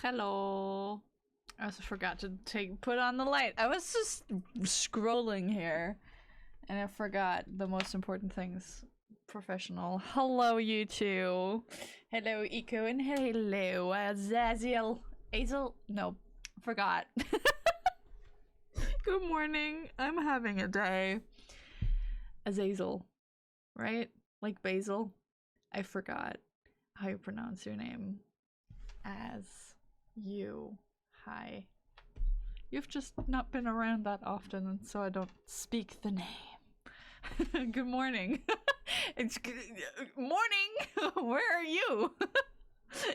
Hello. I also forgot to put on the light. I was just scrolling here and I forgot the most important things. Professional. Hello, you two. Hello, Eco, and hello, Azazel. Azel? No, forgot. Good morning. I'm having a day. Azazel, right? Like basil. I forgot how you pronounce your name. As you. Hi. You've just not been around that often, and so I don't speak the name. Good morning. It's good morning. Where are you?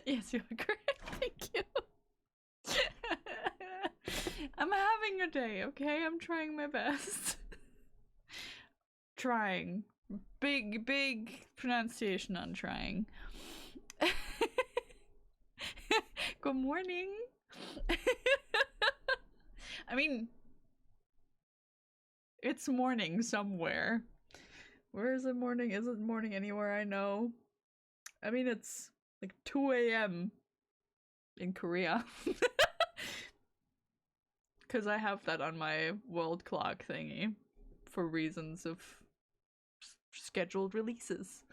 Yes, you are correct. Thank you. I'm having a day, okay? I'm trying my best. Trying. Big pronunciation on trying. Good morning. I mean, it's morning somewhere. Where is it morning? Is it morning anywhere I know? I mean, it's like 2 a.m. in Korea. Because I have that on my world clock thingy for reasons of scheduled releases.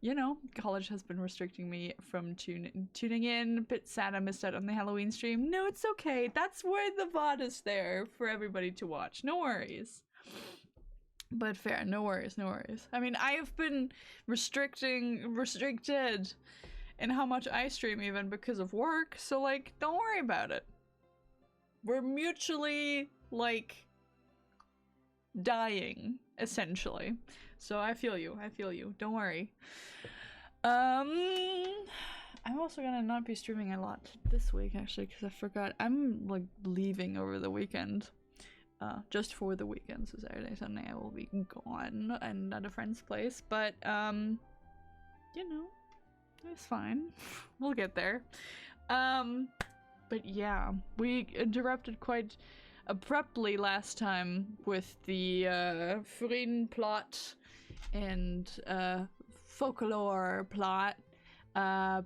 You know, college has been restricting me from tuning in. Bit sad I missed out on the Halloween stream. No, it's okay. That's where the VOD is there for everybody to watch. No worries. But fair, no worries, no worries. I mean, I have been restricted in how much I stream even because of work, so like, don't worry about it. We're mutually, like, dying, essentially. So I feel you, don't worry. I'm also gonna not be streaming a lot this week, actually, because I forgot. I'm, like, leaving over the weekend. Just for the weekend, so Saturday, Sunday I will be gone and at a friend's place, but, you know, it's fine. We'll get there. But yeah, we interrupted quite abruptly last time with the, Furina plot and, folklore plot,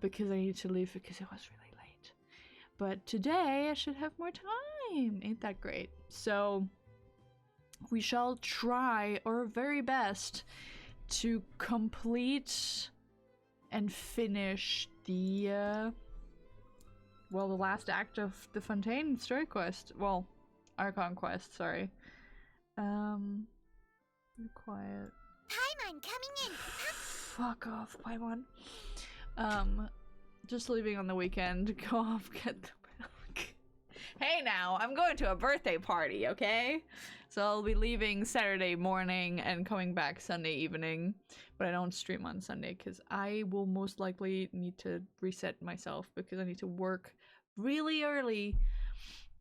because I need to leave because it was really late. But today I should have more time. Ain't that great? So we shall try our very best to complete and finish the well, the last act of the Fontaine story quest. Well, Archon quest, sorry. Be quiet. Paimon coming in. Fuck off, Paimon. Just leaving on the weekend. Go off, get the milk. Hey now, I'm going to a birthday party, okay? So I'll be leaving Saturday morning and coming back Sunday evening. But I don't stream on Sunday because I will most likely need to reset myself because I need to work really early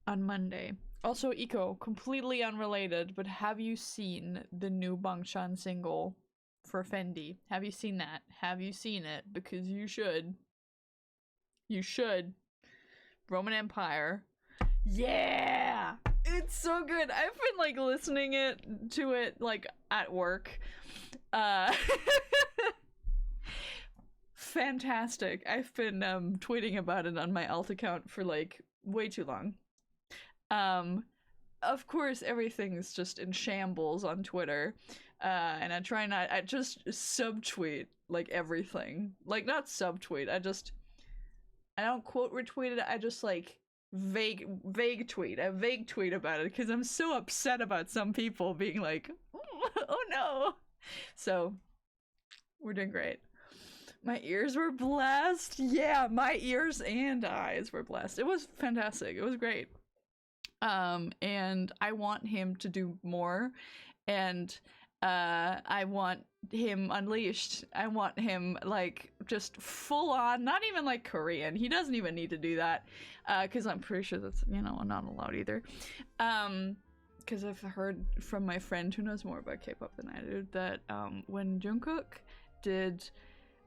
on Monday. Also, Eco, completely unrelated, but have you seen the new Bangchan single for Fendi? Have you seen that? Have you seen it? Because you should. You should. Roman Empire. Yeah! It's so good. I've been like listening to it like at work. Fantastic. I've been tweeting about it on my alt account for like way too long. Of course everything's just in shambles on Twitter. And I just subtweet like everything. Like not subtweet, I don't quote retweet it, I just like vague tweet. I vague tweet about it because I'm so upset about some people being like, oh no. So we're doing great. My ears were blessed. Yeah, my ears and eyes were blessed. It was fantastic. It was great. And I want him to do more, and I want him unleashed. I want him like just full on, not even like Korean. He doesn't even need to do that, because I'm pretty sure that's, you know, not allowed either. Because I've heard from my friend who knows more about K-pop than I do that when Jungkook did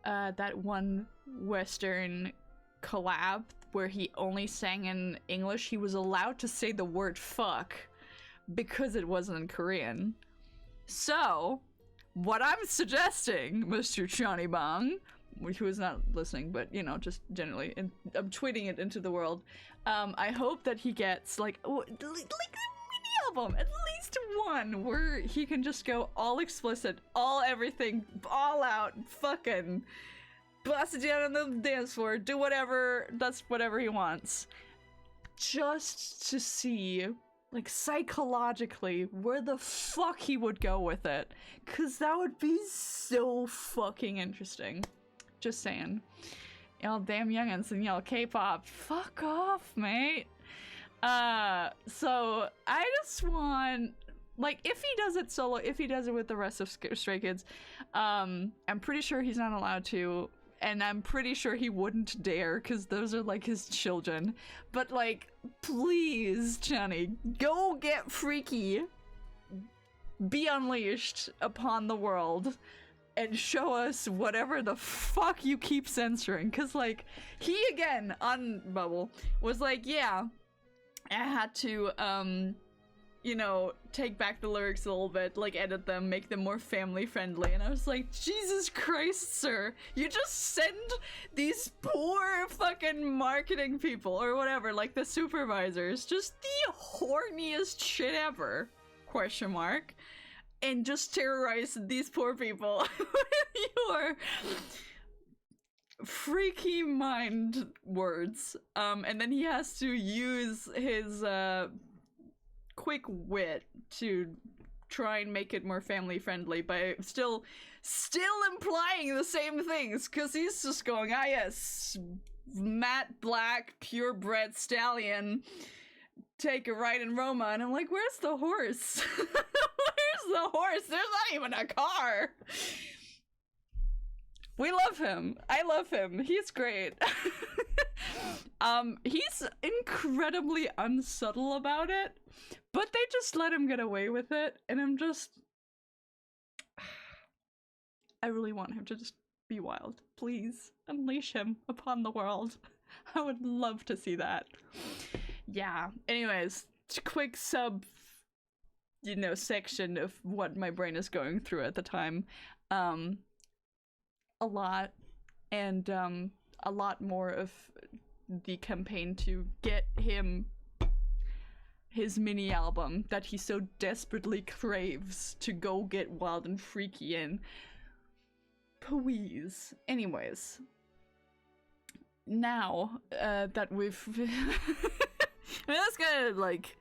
that one Western collab where he only sang in English, he was allowed to say the word fuck because it wasn't in Korean. So, what I'm suggesting, Mr. Johnny Bong, who is not listening, but you know, just generally, and I'm tweeting it into the world. I hope that he gets like a mini album, at least one, where he can just go all explicit, all everything, all out, fucking bust it down on the dance floor, do whatever, that's whatever he wants. Just to see, like, psychologically, where the fuck he would go with it. Cause that would be so fucking interesting. Just saying. Y'all damn youngins and y'all K-pop. Fuck off, mate. So, I just want... Like, if he does it solo, if he does it with the rest of Stray Kids, I'm pretty sure he's not allowed to. And I'm pretty sure he wouldn't dare, because those are, like, his children. But, like, please, Johnny, go get freaky. Be unleashed upon the world. And show us whatever the fuck you keep censoring. Because, like, he, again, on Bubble, was like, yeah, I had to, you know, take back the lyrics a little bit, like edit them, make them more family friendly, and I was like, Jesus Christ, sir, you just send these poor fucking marketing people, or whatever, like the supervisors, just the horniest shit ever, question mark, and just terrorize these poor people with your freaky mind words, and then he has to use his, quick wit to try and make it more family friendly by still implying the same things, because he's just going, ah yes, matte black purebred stallion, take a ride in Roma, and I'm like, where's the horse? Where's the horse? There's not even a car. We love him. I love him. He's great. He's incredibly unsubtle about it, but they just let him get away with it, and I'm just... I really want him to just be wild. Please, unleash him upon the world. I would love to see that. Yeah, anyways, quick sub, you know, section of what my brain is going through at the time. A lot, and a lot more of the campaign to get him his mini album that he so desperately craves to go get wild and freaky in. Please. Anyways, now that we've that's gonna like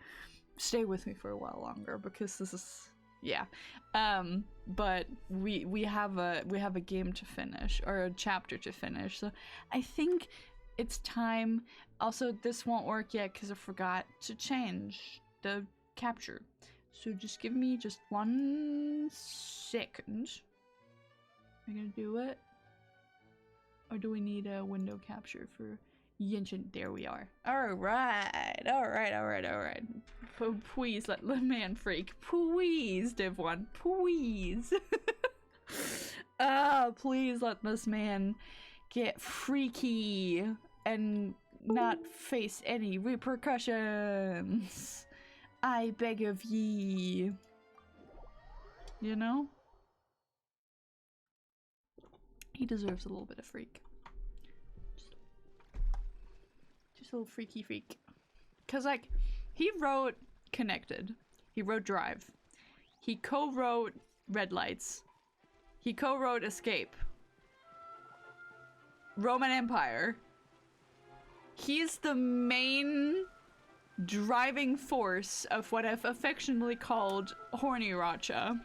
stay with me for a while longer, because this is, yeah, but we have a game to finish, or a chapter to finish, so I think it's time. Also, this won't work yet because I forgot to change the capture, so just give me just 1 second. Am I gonna do it, or do we need a window capture for Genshin? There we are. Alright. Please let the man freak. Please, Div 1. Please. Please let this man get freaky and not face any repercussions. I beg of ye. You know? He deserves a little bit of freak. Just a little freaky freak. Cause like, he wrote Connected. He wrote Drive. He co-wrote Red Lights. He co-wrote Escape. Roman Empire. He's the main driving force of what I've affectionately called Horny Racha.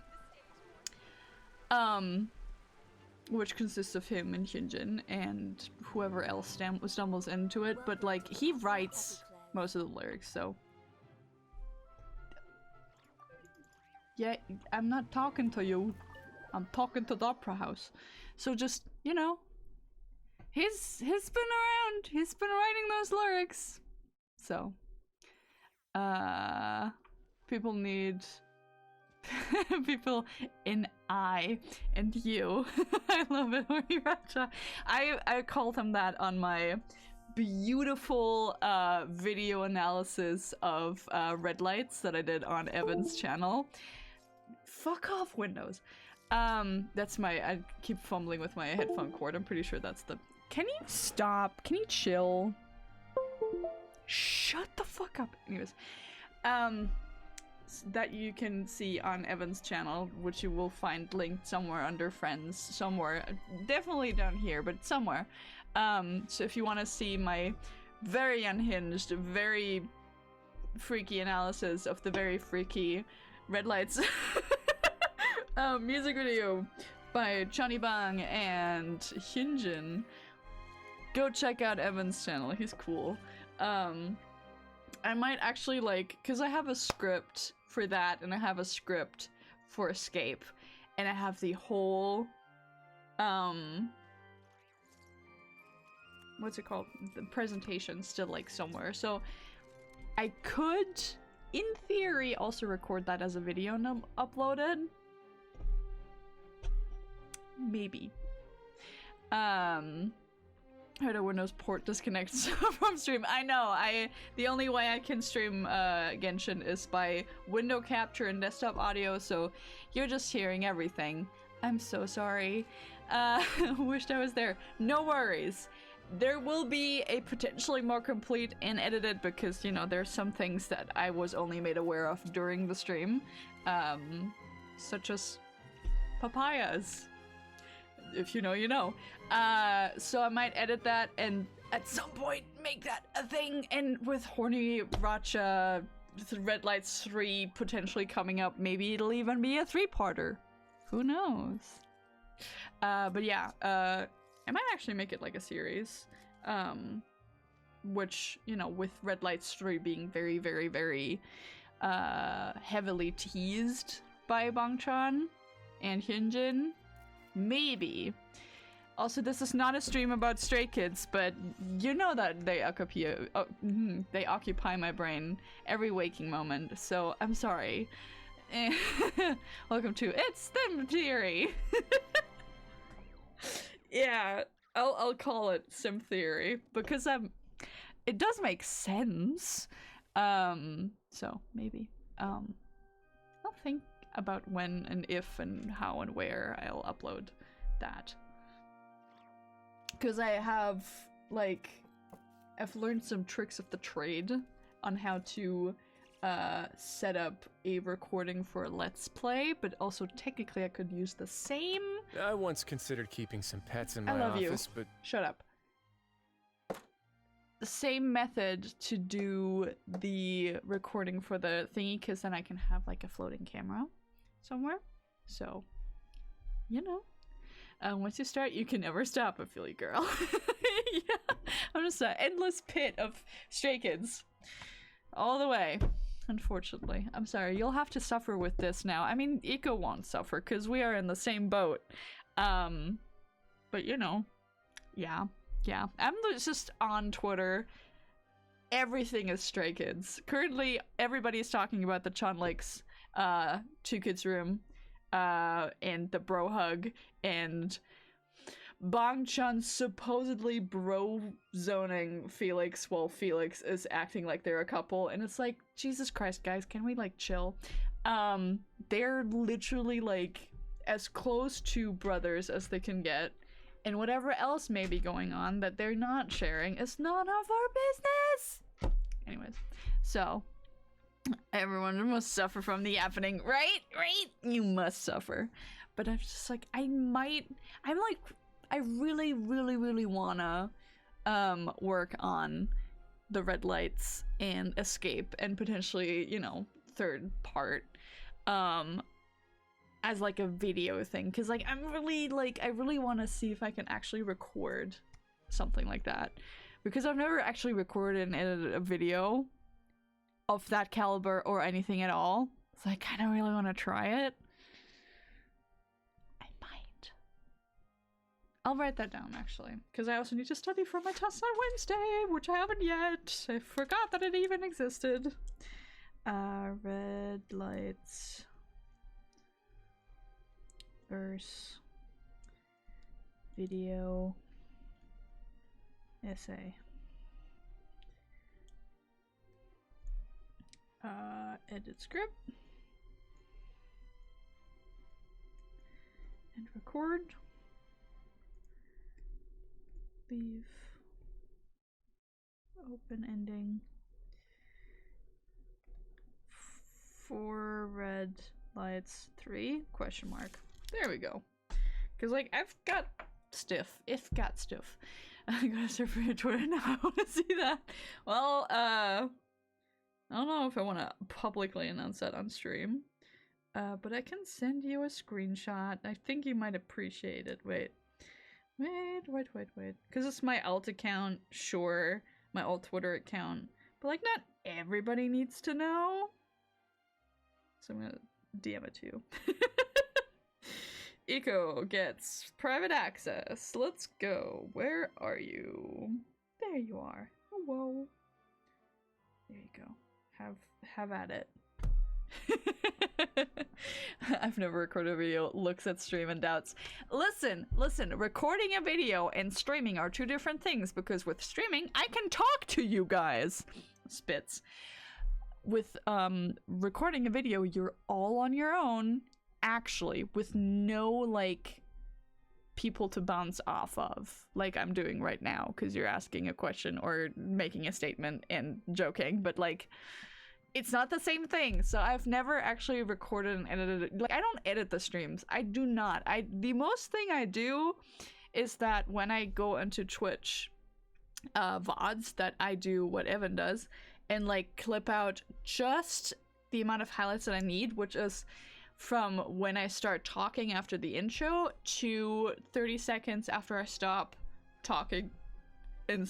Which consists of him and Hyunjin and whoever else stumbles into it, but like, he writes most of the lyrics, so. Yeah, I'm not talking to you. I'm talking to the opera house. So just, you know, he's been around. He's been writing those lyrics. So, people need people in I and you. I love it, Horiracha. I called him that on my beautiful video analysis of Red Lights that I did on Evan's channel. Fuck off, Windows. That's my, I keep fumbling with my headphone cord. I'm pretty sure that's the, can you stop? Can you chill? Shut the fuck up. Anyways, that you can see on Evan's channel, which you will find linked somewhere under friends, somewhere, definitely down here, but somewhere. So if you want to see my very unhinged, very freaky analysis of the very freaky Red Lights music video by Johnny Bang and Hyunjin, go check out Evan's channel, he's cool. I might actually, like, because I have a script for that, and I have a script for Escape, and I have the whole, what's it called? The presentation still, like, somewhere, so I could, in theory, also record that as a video and upload it. Maybe. How do Windows port disconnects from stream? I know, the only way I can stream Genshin is by window capture and desktop audio, so you're just hearing everything. I'm so sorry. Wished I was there. No worries. There will be a potentially more complete and edited, because, you know, there's some things that I was only made aware of during the stream. Such as papayas. If you know, you know. So I might edit that and at some point make that a thing, and with Horny Racha Red Lights 3 potentially coming up, maybe it'll even be a 3-parter. Who knows? But yeah, I might actually make it like a series. Which, you know, with Red Lights 3 being very, very, very heavily teased by Bangchan and Hyunjin. Maybe. Also, this is not a stream about Stray Kids, but you know that they occupy my brain every waking moment, so I'm sorry. Welcome to It's Them Theory! Yeah, I'll call it Sim Theory, because it does make sense. So maybe. I'll think about when and if and how and where I'll upload that. Because I have, like, I've learned some tricks of the trade on how to set up a recording for a Let's Play, but also technically I could use the same... I once considered keeping some pets in my I love office, you. but... Shut up. The same method to do the recording for the thingy, because then I can have, like, a floating camera somewhere. So, you know. Once you start, you can never stop, I feel you, girl. Yeah, I'm just an endless pit of Stray Kids. All the way, unfortunately. I'm sorry, you'll have to suffer with this now. I mean, Eco won't suffer, because we are in the same boat. But you know, yeah. I'm just on Twitter. Everything is Stray Kids. Currently, everybody's talking about the Chonlik's Two Kids Room. And the bro hug, and Bangchan supposedly bro zoning Felix while Felix is acting like they're a couple, and it's like, Jesus Christ, guys, can we, like, chill? They're literally, like, as close to brothers as they can get, and whatever else may be going on that they're not sharing is none of our business! Anyways, so... everyone must suffer from the happening, right? You must suffer. But I'm just like, I really, really, really wanna work on the Red Lights and Escape, and potentially, you know, third part as like a video thing, because like I really want to see if I can actually record something like that, because I've never actually recorded and edited a video of that caliber or anything at all. So I kind of really want to try it. I might. I'll write that down, actually, because I also need to study for my test on Wednesday, which I haven't yet. I forgot that it even existed. Red Lights verse video essay. Edit script. And record. Leave. Open ending. 4 red lights, 3 question mark. There we go. Cause like I've got stuff. I gotta search for your Twitter now. I wanna see that. Well, I don't know if I wanna publicly announce that on stream. But I can send you a screenshot. I think you might appreciate it. Wait. Cause it's my alt account, sure. My alt Twitter account. But like not everybody needs to know. So I'm gonna DM it to you. Eco gets private access. Let's go. Where are you? There you are. Hello. There you go. Have at it. I've never recorded a video, looks at stream and doubts. Listen, recording a video and streaming are 2 different things, because with streaming, I can talk to you guys. Spits. With recording a video, you're all on your own, actually, with no like people to bounce off of, like I'm doing right now, because you're asking a question or making a statement and joking, but like it's not the same thing. So I've never actually recorded and edited it. Like I don't edit the streams. I do not. The most thing I do is that when I go into Twitch VODs, that I do what Evan does and like clip out just the amount of highlights that I need, which is from when I start talking after the intro to 30 seconds after I stop talking and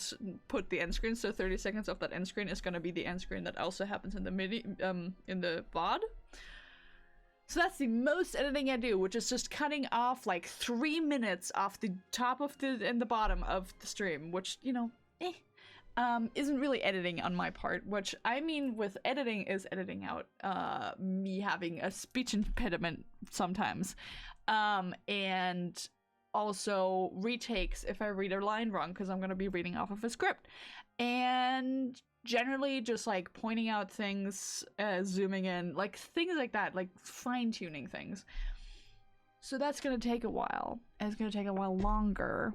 put the end screen. So 30 seconds of that end screen is going to be the end screen that also happens in the in the VOD. So that's the most editing I do, which is just cutting off like 3 minutes off the top of the and the bottom of the stream, which, you know, isn't really editing on my part. Which I mean with editing is editing out me having a speech impediment sometimes, and also retakes if I read a line wrong, because I'm going to be reading off of a script, and generally just like pointing out things, zooming in, like things like that, like fine-tuning things. So that's going to take a while, and it's going to take a while longer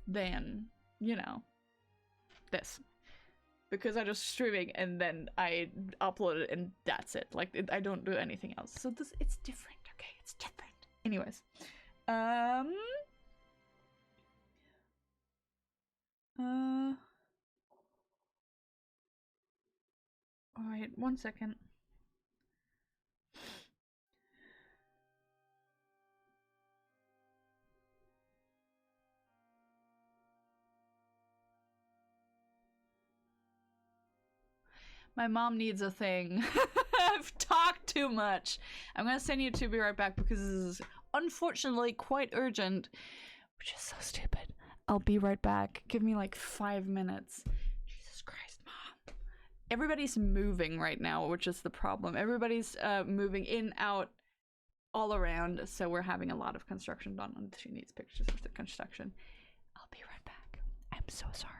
than, you know, this, because I just streaming and then I upload it and that's it. Like I don't do anything else. So this, it's different. Okay, it's different. Anyways, alright, 1 second. My mom needs a thing. I've talked too much. I'm gonna send you to be right back because this is unfortunately quite urgent, which is so stupid. I'll be right back. Give me like 5 minutes. Jesus Christ, Mom. Everybody's moving right now, which is the problem. Everybody's moving in, out, all around, so we're having a lot of construction done, and she needs pictures of the construction. I'll be right back. I'm so sorry.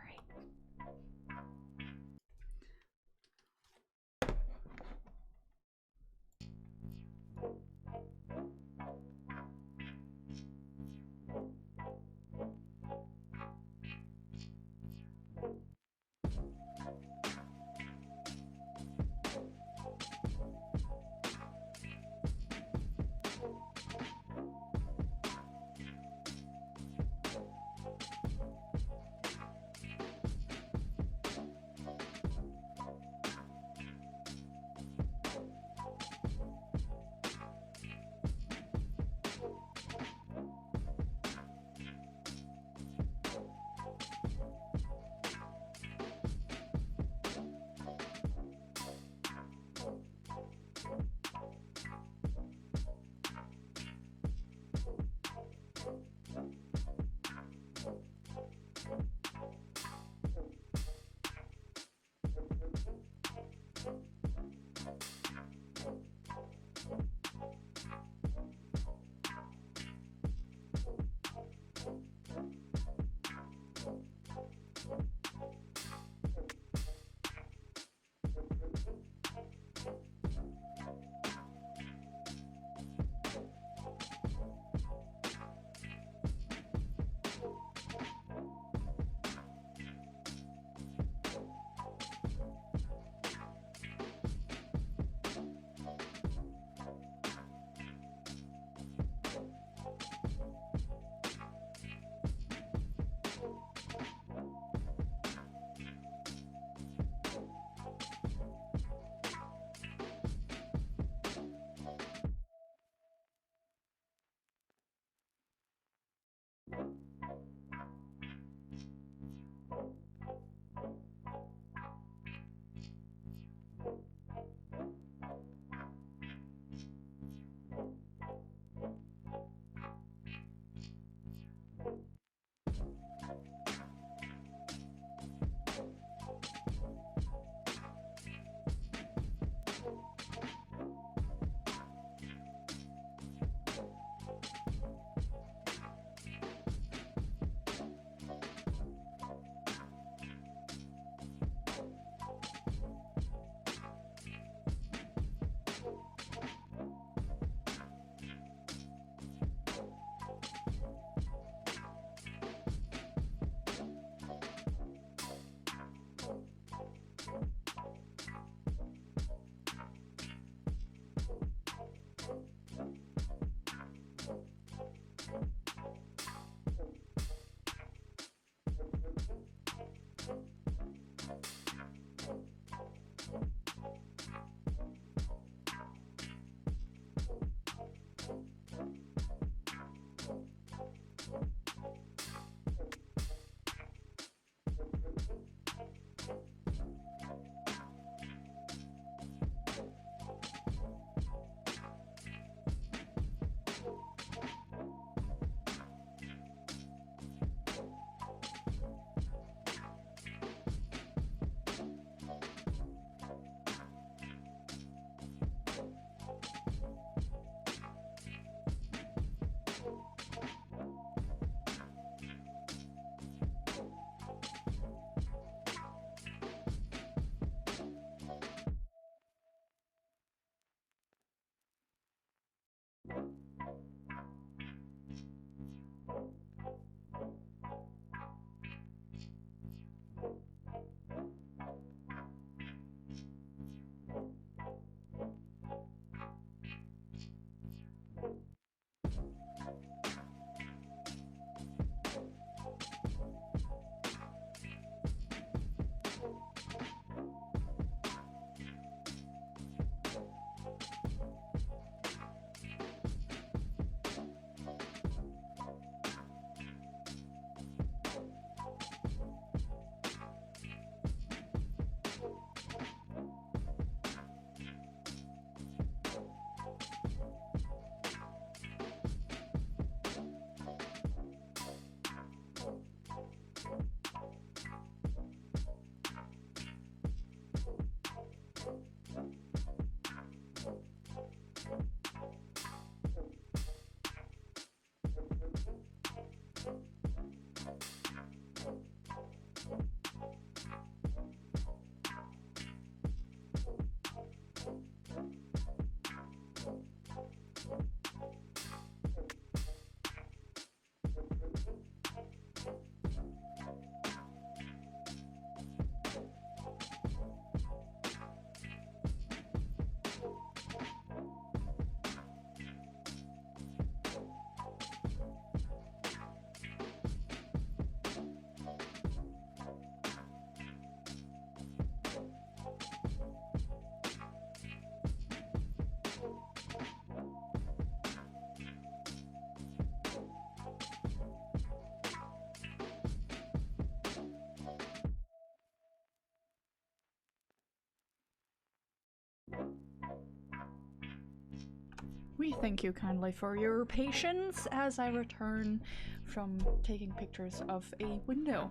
me thank you kindly for your patience as I return from taking pictures of a window.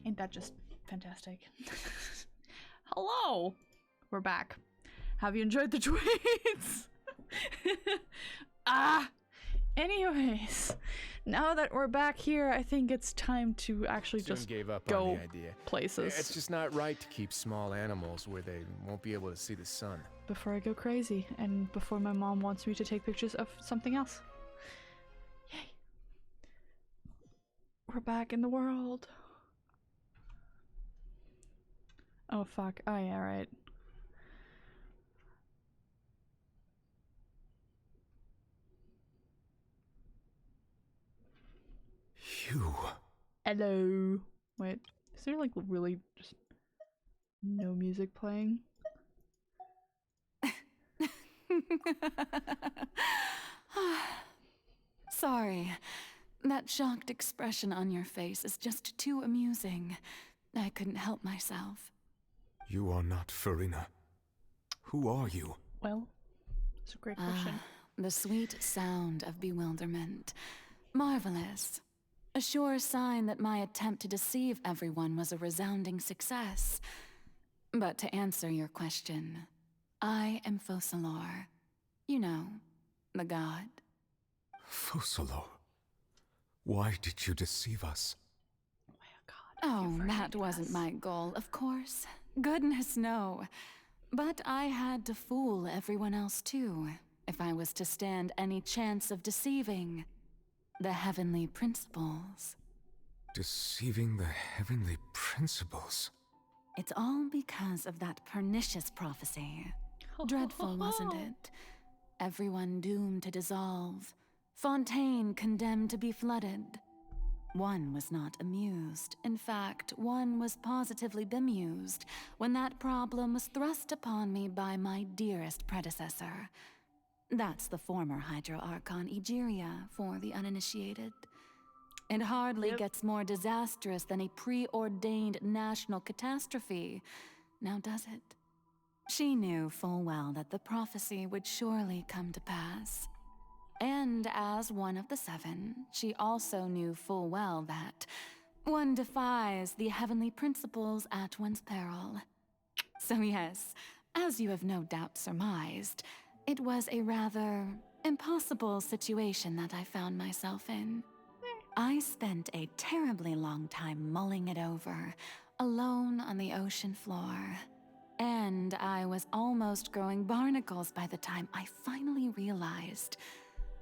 Ain't that just fantastic? Hello! We're back. Have you enjoyed the tweets? Anyways, now that we're back here, I think it's time to actually Soon just gave up go on the idea. places. It's just not right to keep small animals where they won't be able to see the sun. Before I go crazy, and before my mom wants me to take pictures of something else. Yay. We're back in the world. Oh fuck, oh yeah, right. You. Hello. Wait, is there like really just no music playing? Sorry. That shocked expression on your face is just too amusing. I couldn't help myself. You are not Furina. Who are you? Well, it's a great question. The sweet sound of bewilderment. Marvelous. A sure sign that my attempt to deceive everyone was a resounding success. But to answer your question, I am Focalor. You know, the god. Focalor. Why did you deceive us? Oh, that wasn't my goal, of course. Goodness, no. But I had to fool everyone else too, if I was to stand any chance of deceiving the heavenly principles. Deceiving the heavenly principles? It's all because of that pernicious prophecy. Dreadful, wasn't it? Everyone doomed to dissolve. Fontaine condemned to be flooded. One was not amused. In fact, one was positively bemused when that problem was thrust upon me by my dearest predecessor. That's the former Hydro Archon Egeria for the uninitiated. It hardly gets more disastrous than a preordained national catastrophe, now does it? She knew full well that the prophecy would surely come to pass. And as one of the seven, she also knew full well that one defies the heavenly principles at one's peril. So yes, as you have no doubt surmised, it was a rather impossible situation that I found myself in. I spent a terribly long time mulling it over, alone on the ocean floor. And I was almost growing barnacles by the time I finally realized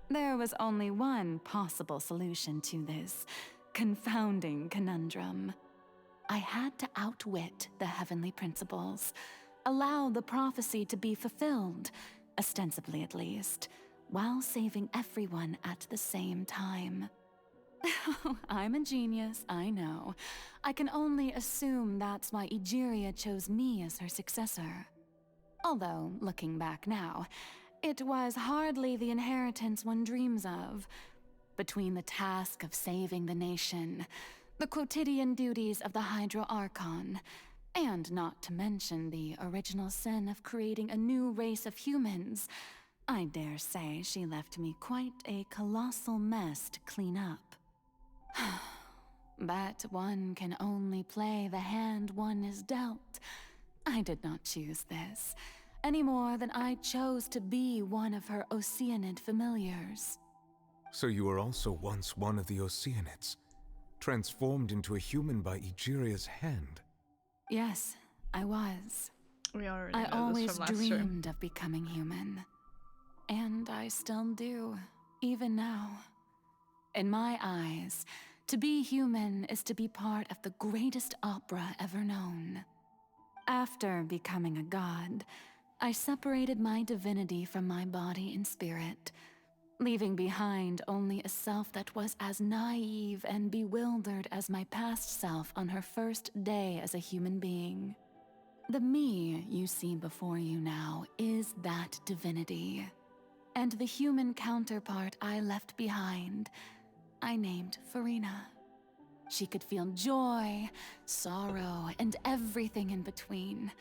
there was only one possible solution to this confounding conundrum. I had to outwit the heavenly principles, allow the prophecy to be fulfilled, ostensibly at least, while saving everyone at the same time. I'm a genius, I know. I can only assume that's why Egeria chose me as her successor. Although, looking back now, it was hardly the inheritance one dreams of. Between the task of saving the nation, the quotidian duties of the Hydro Archon, and not to mention the original sin of creating a new race of humans, I dare say she left me quite a colossal mess to clean up. But one can only play the hand one is dealt. I did not choose this, any more than I chose to be one of her Oceanid familiars. So you were also once one of the Oceanids, transformed into a human by Egeria's hand? Yes, I was. We already I know always this from last dreamed of becoming human. And I still do, even now. In my eyes, to be human is to be part of the greatest opera ever known. After becoming a god, I separated my divinity from my body and spirit, leaving behind only a self that was as naive and bewildered as my past self on her first day as a human being. The me you see before you now is that divinity. And the human counterpart I left behind, I named Furina. She could feel joy, sorrow, and everything in between.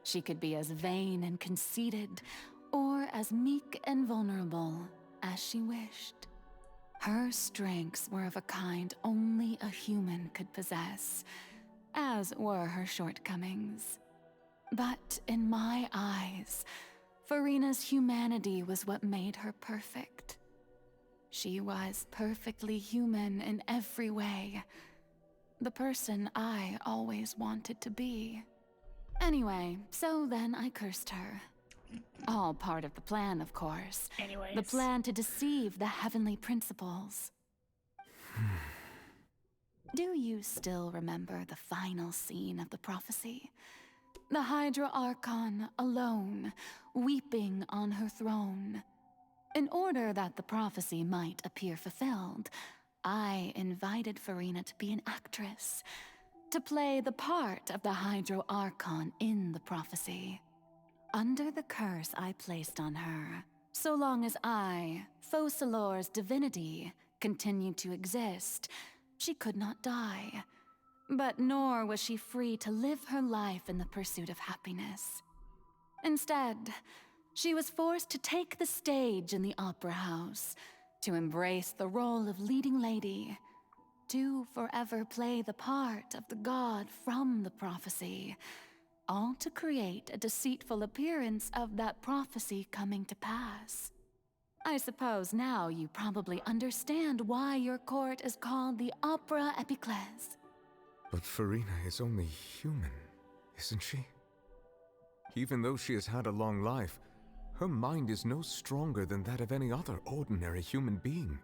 She could be as vain and conceited, or as meek and vulnerable as she wished. Her strengths were of a kind only a human could possess, as were her shortcomings. But in my eyes, Furina's humanity was what made her perfect. She was perfectly human in every way. The person I always wanted to be. Anyway, so then I cursed her. All part of the plan, of course. Anyways. The plan to deceive the heavenly principles. Do you still remember the final scene of the prophecy? The Hydra Archon alone, weeping on her throne. In order that the prophecy might appear fulfilled, I invited Furina to be an actress, to play the part of the Hydro Archon in the prophecy. Under the curse I placed on her, so long as I, Focalor's divinity, continued to exist, she could not die. But nor was she free to live her life in the pursuit of happiness. Instead, she was forced to take the stage in the opera house, to embrace the role of leading lady, to forever play the part of the god from the prophecy, all to create a deceitful appearance of that prophecy coming to pass. I suppose now you probably understand why your court is called the Opera Epiclese. But Furina is only human, isn't she? Even though she has had a long life, her mind is no stronger than that of any other ordinary human being.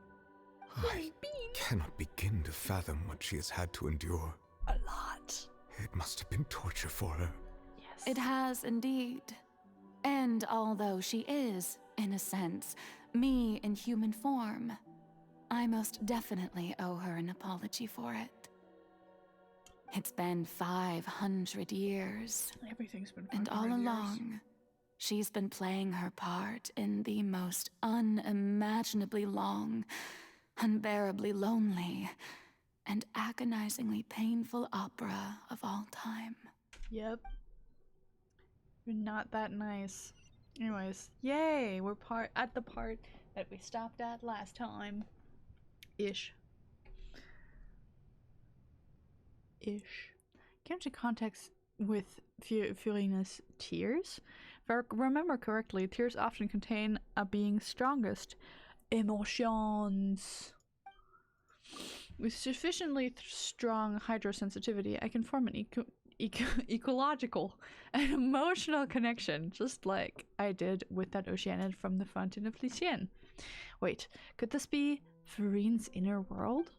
I cannot begin to fathom what she has had to endure. A lot. It must have been torture for her. Yes. It has indeed. And although she is, in a sense, me in human form, I most definitely owe her an apology for it. It's been 500 years. Everything's been And all 500 years. along, she's been playing her part in the most unimaginably long, unbearably lonely, and agonizingly painful opera of all time. Yep. You're not that nice. Anyways, yay! We're at the part that we stopped at last time. Ish. Came to context with Furina's tears. If I remember correctly, tears often contain a being's strongest emotions. With sufficiently strong hydrosensitivity, I can form an ecological and emotional connection, just like I did with that Oceanid from the Fontaine Finale. Wait, could this be Furina's inner world?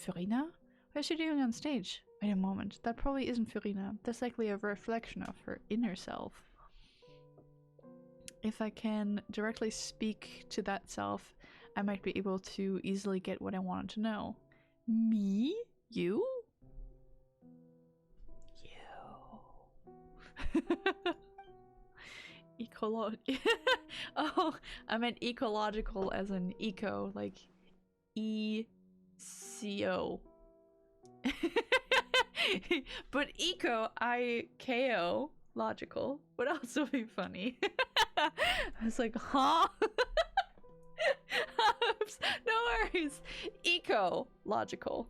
Furina? What is she doing on stage? Wait a moment, that probably isn't Furina. That's likely a reflection of her inner self. If I can directly speak to that self, I might be able to easily get what I wanted to know. Me? You? Oh, I meant ecological as in eco, like E-C-O. But eco, I-K-O, logical, would also be funny. I was like, huh? Oops, no worries. Eco, logical.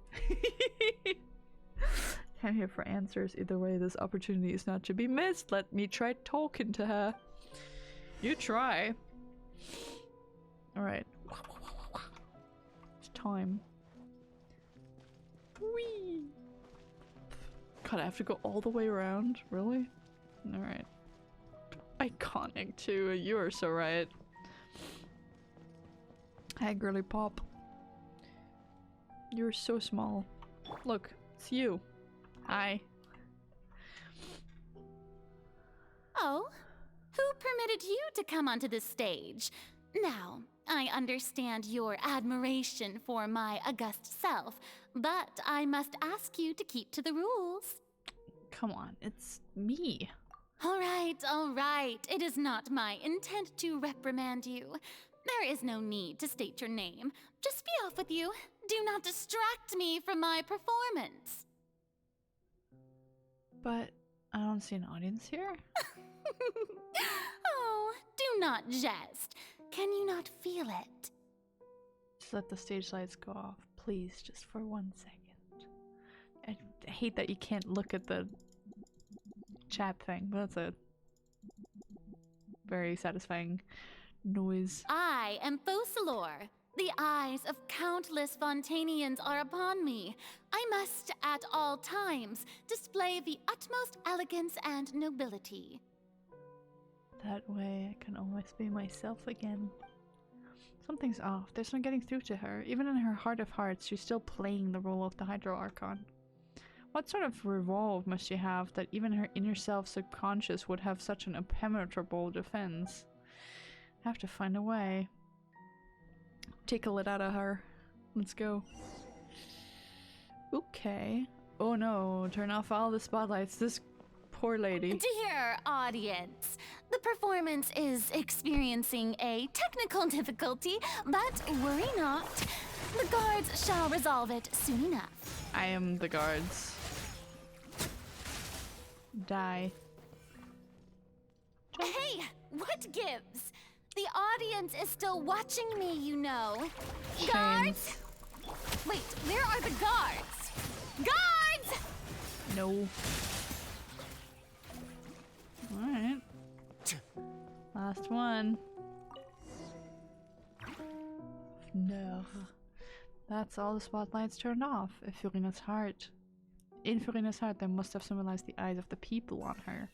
I'm here for answers. Either way, this opportunity is not to be missed. Let me try talking to her. You try. Alright. It's time. Whee! God, I have to go all the way around? Really? Alright. Iconic too. You are so right. Hi, girly pop. You're so small. Look, it's you. Hi. Oh, who permitted you to come onto this stage? Now, I understand your admiration for my august self, but I must ask you to keep to the rules. Come on, it's me. All right. It is not my intent to reprimand you. There is no need to state your name. Just be off with you. Do not distract me from my performance. But I don't see an audience here. Oh, do Do not jest. Can you not feel it? Just let the stage lights go off, please, just for 1 second. I hate that you can't look at the chat thing, but that's a very satisfying noise. I am Focalor. The eyes of countless Fontainians are upon me. I must, at all times, display the utmost elegance and nobility. That way I can always be myself again. Something's off. There's no getting through to her. Even in her heart of hearts, she's still playing the role of the Hydro Archon. What sort of resolve must she have that even her inner self subconscious would have such an impenetrable defense? I have to find a way. Tickle it out of her. Let's go. Okay. Oh no, turn off all the spotlights. This poor lady. Dear audience, the performance is experiencing a technical difficulty, but worry not. The guards shall resolve it soon enough. I am the guards. Die. Hey, what gives? The audience is still watching me, you know. Guards! Wait, where are the guards? Guards! No. Alright. Last one. No. That's all the spotlights turned off. In Furina's heart, they must have symbolized the eyes of the people on her.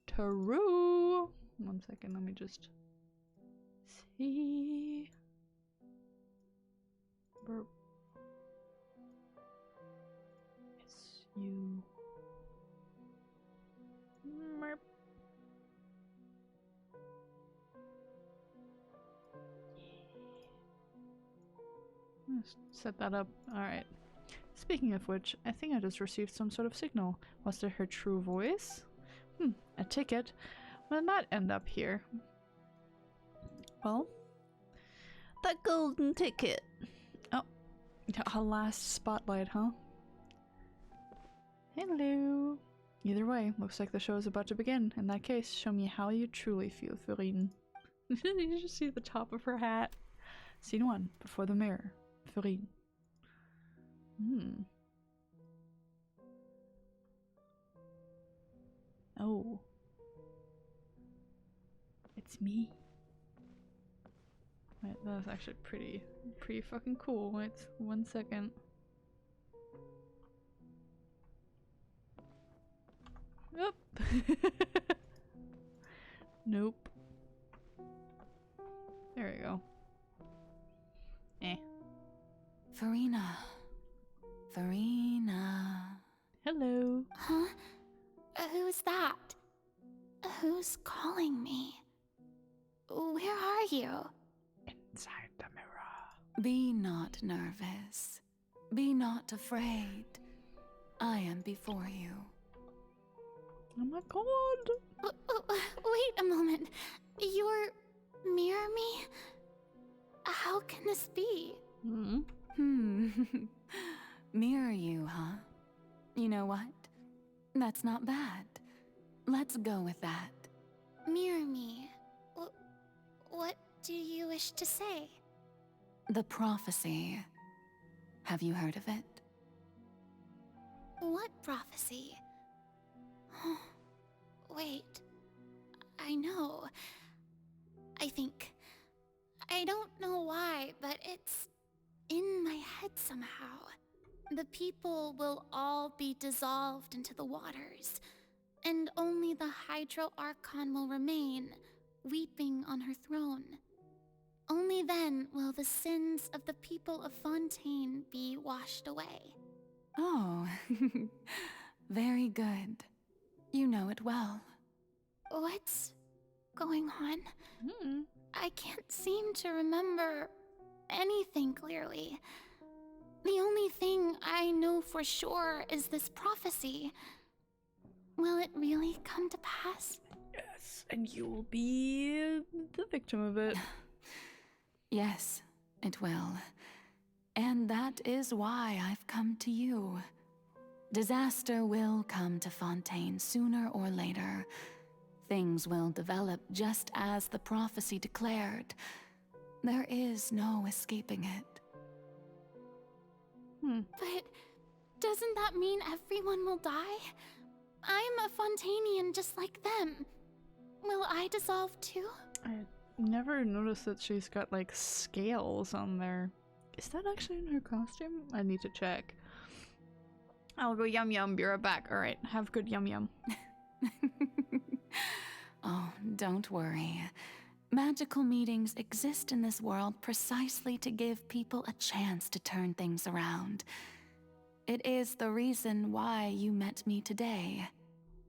True. 1 second, let me just see. Burp. It's you. Merp. Let's set that up. Alright. Speaking of which, I think I just received some sort of signal. Was there her true voice? A ticket. When did that end up here? Well, that golden ticket. Oh, a last spotlight, huh? Hello. Either way, looks like the show is about to begin. In that case, show me how you truly feel, Furina. You just see the top of her hat. Scene 1, before the mirror. Furina. Oh. It's me. Wait, that's actually pretty fucking cool. Wait, 1 second. Nope. Nope. There we go. Furina. Furina. Hello. Huh? Who's that? Who's calling me? Where are you? Inside the mirror. Be not nervous. Be not afraid. I am before you. Oh my god. Wait a moment. You're mirror me? How can this be? Mirror you, huh? You know what? That's not bad. Let's go with that. Mirror me? What do you wish to say? The prophecy. Have you heard of it? What prophecy? Wait. I know. I think. I don't know why, but it's in my head somehow. The people will all be dissolved into the waters, and only the Hydro Archon will remain, weeping on her throne. Only then will the sins of the people of Fontaine be washed away. Oh, very good. You know it well. What's going on? I can't seem to remember anything clearly. The only thing I know for sure is this prophecy. Will it really come to pass? Yes, and you will be the victim of it. Yes, it will. And that is why I've come to you. Disaster will come to Fontaine sooner or later. things will develop just as the prophecy declared. There is no escaping it. But doesn't that mean everyone will die? I'm a Fontainian just like them. Will I dissolve too? I never noticed that she's got like scales on there. Is that actually in her costume? I need to check. I'll go yum yum, be right back. Alright, have good yum yum. Oh, don't worry. Magical meetings exist in this world precisely to give people a chance to turn things around. It is the reason why you met me today.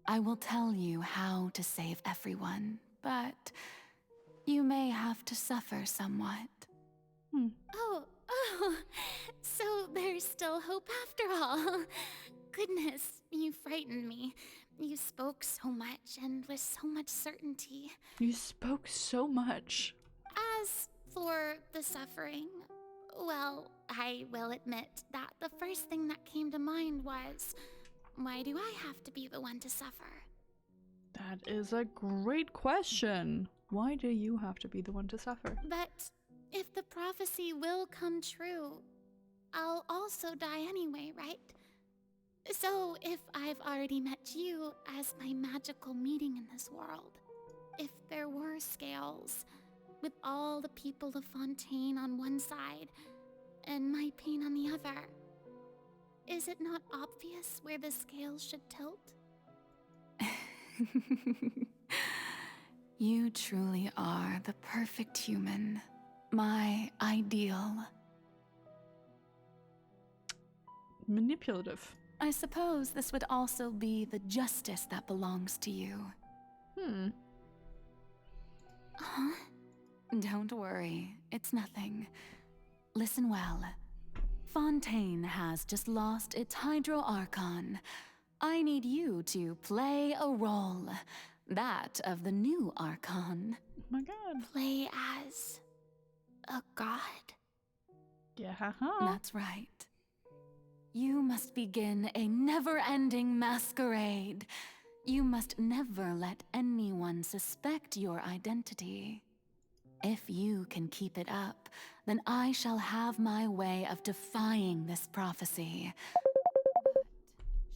I will tell you how to save everyone, but you may have to suffer somewhat. Oh, so there's still hope after all. Goodness, you frightened me. You spoke so much and with so much certainty. You spoke so much. As for the suffering, well, I will admit that the first thing that came to mind was, why do I have to be the one to suffer? That is a great question. Why do you have to be the one to suffer? But if the prophecy will come true, I'll also die anyway, right? So if I've already met you as my magical meeting in this world, if there were scales, with all the people of Fontaine on one side and my pain on the other, is it not obvious where the scales should tilt? You truly are the perfect human, my ideal. Manipulative. I suppose this would also be the justice that belongs to you. Huh? Don't worry, it's nothing. Listen well. Fontaine has just lost its Hydro Archon. I need you to play a role. That of the new Archon. Oh my god. Play as a god? Yeah, haha. That's right. You must begin a never-ending masquerade. You must never let anyone suspect your identity. If you can keep it up, then I shall have my way of defying this prophecy. But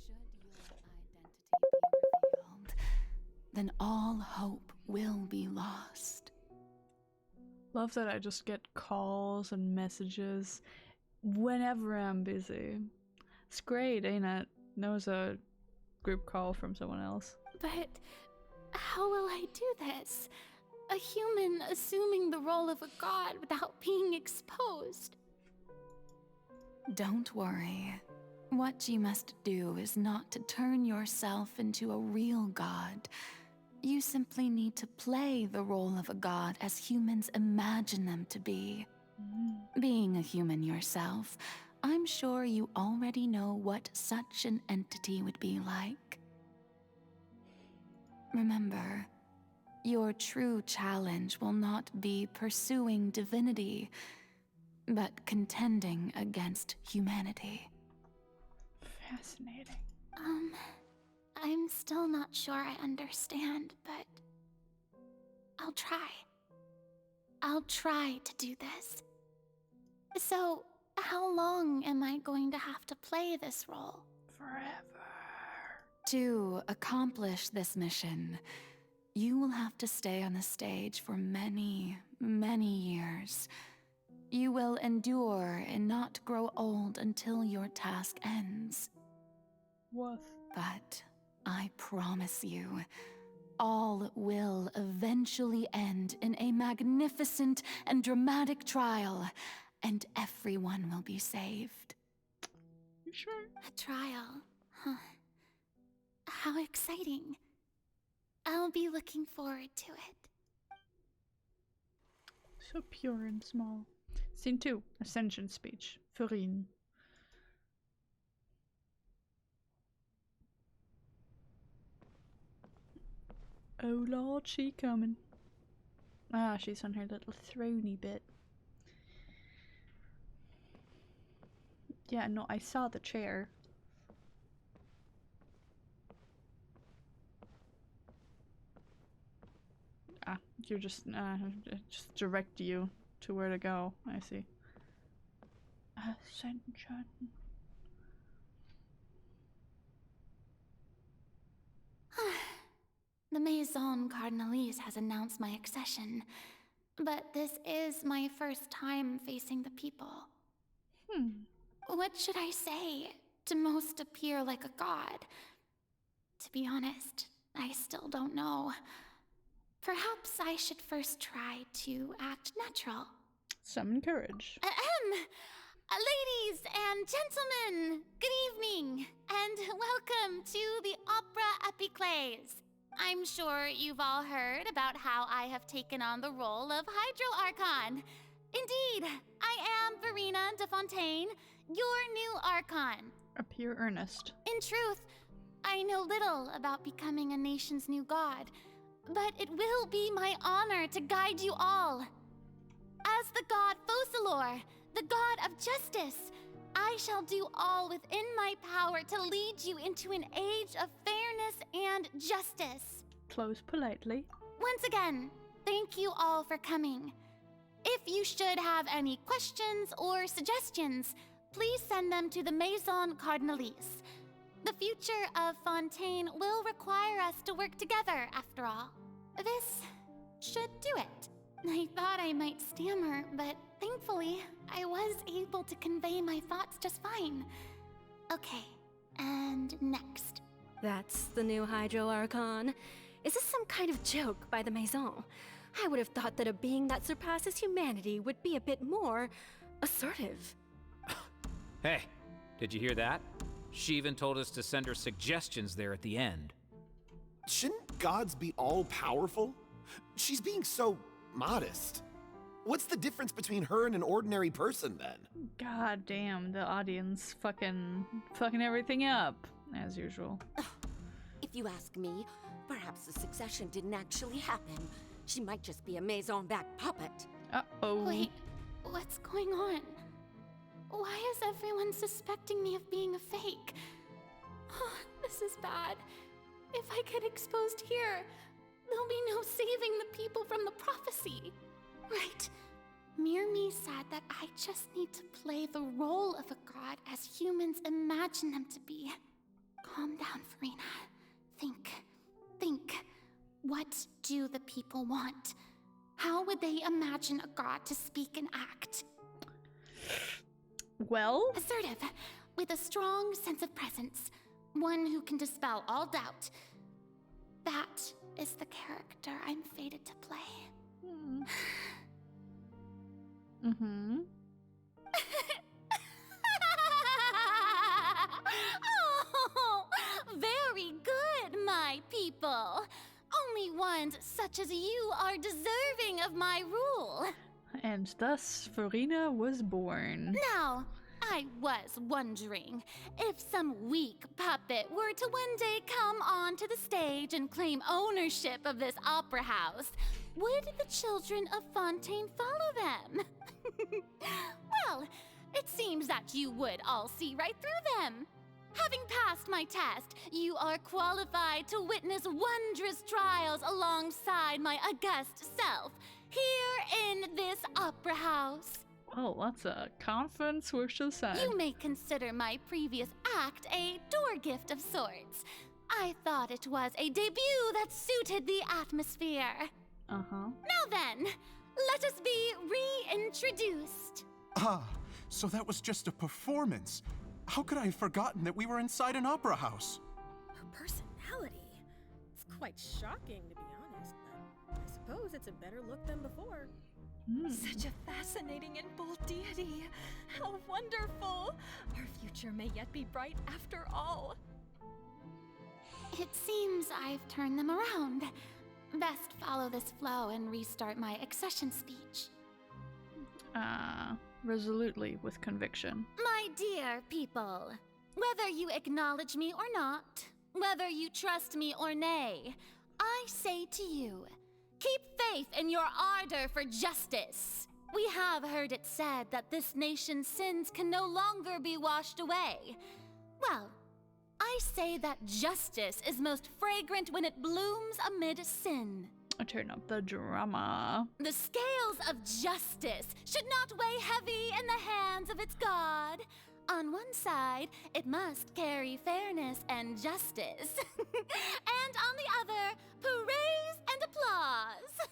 should your identity be revealed, then all hope will be lost. Love that I just get calls and messages whenever I'm busy. It's great, ain't it? Knows a group call from someone else. But how will I do this? A human assuming the role of a god without being exposed. Don't worry. What you must do is not to turn yourself into a real god. You simply need to play the role of a god as humans imagine them to be. Being a human yourself, I'm sure you already know what such an entity would be like. Remember, your true challenge will not be pursuing divinity, but contending against humanity. Fascinating. I'm still not sure I understand, but I'll try. I'll try to do this. So, how long am I going to have to play this role? Forever. To accomplish this mission, you will have to stay on the stage for many, many years. You will endure and not grow old until your task ends. Woof. But I promise you, all will eventually end in a magnificent and dramatic trial, and everyone will be saved. You sure? A trial, huh? How exciting. I'll be looking forward to it. So pure and small. Scene 2. Ascension speech. Furina. Oh lord, she coming. Ah, she's on her little throny bit. Yeah, no, I saw the chair. . You just direct you to where to go. I see. Ascension. The Maison Cardinalise has announced my accession, but this is my first time facing the people. What should I say to most appear like a god? To be honest, I still don't know. Perhaps I should first try to act natural. Summon courage. Ladies and gentlemen, good evening, and welcome to the Opera Epiclese. I'm sure you've all heard about how I have taken on the role of Hydro Archon. Indeed, I am Furina de Fontaine, your new Archon. Appear earnest. In truth, I know little about becoming a nation's new god, but it will be my honor to guide you all. As the god Focalor, the god of justice, I shall do all within my power to lead you into an age of fairness and justice. Close politely. Once again, thank you all for coming. If you should have any questions or suggestions, please send them to the Maison Cardinalise. The future of Fontaine will require us to work together, after all. This should do it. I thought I might stammer, but thankfully, I was able to convey my thoughts just fine. Okay, and next. That's the new Hydro Archon. Is this some kind of joke by the Maison? I would have thought that a being that surpasses humanity would be a bit more assertive. Hey, did you hear that? She even told us to send her suggestions there at the end. Shouldn't gods be all-powerful? She's being so modest. What's the difference between her and an ordinary person, then? God damn, the audience fucking everything up, as usual. If you ask me, perhaps the succession didn't actually happen. She might just be a Maison-backed puppet. Uh-oh. Wait, what's going on? Why is everyone suspecting me of being a fake? Oh, this is bad. If I get exposed here, there'll be no saving the people from the prophecy. Right. Mirmi said that I just need to play the role of a god as humans imagine them to be. Calm down, Furina. Think. What do the people want? How would they imagine a god to speak and act? Well? Assertive, with a strong sense of presence. One who can dispel all doubt. That is the character I'm fated to play. Mm-hmm. Oh, very good, my people. Only ones such as you are deserving of my rule. And thus, Furina was born. Now, I was wondering if some weak puppet were to one day come onto the stage and claim ownership of this opera house, would the children of Fontaine follow them? Well, it seems that you would all see right through them. Having passed my test, you are qualified to witness wondrous trials alongside my august self, here in this opera house. Well, that's a confidence wish to say. You may consider my previous act a door gift of sorts. I thought it was a debut that suited the atmosphere. Uh-huh. Now then, let us be reintroduced. Ah, so that was just a performance. How could I have forgotten that we were inside an opera house? Her personality. It's quite shocking, to be honest, but I suppose it's a better look than before. Such a fascinating and bold deity. How wonderful! Our future may yet be bright after all. It seems I've turned them around. Best follow this flow and restart my accession speech. Resolutely, with conviction. My dear people, whether you acknowledge me or not, whether you trust me or nay, I say to you, keep faith in your ardor for justice. We have heard it said that this nation's sins can no longer be washed away. Well, I say that justice is most fragrant when it blooms amid sin. Turn up the drama. The scales of justice should not weigh heavy in the hands of its god. On one side, it must carry fairness and justice. And on the other, praise and applause.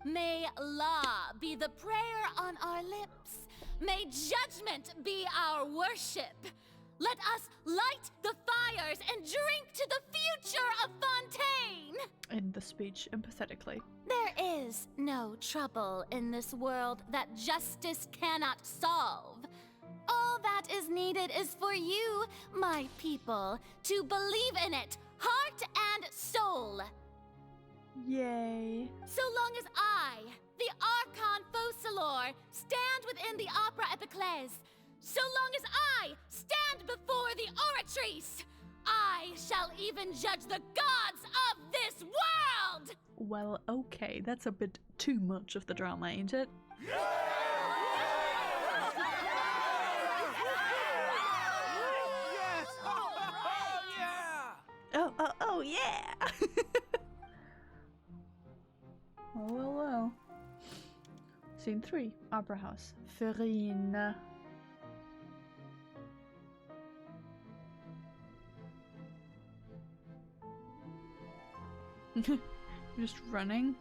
May law be the prayer on our lips. May judgment be our worship. Let us light the fires and drink to the future of Fontaine! In the speech, empathetically. There is no trouble in this world that justice cannot solve. All that is needed is for you, my people, to believe in it, heart and soul. Yay. So long as I, the Archon Focalor, stand within the Opera Epiclese, so long as I stand before the Oratrice, I shall even judge the gods of this world! Well, okay, that's a bit too much of the drama, ain't it? Oh, yeah! Well. Scene 3, Opera House. Furina. Just running?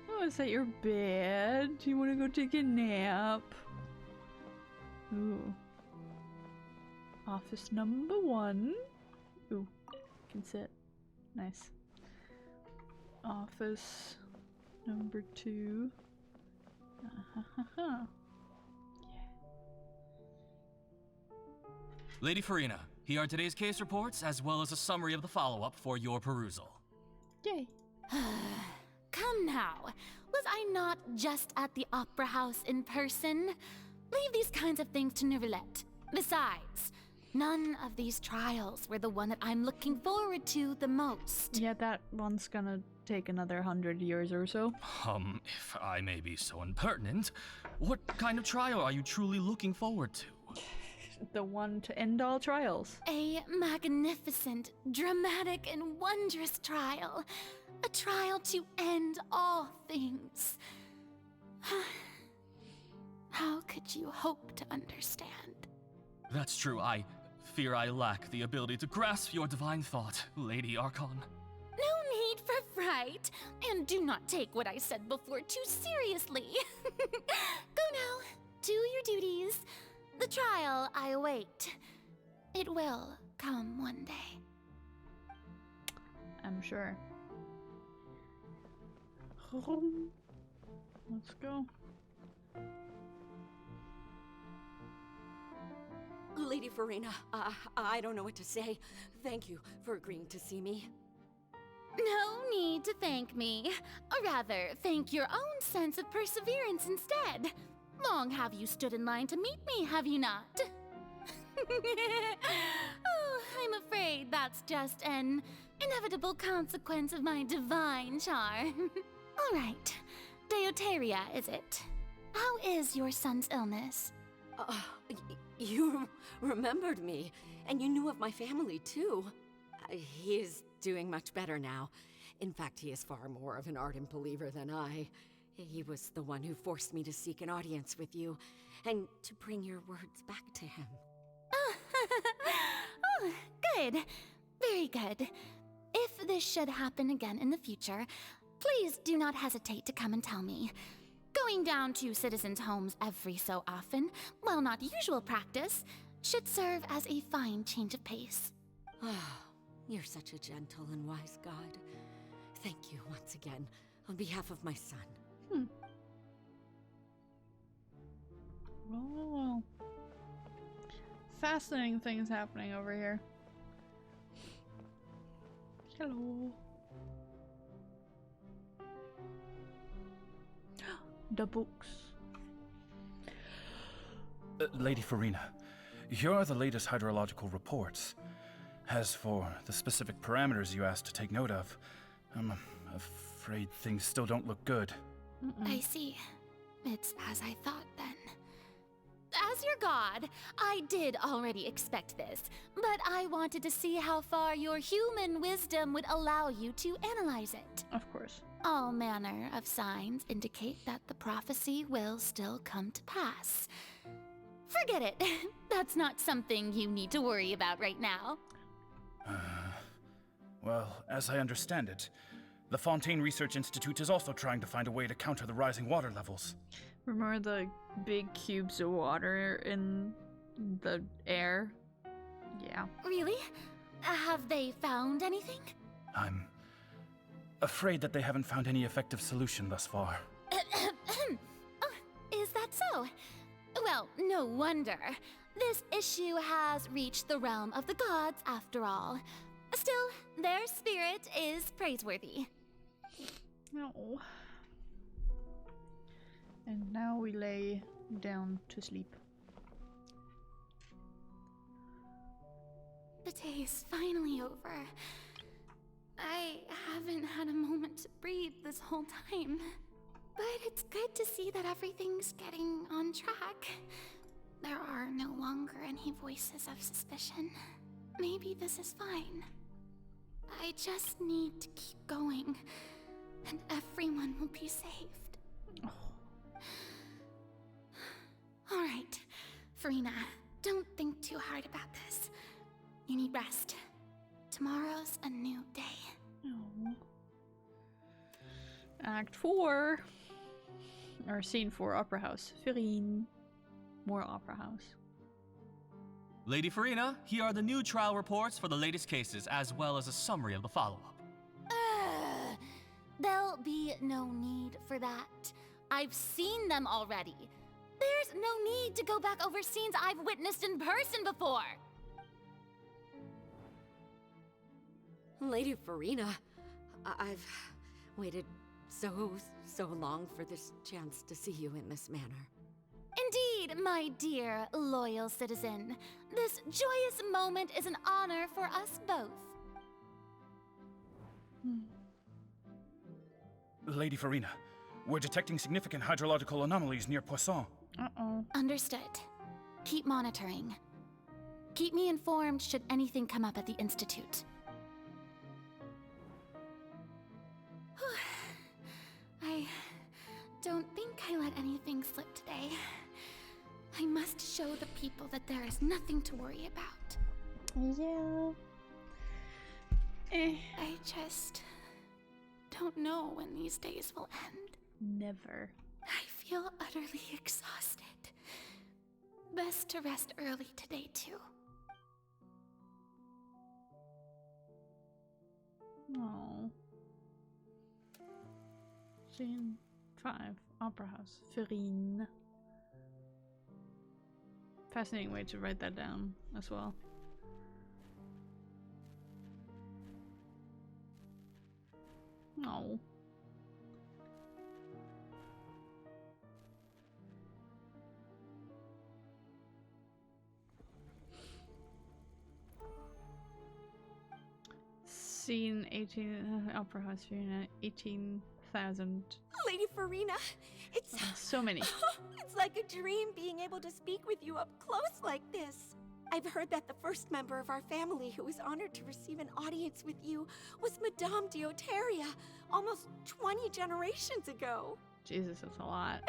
Oh, is that your bed? Do you want to go take a nap? Ooh. Office number 1. Ooh, can sit. Nice. Office number 2. Yeah. Lady Furina, here are today's case reports as well as a summary of the follow-up for your perusal. Yay. Come now, was I not just at the Opera House in person? Leave these kinds of things to Neuvillette. Besides, none of these trials were the one that I'm looking forward to the most. Yeah, that one's gonna take another 100 years or so. If I may be so impertinent, what kind of trial are you truly looking forward to? The one to end all trials. A magnificent, dramatic, and wondrous trial. A trial to end all things. How could you hope to understand? That's true. I fear I lack the ability to grasp your divine thought, Lady Archon. No need for fright, and do not take what I said before too seriously. Go now, do your duties. The trial I await. It will come one day. I'm sure. Let's go. Lady Furina, I don't know what to say. Thank you for agreeing to see me. No need to thank me. Or rather, thank your own sense of perseverance instead. Long have you stood in line to meet me, have you not? Oh, I'm afraid that's just an inevitable consequence of my divine charm. All right, Deoteria, is it? How is your son's illness? You remembered me, and you knew of my family, too. He is doing much better now. In fact, he is far more of an ardent believer than I. He was the one who forced me to seek an audience with you, and to bring your words back to him. Oh, good. Very good. If this should happen again in the future, please do not hesitate to come and tell me. Going down to citizens' homes every so often, while not usual practice, should serve as a fine change of pace. You're such a gentle and wise god. Thank you once again, on behalf of my son. Well. Fascinating things happening over here. Hello. The books. Lady Furina, here are the latest hydrological reports. As for the specific parameters you asked to take note of, I'm afraid things still don't look good. I see. It's as I thought then. As as your god, I did already expect this, but I wanted to see how far your human wisdom would allow you to analyze it. Of course. All manner of signs indicate that the prophecy will still come to pass. Forget it. That's not something you need to worry about right now. Well, as I understand it, the Fontaine Research Institute is also trying to find a way to counter the rising water levels. Remember the big cubes of water in the air? Yeah. Really? Have they found anything? I'm afraid that they haven't found any effective solution thus far. Oh, is that so? Well, no wonder. This issue has reached the realm of the gods after all. Still, their spirit is praiseworthy. No. And now we lay down to sleep. The day is finally over. I haven't had a moment to breathe this whole time. But it's good to see that everything's getting on track. There are no longer any voices of suspicion. Maybe this is fine. I just need to keep going, and everyone will be saved. Oh. All right, Furina, don't think too hard about this. You need rest. Tomorrow's a new day. Oh. Act 4. Or Scene 4, Opera House. Furina. More Opera House. Lady Furina, here are the new trial reports for the latest cases, as well as a summary of the follow-up. There'll be no need for that. I've seen them already. There's no need to go back over scenes I've witnessed in person before. Lady Furina, I've waited so long for this chance to see you in this manner. Indeed, my dear, loyal citizen. This joyous moment is an honor for us both. Lady Furina, we're detecting significant hydrological anomalies near Poisson. Uh-oh. Understood. Keep monitoring. Keep me informed should anything come up at the Institute. I don't think I let anything slip today. I must show the people that there is nothing to worry about. Yeah. I just don't know when these days will end. Never. I feel utterly exhausted. Best to rest early today, too. Oh. Scene 5, Opera House. Furina. Fascinating way to write that down as well. No. Scene 18, Opera House, Furina, 18,000. Lady Furina, it's so many. It's like a dream being able to speak with you up close like this. I've heard that the first member of our family who was honored to receive an audience with you was Madame Dioteria, almost 20 generations ago. Jesus, that's a lot.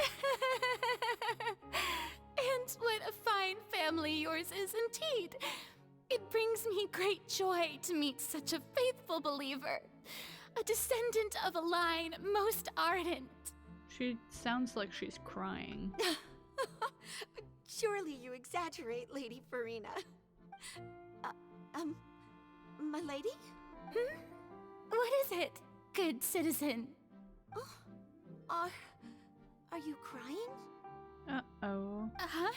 And what a fine family yours is indeed. It brings me great joy to meet such a faithful believer, a descendant of a line most ardent. She sounds like she's crying. Surely you exaggerate, Lady Furina. My lady? What is it, good citizen? Are you crying? Uh-oh. Uh-huh.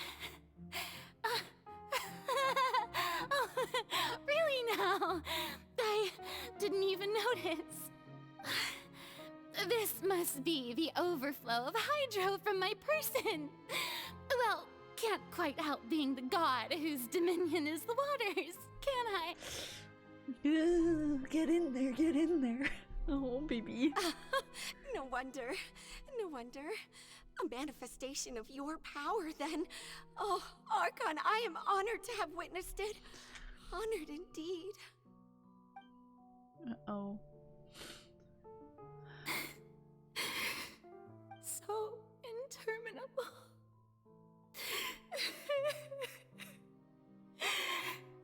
Oh, really now? I didn't even notice. This must be the overflow of hydro from my person. Well, can't quite help being the god whose dominion is the waters, can I? Get in there, get in there. Oh, baby. No wonder. A manifestation of your power, then. Oh, Archon, I am honored to have witnessed it. Honored indeed. Uh-oh. So interminable.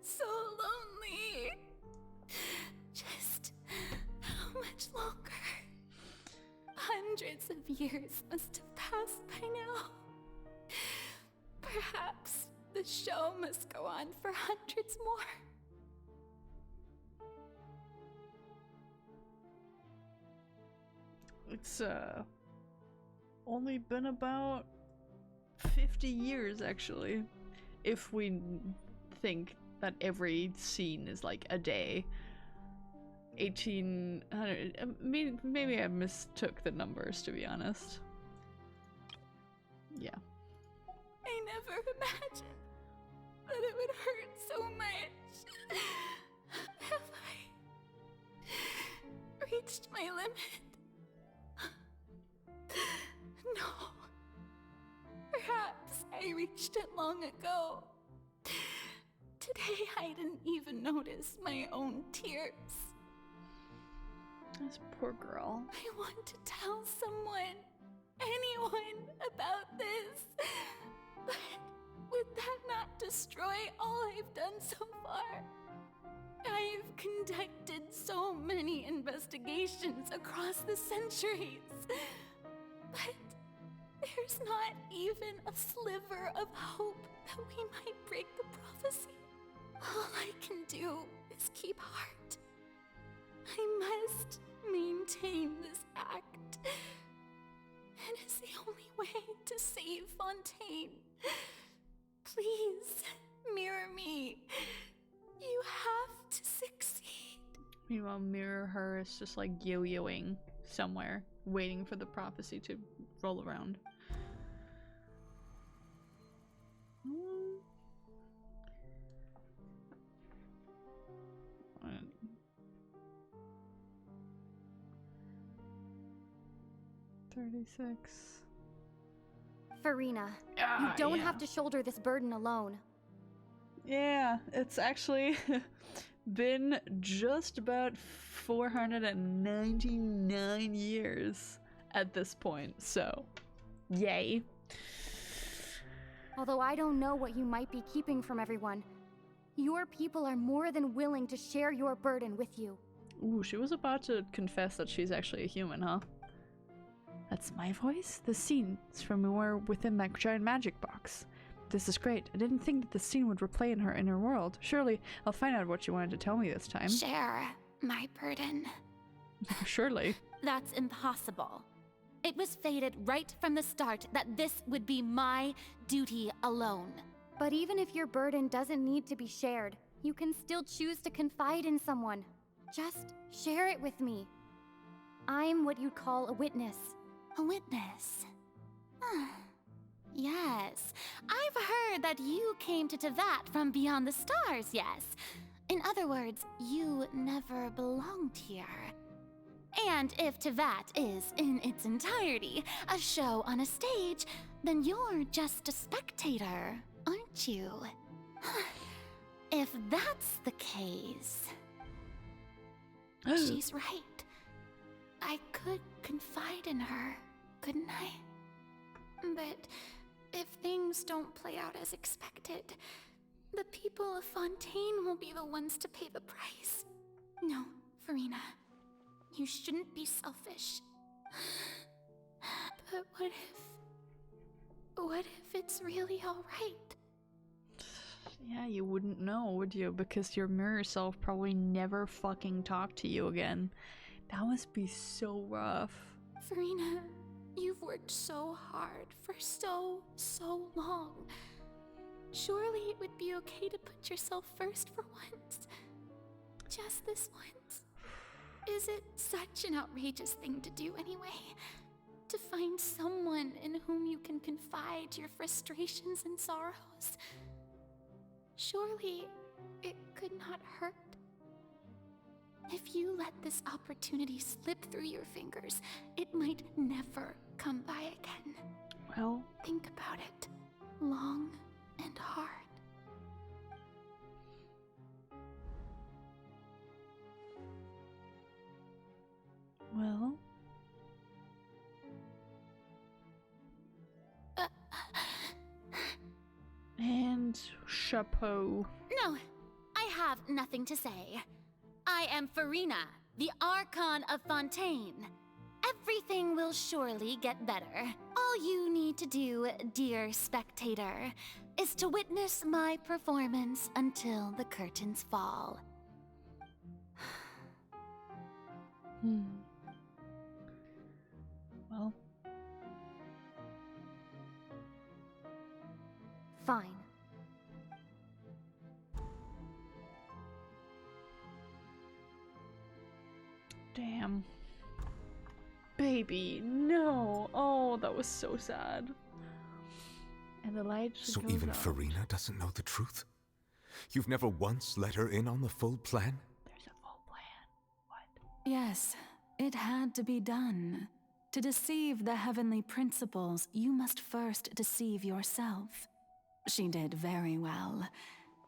So lonely. Just how much longer? Hundreds of years must have passed by now. Perhaps the show must go on for hundreds more. It's only been about 50 years actually, if we think that every scene is like a day. 1800, maybe I mistook the numbers, to be honest. Yeah. I never imagined that it would hurt so much. Have I reached my limit? No. Perhaps I reached it long ago. Today I didn't even notice my own tears. This poor girl. I want to tell someone, anyone, about this. But would that not destroy all I've done so far? I've conducted so many investigations across the centuries. But there's not even a sliver of hope that we might break the prophecy. All I can do is keep heart. I must maintain this act. It is the only way to save Fontaine. Please, mirror me. You have to succeed. Meanwhile, Mirror Her is just like yo-yoing somewhere, waiting for the prophecy to roll around. 36. Furina, you don't have to shoulder this burden alone. Yeah, it's actually been just about 499 years at this point, so yay. Although I don't know what you might be keeping from everyone, your people are more than willing to share your burden with you. Ooh, she was about to confess that she's actually a human, huh? That's my voice? The scenes from when we're within that giant magic box. This is great. I didn't think that the scene would replay in her inner world. Surely, I'll find out what you wanted to tell me this time. Share my burden. Surely. That's impossible. It was fated right from the start that this would be my duty alone. But even if your burden doesn't need to be shared, you can still choose to confide in someone. Just share it with me. I'm what you'd call a witness. A witness? Yes, I've heard that you came to Tevat from beyond the stars, yes. In other words, you never belonged here. And if Tevat is, in its entirety, a show on a stage, then you're just a spectator, aren't you? If that's the case... She's right. I could confide in her, couldn't I? But if things don't play out as expected, the people of Fontaine will be the ones to pay the price. No, Furina, you shouldn't be selfish. But what if it's really all right? Yeah, you wouldn't know, would you? Because your mirror self probably never fucking talked to you again. That must be so rough. Furina, you've worked so hard for so long. Surely it would be okay to put yourself first for once. Just this once. Is it such an outrageous thing to do anyway? To find someone in whom you can confide your frustrations and sorrows? Surely it could not hurt. If you let this opportunity slip through your fingers, it might never come by again. hell? Think about it long and hard. Well... And chapeau. No, I have nothing to say. I am Furina, the Archon of Fontaine. Everything will surely get better. All you need to do, dear spectator, is to witness my performance until the curtains fall. Well... Fine. Damn. Baby, no. Oh, that was so sad. And the light just So goes even out. Furina doesn't know the truth? You've never once let her in on the full plan? There's a full plan. What? Yes, it had to be done. To deceive the heavenly principles, you must first deceive yourself. She did very well.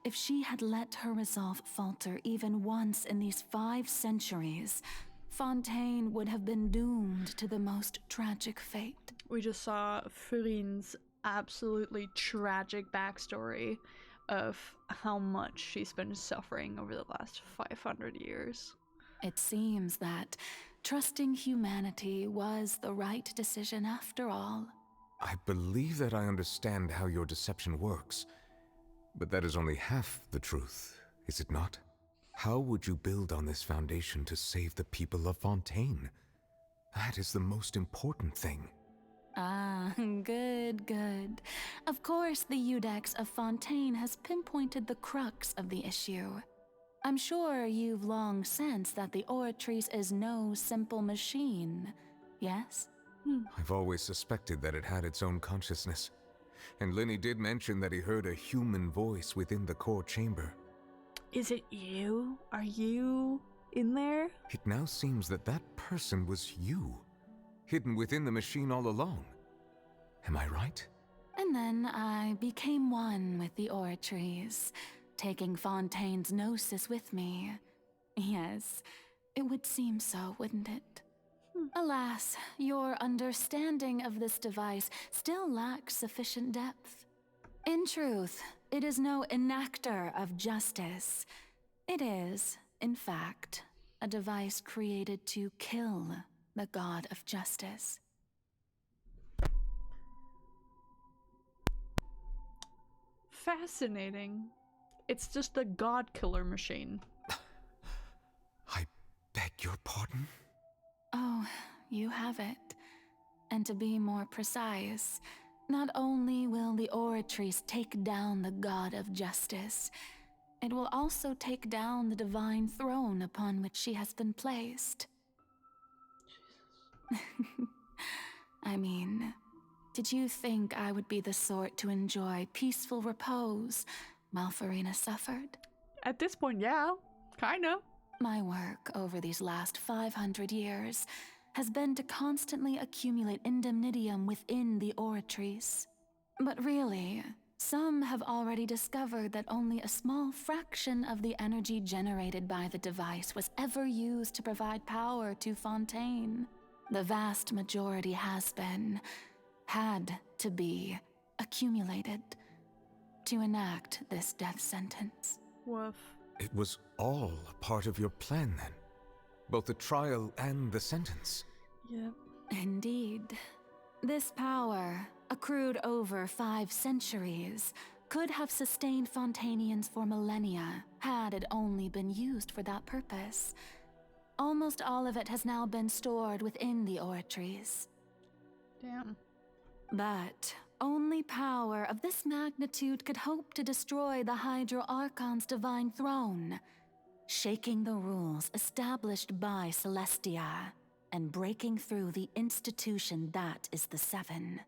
If she had let her resolve falter even once in these 5 centuries, Fontaine would have been doomed to the most tragic fate. We just saw Furine's absolutely tragic backstory of how much she's been suffering over the last 500 years. It seems that trusting humanity was the right decision after all. I believe that I understand how your deception works, but that is only half the truth, is it not? How would you build on this foundation to save the people of Fontaine? That is the most important thing. Ah, good, good. Of course, the Iudex of Fontaine has pinpointed the crux of the issue. I'm sure you've long sensed that the Oratrice is no simple machine, yes? I've always suspected that it had its own consciousness, and Lenny did mention that he heard a human voice within the core chamber. Is it you? Are you in there? It now seems that that person was you, hidden within the machine all along. Am I right? And then I became one with the Oratrice, taking Fontaine's gnosis with me. Yes, it would seem so, wouldn't it? Alas, your understanding of this device still lacks sufficient depth. In truth, it is no enactor of justice. It is, in fact, a device created to kill the god of justice. Fascinating. It's just a god killer machine. I beg your pardon? Oh, you have it. And to be more precise, not only will the Oratrice take down the god of justice, it will also take down the divine throne upon which she has been placed. I mean, did you think I would be the sort to enjoy peaceful repose while Furina suffered? At this point, yeah, kinda. My work over these last 500 years has been to constantly accumulate indemnitium within the Oratrice. But really, some have already discovered that only a small fraction of the energy generated by the device was ever used to provide power to Fontaine. The vast majority had to be accumulated to enact this death sentence. Woof. It was all a part of your plan then? Both the trial and the sentence? Yep. Indeed. This power, accrued over 5 centuries, could have sustained Fontainians for millennia had it only been used for that purpose. Almost all of it has now been stored within the Oratrice. Damn. But only power of this magnitude could hope to destroy the Hydro Archon's divine throne, shaking the rules established by Celestia and breaking through the institution that is the Seven.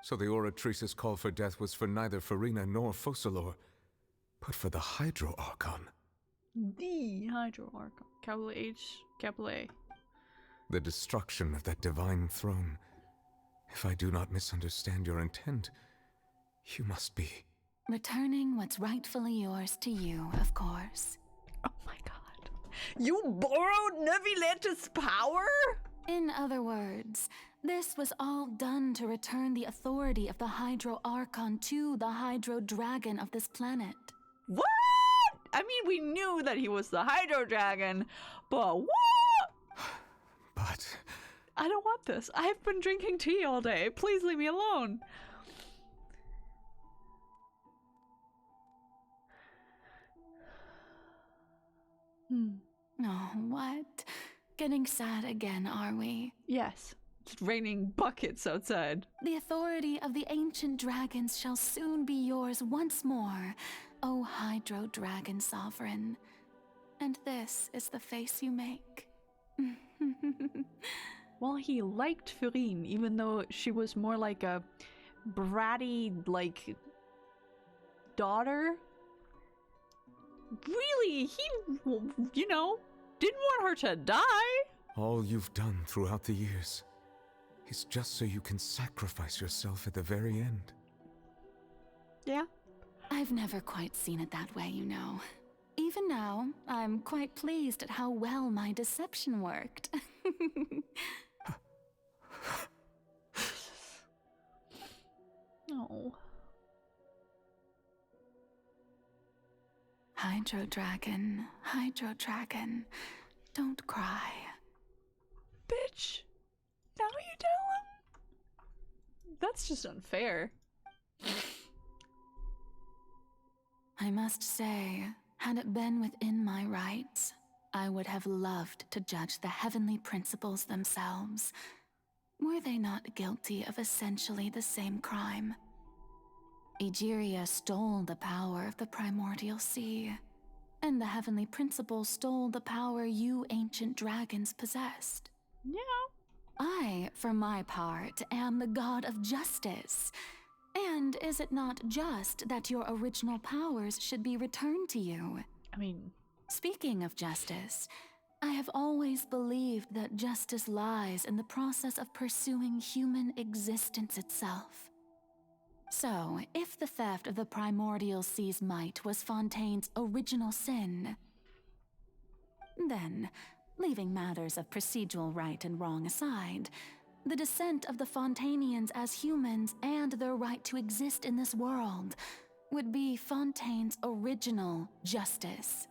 So the Oratrice's call for death was for neither Furina nor Focalor, but for the Hydro Archon. The Hydro Archon. Capital H, capital A. The destruction of that divine throne. If I do not misunderstand your intent, you must be... Returning what's rightfully yours to you, of course. Oh my god. You borrowed Nevilette's power? In other words, this was all done to return the authority of the Hydro Archon to the Hydro Dragon of this planet. What? I mean, we knew that he was the Hydro Dragon, but what? But... I don't want this. I've been drinking tea all day. Please leave me alone. Oh, what? Getting sad again, are we? Yes. It's raining buckets outside. The authority of the ancient dragons shall soon be yours once more, O Hydro Dragon Sovereign. And this is the face you make. Well, he liked Furine, even though she was more like a bratty, like, daughter. Really, he, you know, didn't want her to die. All you've done throughout the years is just so you can sacrifice yourself at the very end. Yeah. I've never quite seen it that way, you know. Even now, I'm quite pleased at how well my deception worked. No. Hydro Dragon, don't cry. Bitch! Now you tell him? That's just unfair. I must say, had it been within my rights, I would have loved to judge the heavenly principles themselves. Were they not guilty of essentially the same crime? Egeria stole the power of the primordial sea, and the heavenly principles stole the power you ancient dragons possessed. Yeah. I, for my part, am the god of justice. And is it not just that your original powers should be returned to you? I mean... Speaking of justice, I have always believed that justice lies in the process of pursuing human existence itself. So, if the theft of the primordial sea's might was Fontaine's original sin, then, leaving matters of procedural right and wrong aside, the descent of the Fontainians as humans and their right to exist in this world would be Fontaine's original justice.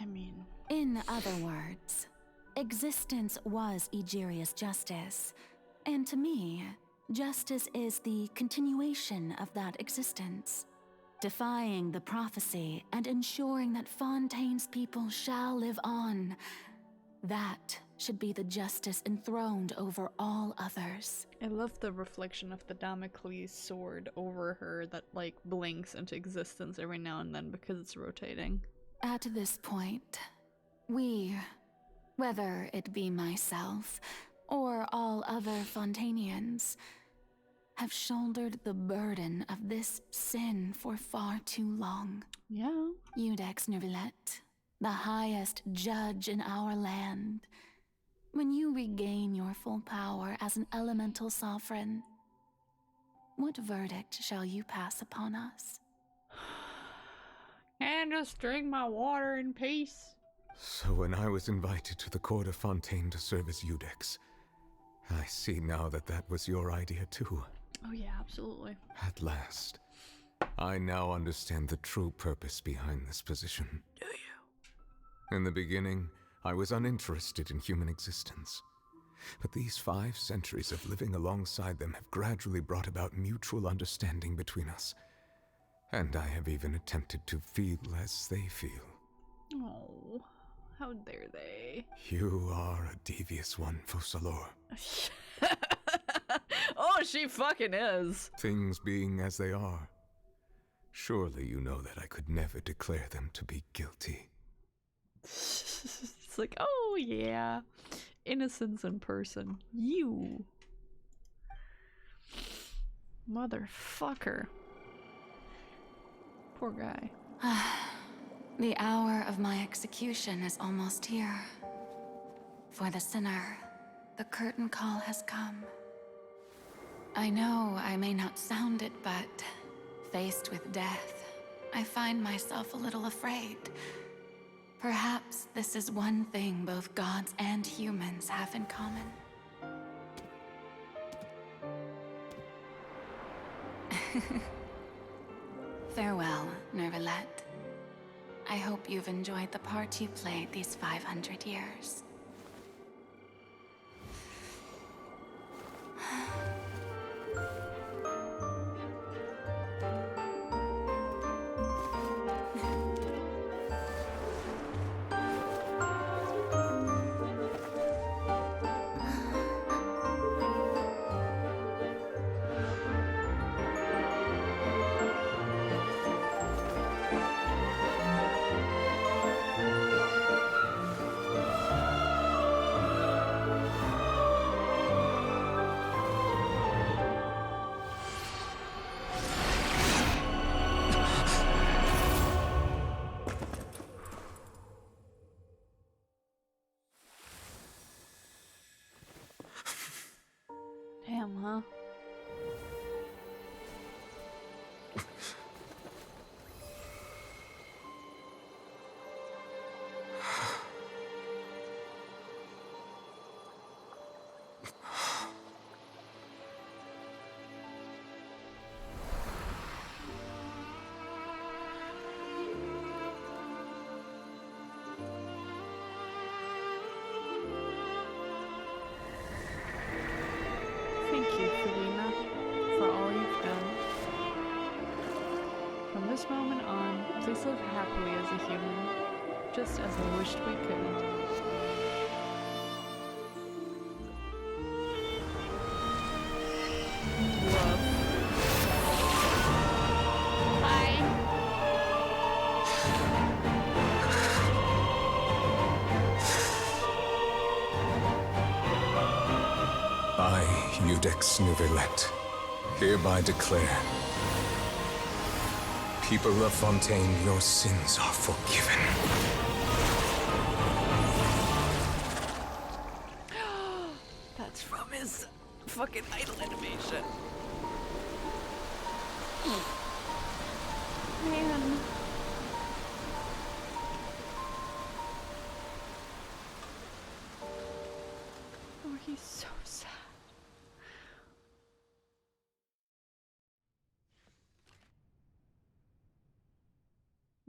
I mean... In other words, existence was Egeria's justice, and to me, justice is the continuation of that existence, defying the prophecy and ensuring that Fontaine's people shall live on. That should be the justice enthroned over all others. I love the reflection of the Damocles sword over her that, like, blinks into existence every now and then because it's rotating. At this point, we, whether it be myself or all other Fontainians, have shouldered the burden of this sin for far too long. Yeah. Judex Neuvillette, the highest judge in our land, when you regain your full power as an elemental sovereign, what verdict shall you pass upon us? And just drink my water in peace. So when I was invited to the court of Fontaine to serve as Judex, I see now that that was your idea too. Oh yeah, absolutely. At last, I now understand the true purpose behind this position. Do you? In the beginning, I was uninterested in human existence. But these 5 centuries of living alongside them have gradually brought about mutual understanding between us. And I have even attempted to feel as they feel. Oh, how dare they? You are a devious one, Focalor. Oh, she fucking is. Things being as they are, surely you know that I could never declare them to be guilty. It's like, oh yeah, innocence in person. You. Motherfucker. Poor guy. The hour of my execution is almost here. For the sinner, the curtain call has come. I know I may not sound it, but faced with death, I find myself a little afraid. Perhaps this is one thing both gods and humans have in common. Farewell, Nervalette. I hope you've enjoyed the part you played these 500 years. Damn, huh? Thank you, Furina, for all you've done. From this moment on, please live happily as a human, just as I wished we could. I, Eudex Nouvelette, hereby declare, people of Fontaine, your sins are forgiven. That's from his fucking idol animation. Man. Oh, he's so sad.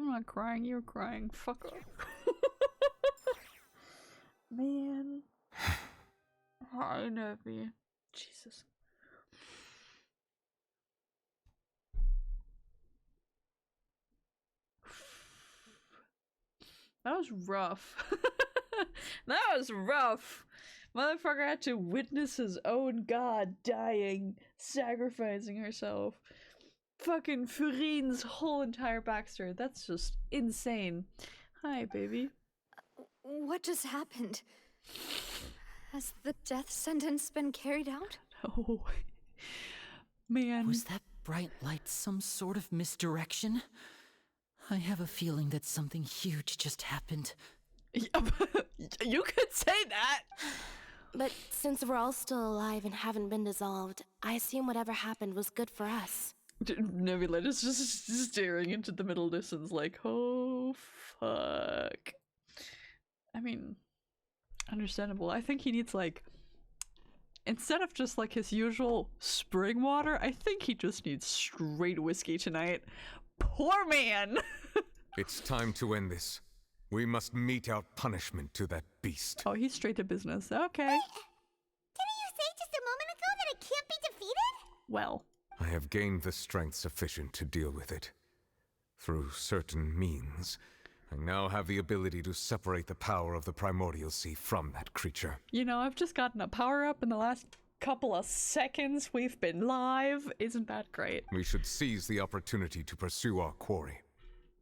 I'm not crying, you're crying. Fuck off. Man. Hi, Nervy. Jesus. That was rough. That was rough. Motherfucker had to witness his own god dying, sacrificing herself. Fucking Furine's whole entire backstory. That's just insane. Hi, baby. What just happened? Has the death sentence been carried out? Oh, man. Was that bright light some sort of misdirection? I have a feeling that something huge just happened. You could say that! But since we're all still alive and haven't been dissolved, I assume whatever happened was good for us. Nebula is just staring into the middle distance like, oh, fuck. I mean, understandable. I think he needs, like, instead of just, like, his usual spring water, I think he just needs straight whiskey tonight. Poor man! It's time to end this. We must mete out punishment to that beast. Oh, he's straight to business. Okay. Wait, didn't you say just a moment ago that it can't be defeated? Well. I have gained the strength sufficient to deal with it. Through certain means, I now have the ability to separate the power of the Primordial Sea from that creature. You know, I've just gotten a power-up in the last couple of seconds we've been live. Isn't that great? We should seize the opportunity to pursue our quarry.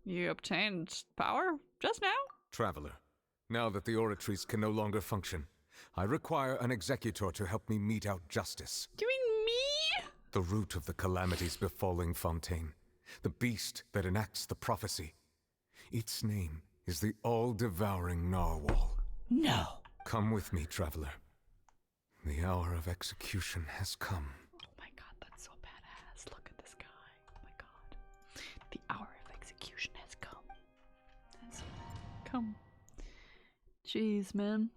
You obtained power just now? Traveler, now that the oratories can no longer function, I require an executor to help me mete out justice. You mean me? The root of the calamities befalling Fontaine. The beast that enacts the prophecy. Its name is the all-devouring narwhal. No. Come with me, traveler. The hour of execution has come. Oh my god. The hour of execution has come. Has come. Jeez, man.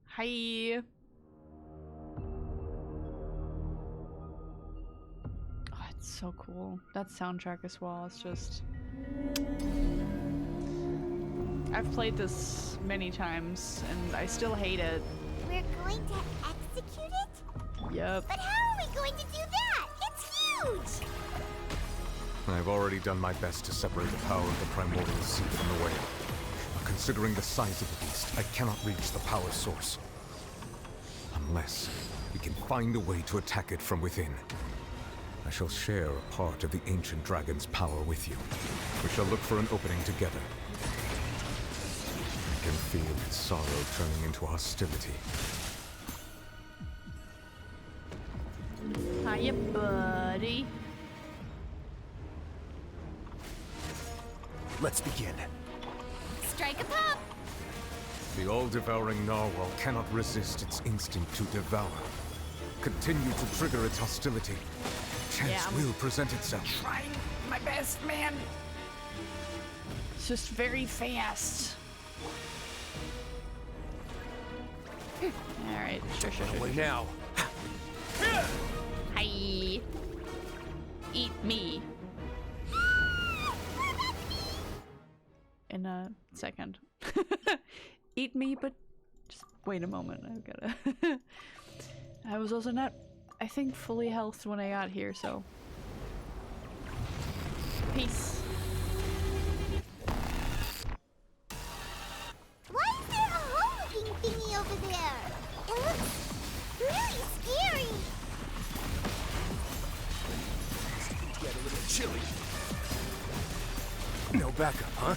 Hi. Oh, it's so cool. That soundtrack as well. It's just. I've played this many times and I still hate it. We're going to execute it? Yep. But how are we going to do that? It's huge! I've already done my best to separate the power of the primordial seed from the whale. But considering the size of the beast, I cannot reach the power source. Unless we can find a way to attack it from within. I shall share a part of the ancient dragon's power with you. We shall look for an opening together. I can feel its sorrow turning into hostility. Hiya, buddy. Let's begin. Strike a pop! The all-devouring narwhal cannot resist its instinct to devour. Continue to trigger its hostility. Chance will present itself. Trying my best, man. It's just very fast. Alright, sure. Wait now. Hi. Eat me. In a second. Eat me, but just wait a moment. I've gotta. I was also not, I think, fully healthed when I got here, so. Peace. Why is there a hole-looking thingy over there? It looks really scary. Get a little chilly. No backup, huh?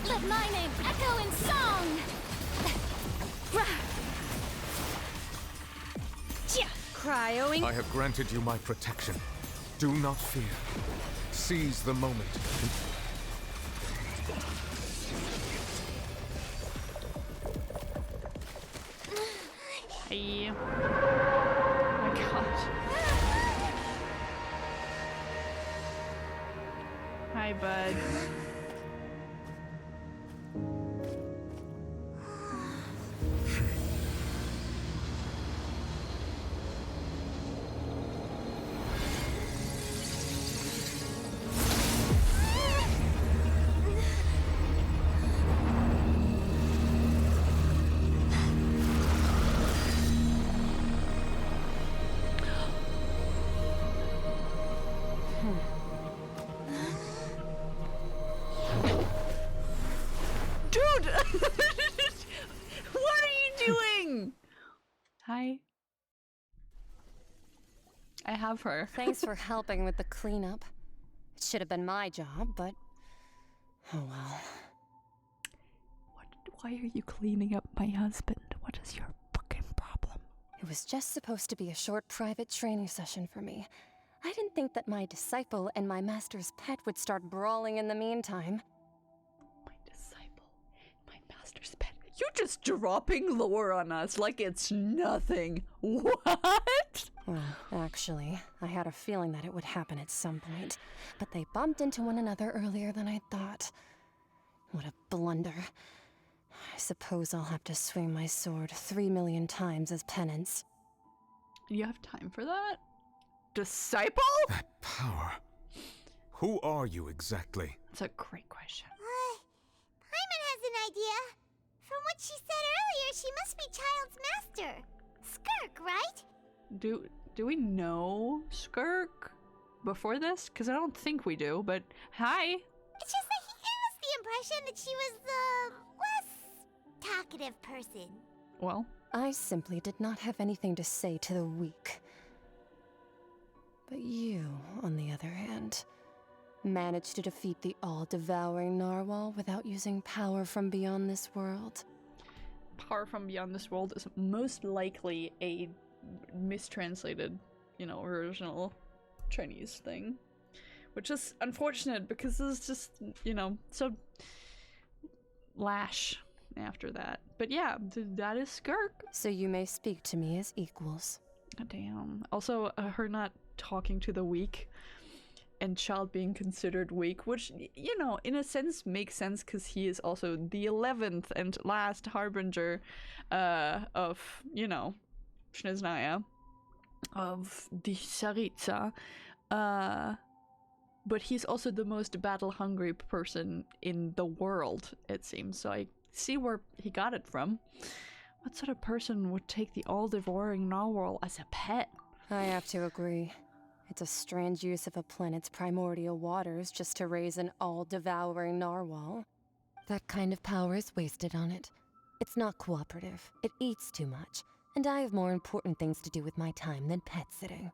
Let my name echo in song! Cryoing? I have granted you my protection. Do not fear. Seize the moment. Hey. Oh my god. Hi, bud. Dude! What are you doing? Hi. I have her. Thanks for helping with the cleanup. It should have been my job, but oh well. Why are you cleaning up my husband? What is your fucking problem? It was just supposed to be a short private training session for me. I didn't think that my disciple and my master's pet would start brawling in the meantime. You're just dropping lore on us like it's nothing. What? Well, actually, I had a feeling that it would happen at some point, but they bumped into one another earlier than I thought. What a blunder. I suppose I'll have to swing my sword 3 million times as penance. You have time for that? Disciple? That power. Who are you exactly? That's a great question. Paimon has an idea. From what she said earlier, she must be Child's master. Skirk, right? Do we know Skirk before this? Because I don't think we do, but hi. It's just that he gave us the impression that she was the less talkative person. Well, I simply did not have anything to say to the weak. But you, on the other hand, managed to defeat the all-devouring narwhal without using power from beyond this world. Power from beyond this world is most likely a mistranslated, original Chinese thing. Which is unfortunate because it's just, so lash after that. But yeah, that is Skirk. So you may speak to me as equals. Damn. Also, her not talking to the weak and Child being considered weak, which, you know, in a sense makes sense because he is also the 11th and last harbinger of, you know, Shniznaya, of the Saritsa. But he's also the most battle-hungry person in the world, it seems, so I see where he got it from. What sort of person would take the all-devouring narwhal as a pet? I have to agree. It's a strange use of a planet's primordial waters just to raise an all-devouring narwhal. That kind of power is wasted on it. It's not cooperative. It eats too much. And I have more important things to do with my time than pet sitting.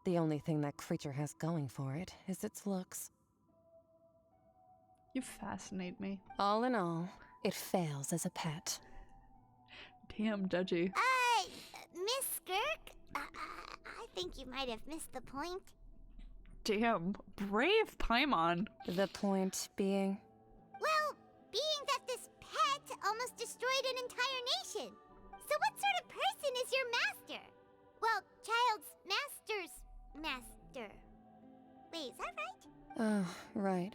The only thing that creature has going for it is its looks. You fascinate me. All in all, it fails as a pet. Damn, judgy. Miss Skirk? I think you might have missed the point. Damn, brave Paimon. The point being? Well, being that this pet almost destroyed an entire nation. So what sort of person is your master? Well, Child's master's master. Wait, is that right? Oh, right.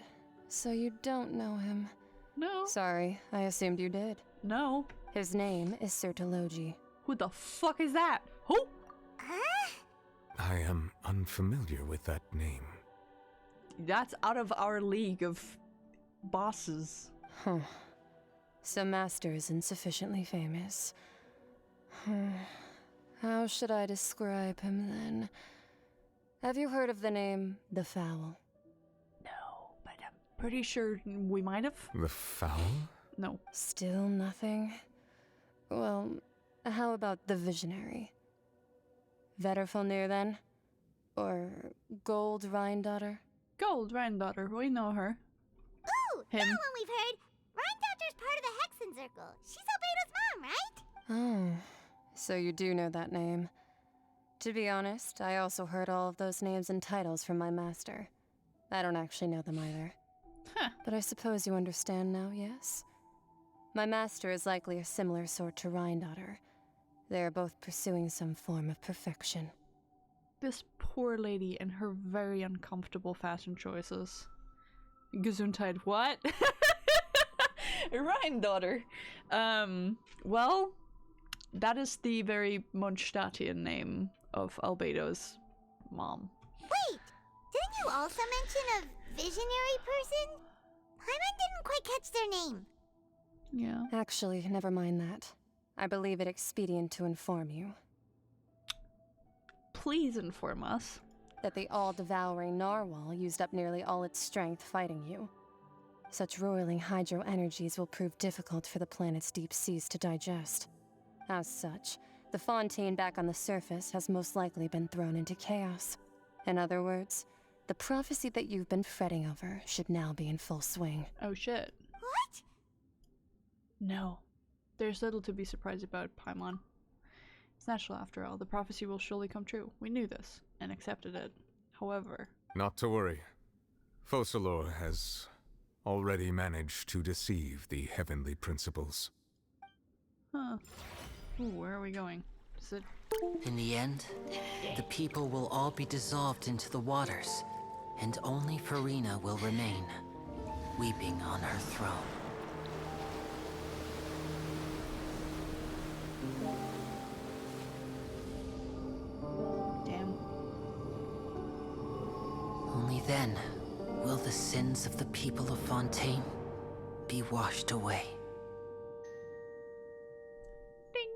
So you don't know him. No. Sorry, I assumed you did. No. His name is Sertologi. Who the fuck is that? Who? I am unfamiliar with that name. That's out of our league of bosses. Huh. So Master isn't sufficiently famous. How should I describe him then? Have you heard of the name The Fowl? No, but I'm pretty sure we might have. The Fowl? No. Still nothing? Well, how about the Visionary? Vetterfulnir then? Or Gold Rhindaughter? Gold Rhindaughter, we know her. Ooh, Him. that one we've heard. Rhindaughter's part of the Hexen Circle. She's Albedo's mom, right? Oh, so you do know that name. To be honest, I also heard all of those names and titles from my master. I don't actually know them either. Huh. But I suppose you understand now, yes? My master is likely a similar sort to Rhindaughter. They are both pursuing some form of perfection. This poor lady and her very uncomfortable fashion choices. Gesundheit, what? Rhindaughter. Well, that is the very Mondstadtian name of Albedo's mom. Wait, didn't you also mention a visionary person? Paimon didn't quite catch their name. Yeah. Actually, never mind that. I believe it expedient to inform you. Please inform us. That the all-devouring narwhal used up nearly all its strength fighting you. Such roiling hydro energies will prove difficult for the planet's deep seas to digest. As such, the Fontaine back on the surface has most likely been thrown into chaos. In other words, the prophecy that you've been fretting over should now be in full swing. Oh shit. What? No. There's little to be surprised about, Paimon. It's natural after all. The prophecy will surely come true. We knew this, and accepted it. However... Not to worry. Focalor has already managed to deceive the heavenly principles. Huh. Ooh, where are we going? Is it... In the end, the people will all be dissolved into the waters, and only Furina will remain, weeping on her throne. Damn. Only then will the sins of the people of Fontaine be washed away. Ding!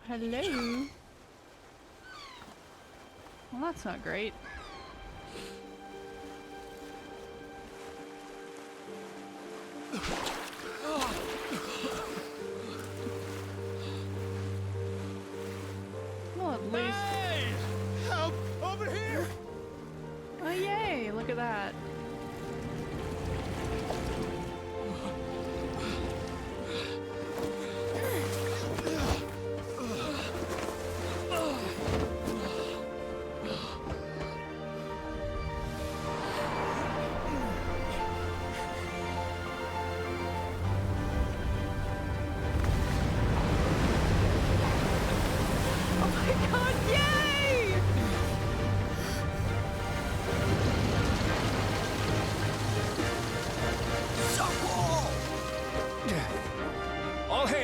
Alright. Hello? Well, that's not great. Well, at least... Hey! Help! Over here! Oh, yay! Look at that.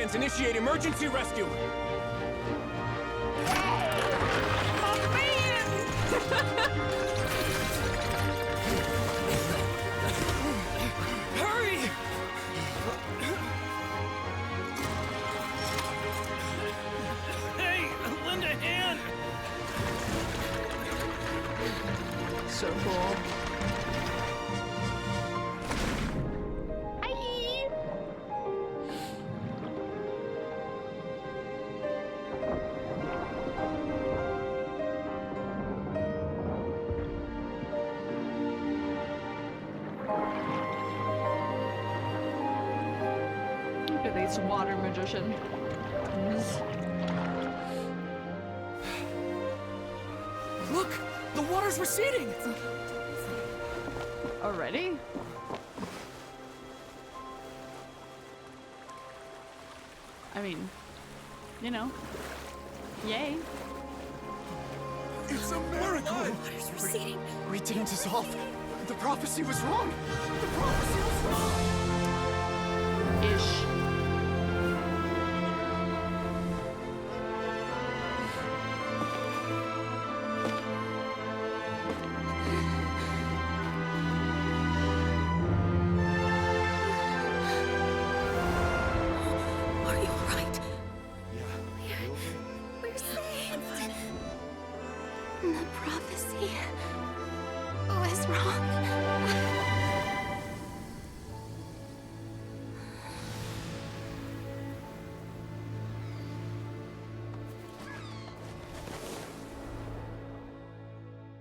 hands, initiate emergency rescue! Hurry! Hey, lend a hand! So cool. Look at these water magicians. Look! The water's receding! Already? I mean, you know, yay. It's a miracle! Water's receding. We didn't dissolve. The prophecy was wrong. The prophecy was wrong. Ish. Are you alright? We're saved. The prophecy was wrong.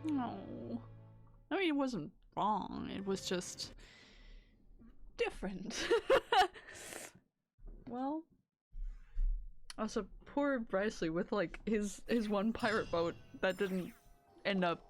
No. I mean, it wasn't wrong. It was just different. Well, also poor Brycely with like his one pirate boat that didn't end up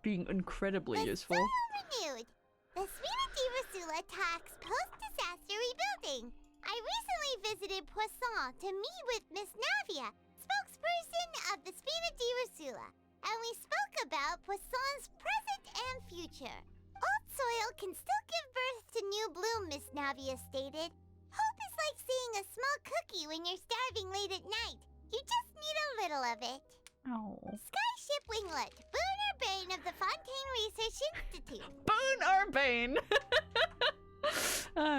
being incredibly useful. Renewed. The Furina di Rasula talks post-disaster rebuilding. I recently visited Poisson to meet with Miss Navia, spokesperson of the Furina di Rasula, and we spoke about Poisson's present and future. Old soil can still give birth to new bloom, Miss Navia stated. Hope is like seeing a small cookie when you're starving late at night. You just need a little of it. Oh. Skyship Winglet, Boone Urbane of the Fontaine Research Institute. Boone Urbane!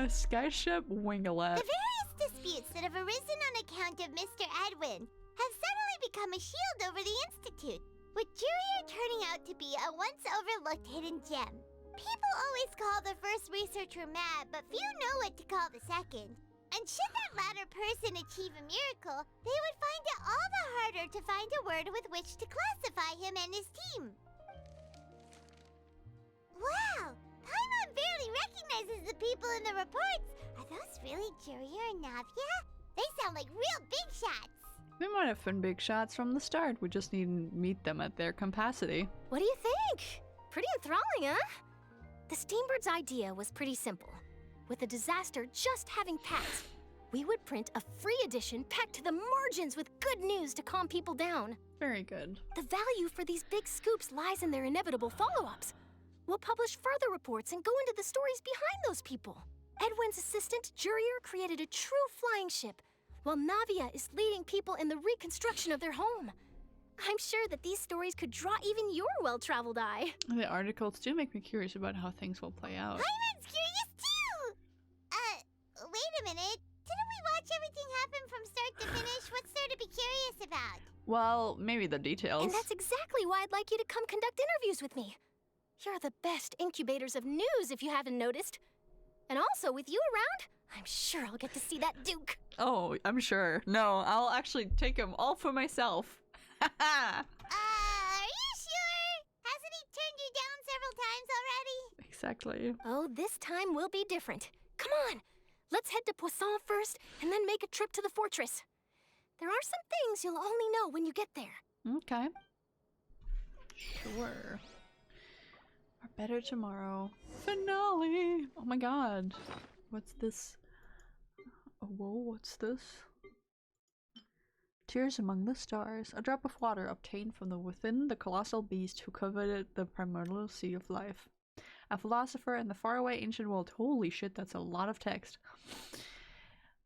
Skyship Winglet. The various disputes that have arisen on account of Mr. Edwin have suddenly become a shield over the Institute, with Jurier turning out to be a once overlooked hidden gem. People always call the first researcher mad, but few know what to call the second. And should that latter person achieve a miracle, they would find it all the harder to find a word with which to classify him and his team. Wow! Paimon barely recognizes the people in the reports. Are those really Jurier and Navia? They sound like real big shots. They might have been big shots from the start. We just need to meet them at their capacity. What do you think? Pretty enthralling, huh? The Steambird's idea was pretty simple. With the disaster just having passed, we would print a free edition packed to the margins with good news to calm people down. Very good. The value for these big scoops lies in their inevitable follow-ups. We'll publish further reports and go into the stories behind those people. Edwin's assistant, Jurier, created a true flying ship, while Navia is leading people in the reconstruction of their home. I'm sure that these stories could draw even your well-traveled eye. The articles do make me curious about how things will play out. Paimon's curious too! Wait a minute. Didn't we watch everything happen from start to finish? What's there to be curious about? Well, maybe the details. And that's exactly why I'd like you to come conduct interviews with me. You're the best incubators of news, if you haven't noticed. And also, with you around, I'm sure I'll get to see that Duke. Oh, I'm sure. No, I'll actually take him all for myself. Are you sure? Hasn't he turned you down several times already? Exactly. Oh, this time will be different. Come on, let's head to Poisson first, and then make a trip to the fortress. There are some things you'll only know when you get there. Okay. Sure. Or better tomorrow. Finale! Oh my god. What's this? Oh, whoa, what's this? Tears among the stars. A drop of water obtained from within the colossal beast who coveted the primordial sea of life. A philosopher in the faraway ancient world. Holy shit, that's a lot of text.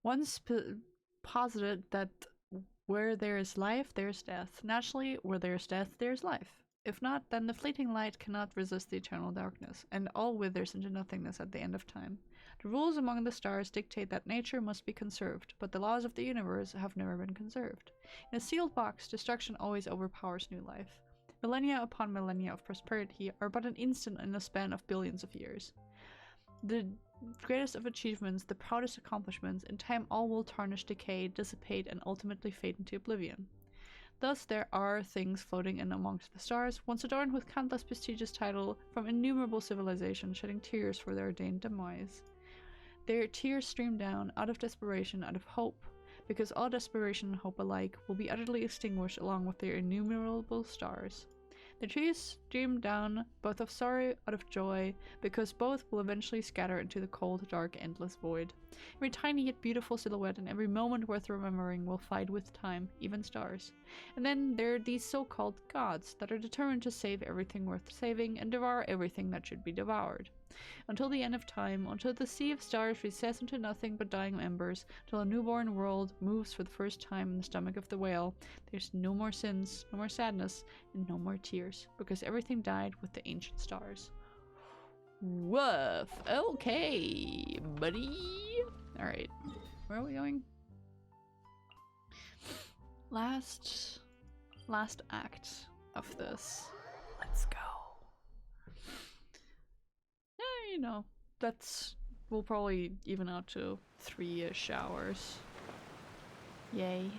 Once posited that where there is life, there is death. Naturally, where there is death, there is life. If not, then the fleeting light cannot resist the eternal darkness, and all withers into nothingness at the end of time. The rules among the stars dictate that nature must be conserved, but the laws of the universe have never been conserved. In a sealed box, destruction always overpowers new life. Millennia upon millennia of prosperity are but an instant in the span of billions of years. The greatest of achievements, the proudest accomplishments, in time all will tarnish, decay, dissipate, and ultimately fade into oblivion. Thus there are things floating in amongst the stars, once adorned with countless prestigious titles from innumerable civilizations, shedding tears for their ordained demise. Their tears stream down, out of desperation, out of hope, because all desperation and hope alike will be utterly extinguished along with their innumerable stars. The tears stream down, both of sorrow, out of joy, because both will eventually scatter into the cold, dark, endless void. Every tiny yet beautiful silhouette and every moment worth remembering will fade with time, even stars. And then there are these so-called gods that are determined to save everything worth saving and devour everything that should be devoured. Until the end of time, until the sea of stars recess into nothing but dying embers, till a newborn world moves for the first time in the stomach of the whale, there's no more sins, no more sadness, and no more tears, because everything died with the ancient stars. Woof. Okay, buddy. Alright, where are we going? Last act of this. Let's go. You know, we'll probably even out to 3-ish hours. Yay.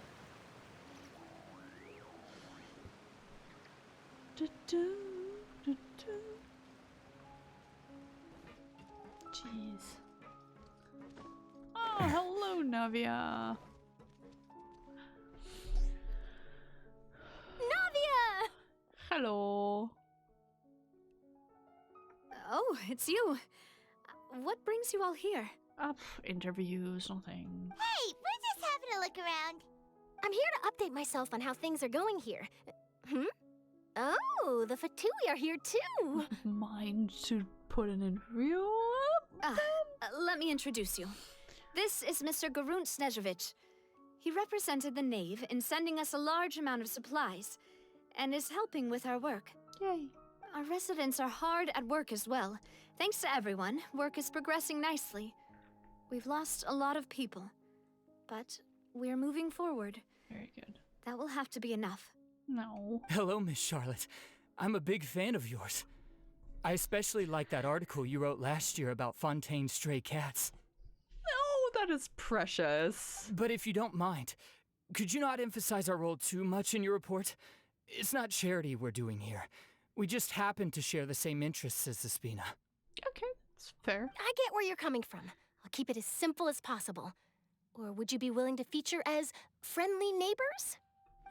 Jeez. Oh, hello, Navia. Navia! Hello. Oh, it's you. What brings you all here? Interviews, nothing. Hey, we're just having a look around. I'm here to update myself on how things are going here. Oh, the Fatui are here too. Mind to put an interview up? Let me introduce you. This is Mr. Garunt Snežević. He represented the Knave in sending us a large amount of supplies, and is helping with our work. Yay. Our residents are hard at work as well. Thanks to everyone, work is progressing nicely. We've lost a lot of people, but we're moving forward. Very good. That will have to be enough. No. Hello, Miss Charlotte. I'm a big fan of yours. I especially like that article you wrote last year about Fontaine's stray cats. No, that is precious. But if you don't mind, could you not emphasize our role too much in your report? It's not charity we're doing here. We just happen to share the same interests as the Spina. Okay, it's fair. I get where you're coming from. I'll keep it as simple as possible. Or would you be willing to feature as friendly neighbors?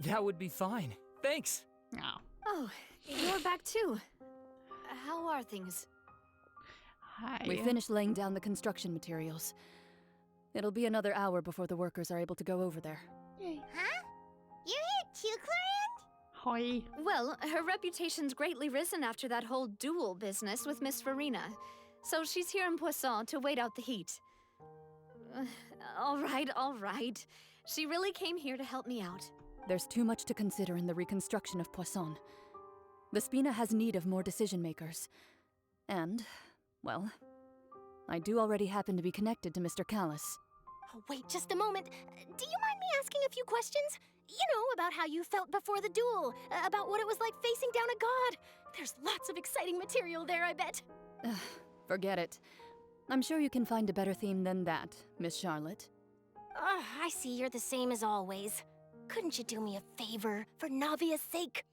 That would be fine. Thanks. No. Oh, you're back too. How are things? Hi. We finished laying down the construction materials. It'll be another hour before the workers are able to go over there. Yay. Huh? You're here too, Clorand? Hi. Well, her reputation's greatly risen after that whole duel business with Miss Furina. So she's here in Poisson to wait out the heat. All right. She really came here to help me out. There's too much to consider in the reconstruction of Poisson. The Spina has need of more decision-makers. And, well, I do already happen to be connected to Mr. Callis. Oh, wait just a moment. Do you mind me asking a few questions? You know, about how you felt before the duel, about what it was like facing down a god. There's lots of exciting material there, I bet. Forget it. I'm sure you can find a better theme than that, Miss Charlotte. I see you're the same as always. Couldn't you do me a favor, for Navia's sake?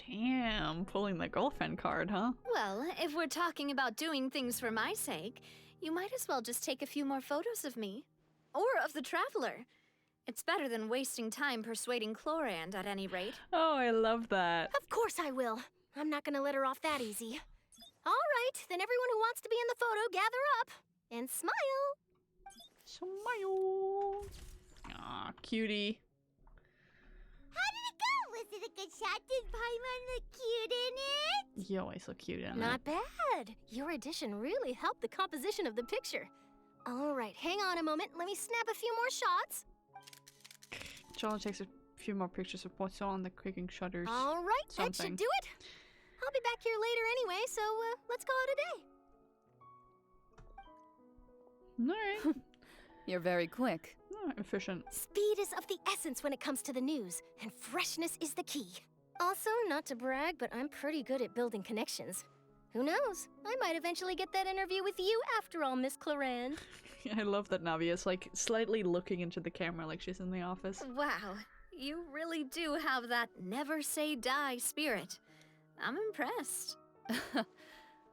Damn, pulling the girlfriend card, huh? Well, if we're talking about doing things for my sake, you might as well just take a few more photos of me. Or of the Traveler. It's better than wasting time persuading Clorand, at any rate. Oh, I love that. Of course I will. I'm not gonna let her off that easy. All right, then everyone who wants to be in the photo, gather up. And smile. Smile. Aw, cutie. How did it go? Was it a good shot? Did Paimon look cute in it? You always look cute in it. Not bad. Your addition really helped the composition of the picture. All right, hang on a moment. Let me snap a few more shots. Charlotte takes a few more pictures of Poisson on the creaking shutters. All right, that should do it. I'll be back here later anyway, so let's call it a day. Alright. You're very quick. Oh, efficient. Speed is of the essence when it comes to the news, and freshness is the key. Also, not to brag, but I'm pretty good at building connections. Who knows? I might eventually get that interview with you after all, Miss Clarand. I love that Navi is like slightly looking into the camera like she's in the office. Wow, you really do have that never say die spirit. I'm impressed.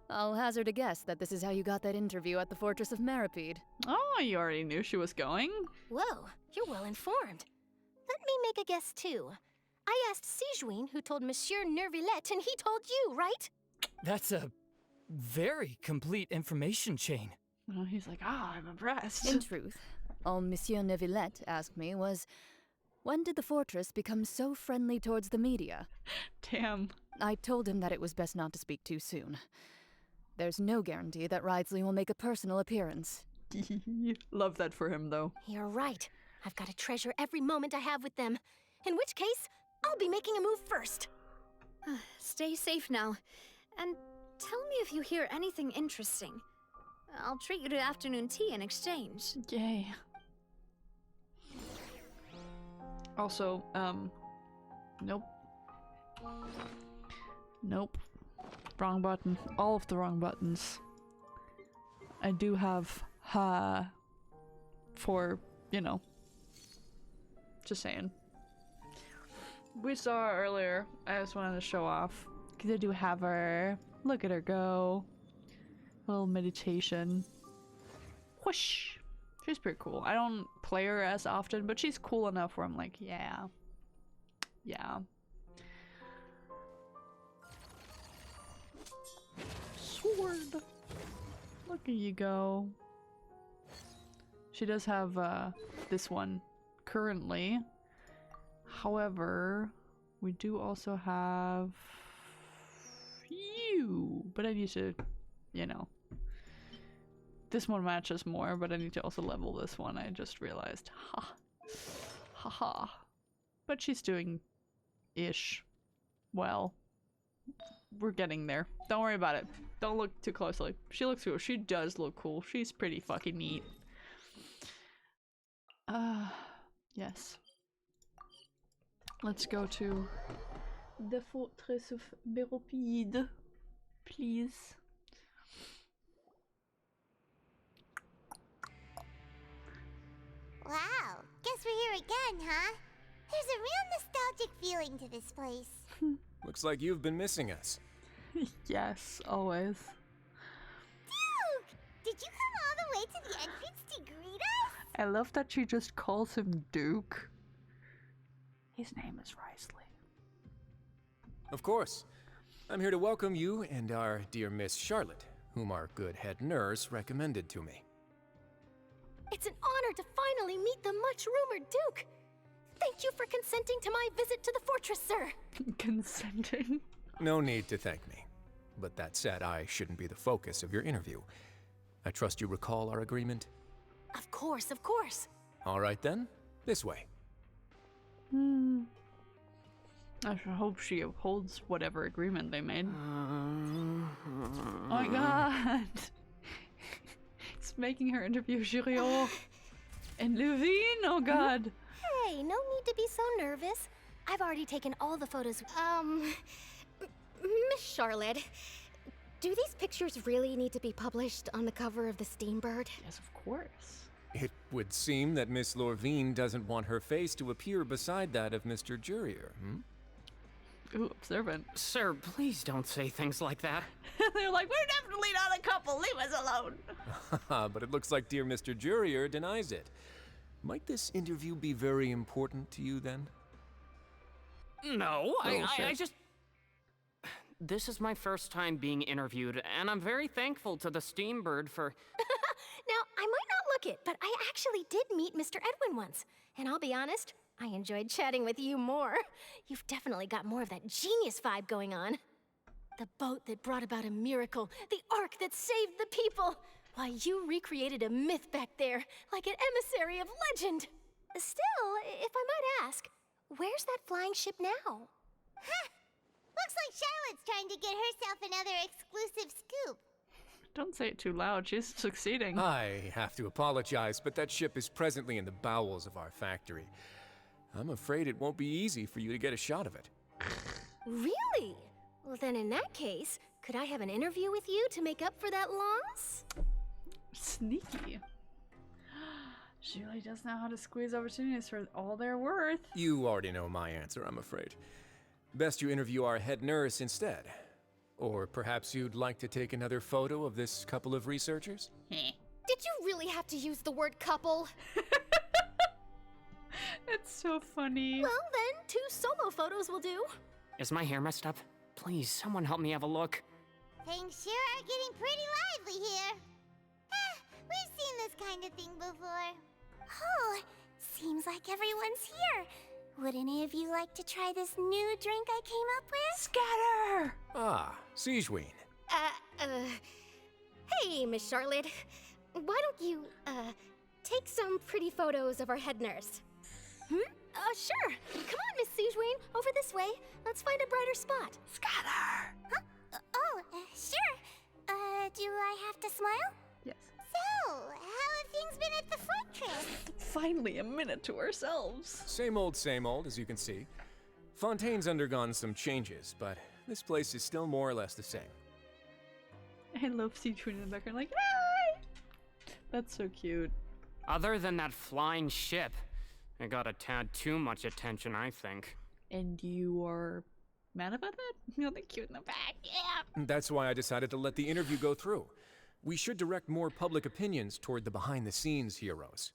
I'll hazard a guess that this is how you got that interview at the Fortress of Meripede. Oh, you already knew she was going? Whoa, you're well informed. Let me make a guess too. I asked Sijuin, who told Monsieur Nervillette, and he told you, right? That's a very complete information chain. Oh, he's like, I'm impressed. In truth, all Monsieur Nervillette asked me was, when did the fortress become so friendly towards the media? Damn. I told him that it was best not to speak too soon. There's no guarantee that Ridesley will make a personal appearance. Love that for him, though. You're right. I've got to treasure every moment I have with them. In which case, I'll be making a move first. Stay safe now. And tell me if you hear anything interesting. I'll treat you to afternoon tea in exchange. Yay. Also, nope. Nope. Wrong button. All of the wrong buttons. I do have ha for, you know. Just saying. We saw her earlier. I just wanted to show off. Because I do have her. Look at her go. A little meditation. Whoosh. She's pretty cool. I don't play her as often, but she's cool enough where I'm like, yeah. Yeah. Sword. Look at you go. She does have this one currently. However, we do also have you, but I need to, you know. This one matches more, but I need to also level this one. I just realized. Ha. Ha ha. But she's doing ish well. We're getting there. Don't worry about it. Don't look too closely. She looks cool. She does look cool. She's pretty fucking neat. Yes. Let's go to the Fortress of Meripede, please. Wow, guess we're here again, huh? There's a real nostalgic feeling to this place. Looks like you've been missing us. Yes, always. Duke! Did you come all the way to the entrance to greet us? I love that she just calls him Duke. His name is Risley. Of course. I'm here to welcome you and our dear Miss Charlotte, whom our good head nurse recommended to me. It's an honor to finally meet the much-rumored Duke. Thank you for consenting to my visit to the fortress, sir. Consenting? No need to thank me. But that said, I shouldn't be the focus of your interview. I trust you recall our agreement? Of course, of course. All right then, this way. I should hope she upholds whatever agreement they made. Oh my god! It's making her interview Juriot and Levine. Oh god! Hey, no need to be so nervous. I've already taken all the photos. Miss Charlotte, do these pictures really need to be published on the cover of the Steambird? Yes, of course. It would seem that Miss Lorvine doesn't want her face to appear beside that of Mr. Jurier, Ooh, observant. Sir, please don't say things like that. They're like, we're definitely not a couple, leave us alone. But it looks like dear Mr. Jurier denies it. Might this interview be very important to you then? No, Oh, I just... This is my first time being interviewed, and I'm very thankful to the Steambird for... Now, I might not look it, but I actually did meet Mr. Edwin once. And I'll be honest, I enjoyed chatting with you more. You've definitely got more of that genius vibe going on. The boat that brought about a miracle, the ark that saved the people. Why, you recreated a myth back there, like an emissary of legend. Still, if I might ask, where's that flying ship now? Huh! Looks like Charlotte's trying to get herself another exclusive scoop. Don't say it too loud, she's succeeding. I have to apologize, but that ship is presently in the bowels of our factory. I'm afraid it won't be easy for you to get a shot of it. Really? Well, then in that case, could I have an interview with you to make up for that loss? Sneaky. She really does know how to squeeze opportunities for all they're worth. You already know my answer, I'm afraid. Best you interview our head nurse instead. Or perhaps you'd like to take another photo of this couple of researchers? Did you really have to use the word couple? It's so funny. Well then, 2 solo photos will do. Is my hair messed up? Please, someone help me have a look. Things sure are getting pretty lively here. We've seen this kind of thing before. Oh, seems like everyone's here. Would any of you like to try this new drink I came up with? Scatter! Ah, Siegeween. Hey, Miss Charlotte. Why don't you, take some pretty photos of our head nurse? Sure. Come on, Miss Siegeween. Over this way. Let's find a brighter spot. Scatter! Huh? Sure. Do I have to smile? Yes. So, how have things been at the fortress? Finally, a minute to ourselves. Same old, as you can see. Fontaine's undergone some changes, but this place is still more or less the same. I love Siegeween in the background, like, hi! That's so cute. Other than that flying ship, it got a tad too much attention, I think. And you are mad about that? You know, the cute in the back, yeah! That's why I decided to let the interview go through. We should direct more public opinions toward the behind-the-scenes heroes.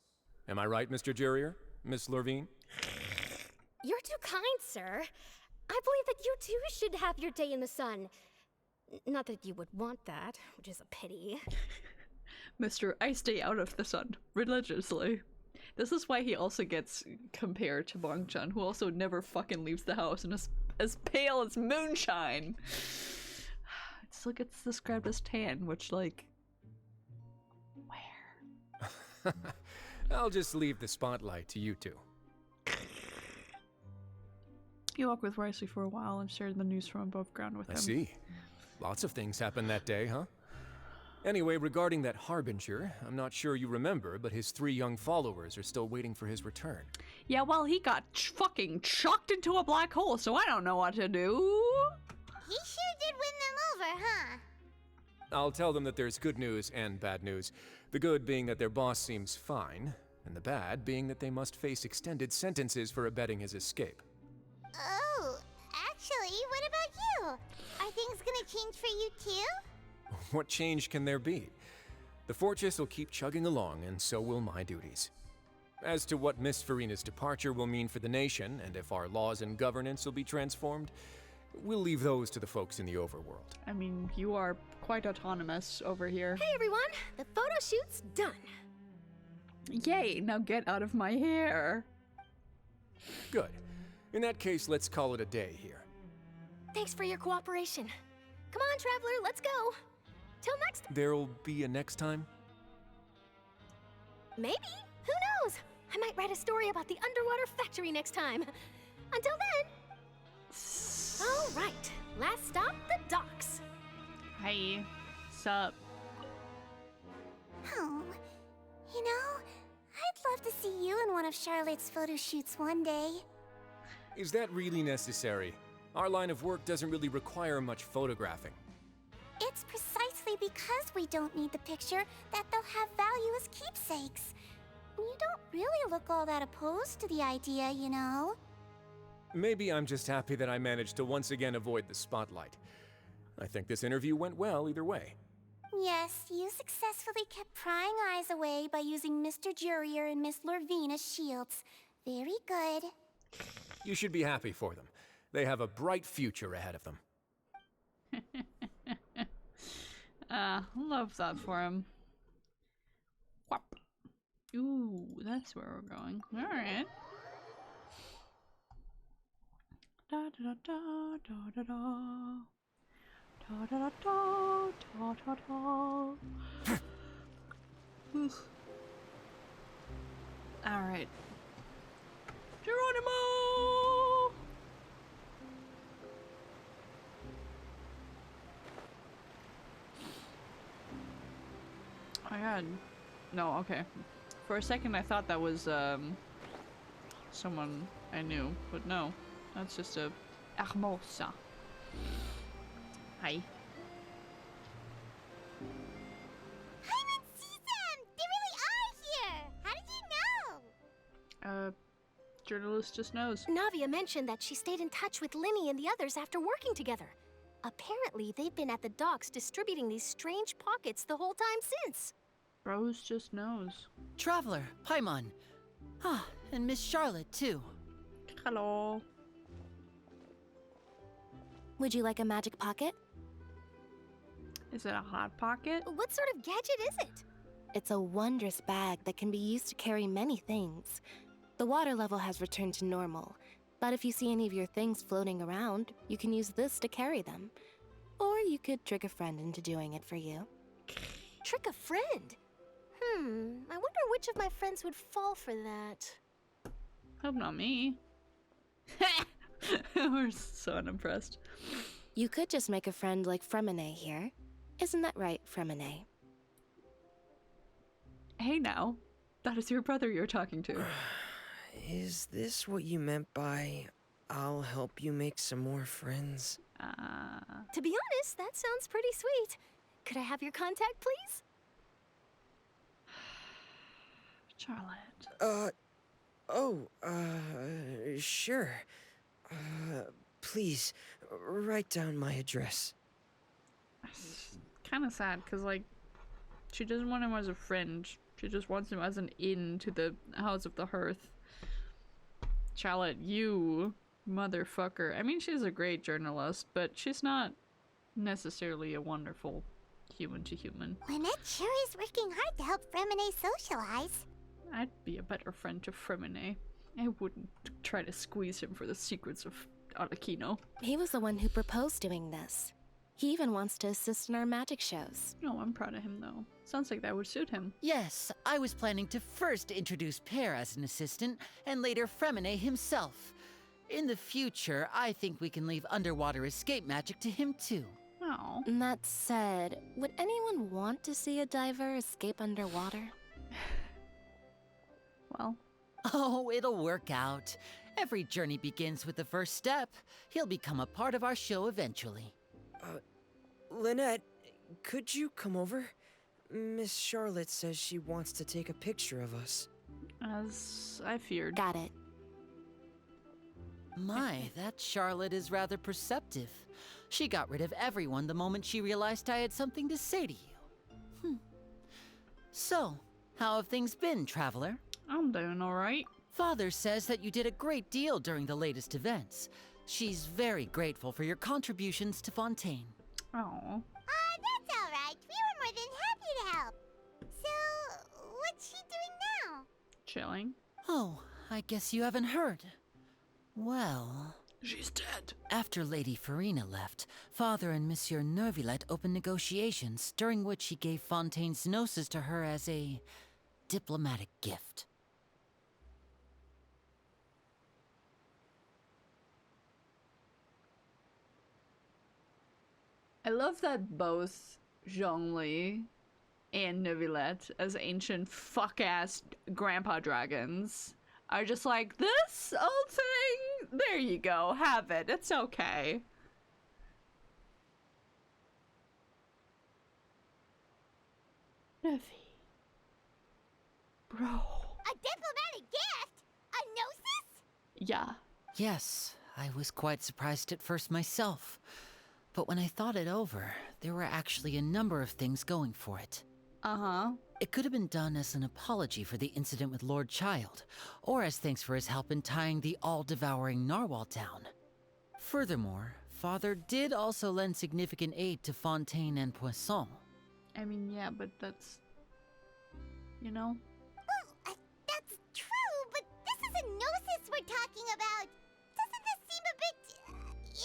Am I right, Mr. Jurrier? Miss Lurvine? You're too kind, sir. I believe that you too should have your day in the sun. Not that you would want that, which is a pity. Mr. I stay out of the sun, religiously. This is why he also gets compared to Bong-chan, who also never fucking leaves the house and is as pale as moonshine. It still gets described as tan, which, like... where? I'll just leave the spotlight to you two. You walked with Risley for a while and shared the news from above ground with him. I see. Lots of things happened that day, huh? Anyway, regarding that Harbinger, I'm not sure you remember, but his 3 young followers are still waiting for his return. Yeah, well, he got fucking chucked into a black hole, so I don't know what to do. He sure did win them over, huh? I'll tell them that there's good news and bad news. The good being that their boss seems fine, and the bad being that they must face extended sentences for abetting his escape. Oh, actually, what about you? Are things gonna change for you too? What change can there be? The fortress will keep chugging along, and so will my duties. As to what Miss Furina's departure will mean for the nation, and if our laws and governance will be transformed, we'll leave those to the folks in the overworld. I mean, you are quite autonomous over here. Hey everyone, the photo shoot's done. Yay, now get out of my hair. Good. In that case, let's call it a day here. Thanks for your cooperation. Come on, Traveler, let's go. Till next... There'll be a next time? Maybe. Who knows? I might write a story about the underwater factory next time. Until then... All right, last stop, the docks. Hi. Sup? Oh, you know, I'd love to see you in one of Charlotte's photo shoots one day. Is that really necessary? Our line of work doesn't really require much photographing. It's precisely because we don't need the picture that they'll have value as keepsakes. You don't really look all that opposed to the idea, you know. Maybe I'm just happy that I managed to once again avoid the spotlight. I think this interview went well either way. Yes, you successfully kept prying eyes away by using Mr. Jurrier and Miss Lurvine as shields. Very good. You should be happy for them. They have a bright future ahead of them. Love that for him. Whop. Ooh, that's where we're going. Alright. Da da da da da da da da da da da da da. Alright. god. No, okay. For a second I thought that was someone I knew, but no. That's just a hermosa. Hi. Hyman sees them! They really are here! How did you know? Journalist just knows. Navia mentioned that she stayed in touch with Linny and the others after working together. Apparently, they've been at the docks distributing these strange pockets the whole time since. Rose just knows. Traveler, Paimon. Ah, and Miss Charlotte, too. Hello. Would you like a magic pocket? Is it a hot pocket? What sort of gadget is it? It's a wondrous bag that can be used to carry many things. The water level has returned to normal, but if you see any of your things floating around, you can use this to carry them. Or you could trick a friend into doing it for you. Trick a friend? I wonder which of my friends would fall for that. Hope not me. We're so unimpressed. You could just make a friend like Fremine here. Isn't that right, Fremine? Hey now. That is your brother you're talking to. Is this what you meant by, I'll help you make some more friends? To be honest, that sounds pretty sweet. Could I have your contact, please? Charlotte. Sure. Please, write down my address. It's kind of sad, because, like, she doesn't want him as a friend. She just wants him as an in to the House of the Hearth. Charlotte, you motherfucker. I mean, she's a great journalist, but she's not necessarily a wonderful human to human. Lynette sure is working hard to help Fremine socialize. I'd be a better friend to Fremine. I wouldn't try to squeeze him for the secrets of Arlecchino. He was the one who proposed doing this. He even wants to assist in our magic shows. No, I'm proud of him though. Sounds like that would suit him. Yes, I was planning to first introduce Pear as an assistant, and later Fremine himself. In the future, I think we can leave underwater escape magic to him too. Oh. That said, would anyone want to see a diver escape underwater? Well. Oh, it'll work out. Every journey begins with the first step. He'll become a part of our show eventually. Lynette, could you come over? Miss Charlotte says she wants to take a picture of us. As I feared. Got it. My, that Charlotte is rather perceptive. She got rid of everyone the moment she realized I had something to say to you. So, how have things been, Traveler? I'm doing alright. Father says that you did a great deal during the latest events. She's very grateful for your contributions to Fontaine. Oh. That's alright. We were more than happy to help. So, what's she doing now? Chilling. Oh, I guess you haven't heard. Well... She's dead. After Lady Furina left, Father and Monsieur Neuvillette opened negotiations, during which he gave Fontaine's gnosis to her as a diplomatic gift. I love that both Zhongli and Neuvillette, as ancient fuck-ass grandpa dragons, are just like, this old thing? There you go, have it. It's okay. Nevi. Bro. A diplomatic gift? A gnosis? Yeah. Yes, I was quite surprised at first myself. But when I thought it over, there were actually a number of things going for it. Uh-huh. It could have been done as an apology for the incident with Lord Child, or as thanks for his help in tying the all-devouring narwhal down. Furthermore, Father did also lend significant aid to Fontaine and Poisson. I mean, yeah, but that's... you know? Well, that's true, but this is a gnosis we're talking about. Doesn't this seem a bit...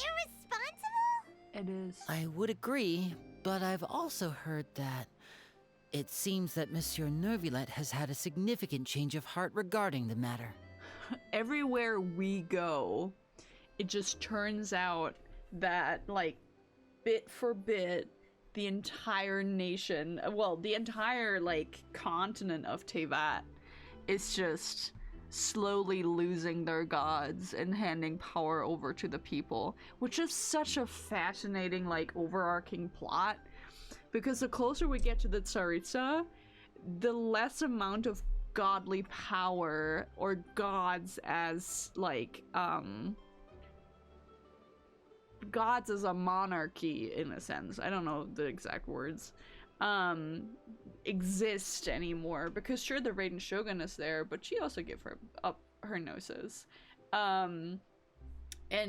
irresponsible? It is. I would agree, but I've also heard that it seems that Monsieur Neuvillette has had a significant change of heart regarding the matter. Everywhere we go, it just turns out that, like, bit for bit, the entire nation, well, the entire, like, continent of Teyvat is just slowly losing their gods and handing power over to the people, which is such a fascinating, like, overarching plot, because the closer we get to the Tsaritsa, the less amount of godly power or gods as, like, gods as a monarchy, in a sense, I don't know the exact words, exist anymore, because sure, the Raiden Shogun is there, but she also gave her up her gnosis, and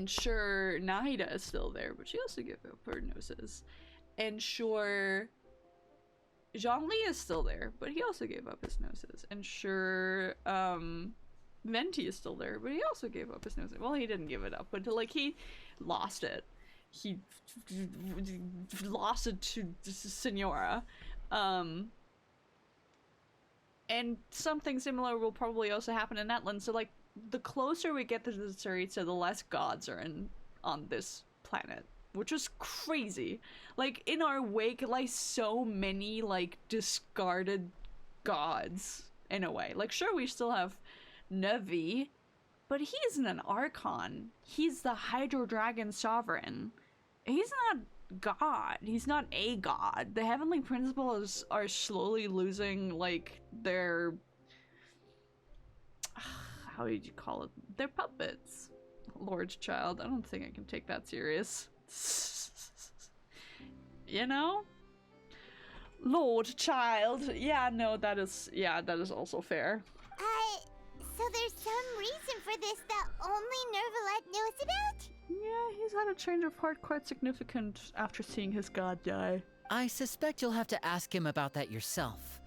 sure, Nahida is still there, but she also gave up her gnosis, and sure, Zhongli is still there, but he also gave up his gnosis, and sure, Venti is still there, but he also gave up his gnosis. Well, he didn't give it up, but like, he lost it. He lost it to Senora. And something similar will probably also happen in Netland. So, like, the closer we get to the Tsaritsa, the less gods are on this planet, which is crazy. Like, in our wake lies so many, like, discarded gods, in a way. Like, sure, we still have Navi, but he isn't an Archon. He's the Hydro Dragon Sovereign. He's not God. He's not a god. The Heavenly Principles are slowly losing, like, their... how would you call it? Their puppets. Lord Child. I don't think I can take that serious. You know? Lord Child. Yeah, no, that is also fair. So there's some reason for this that only Nervalet knows about? Yeah, he's had a change of heart quite significant after seeing his god die. I suspect you'll have to ask him about that yourself.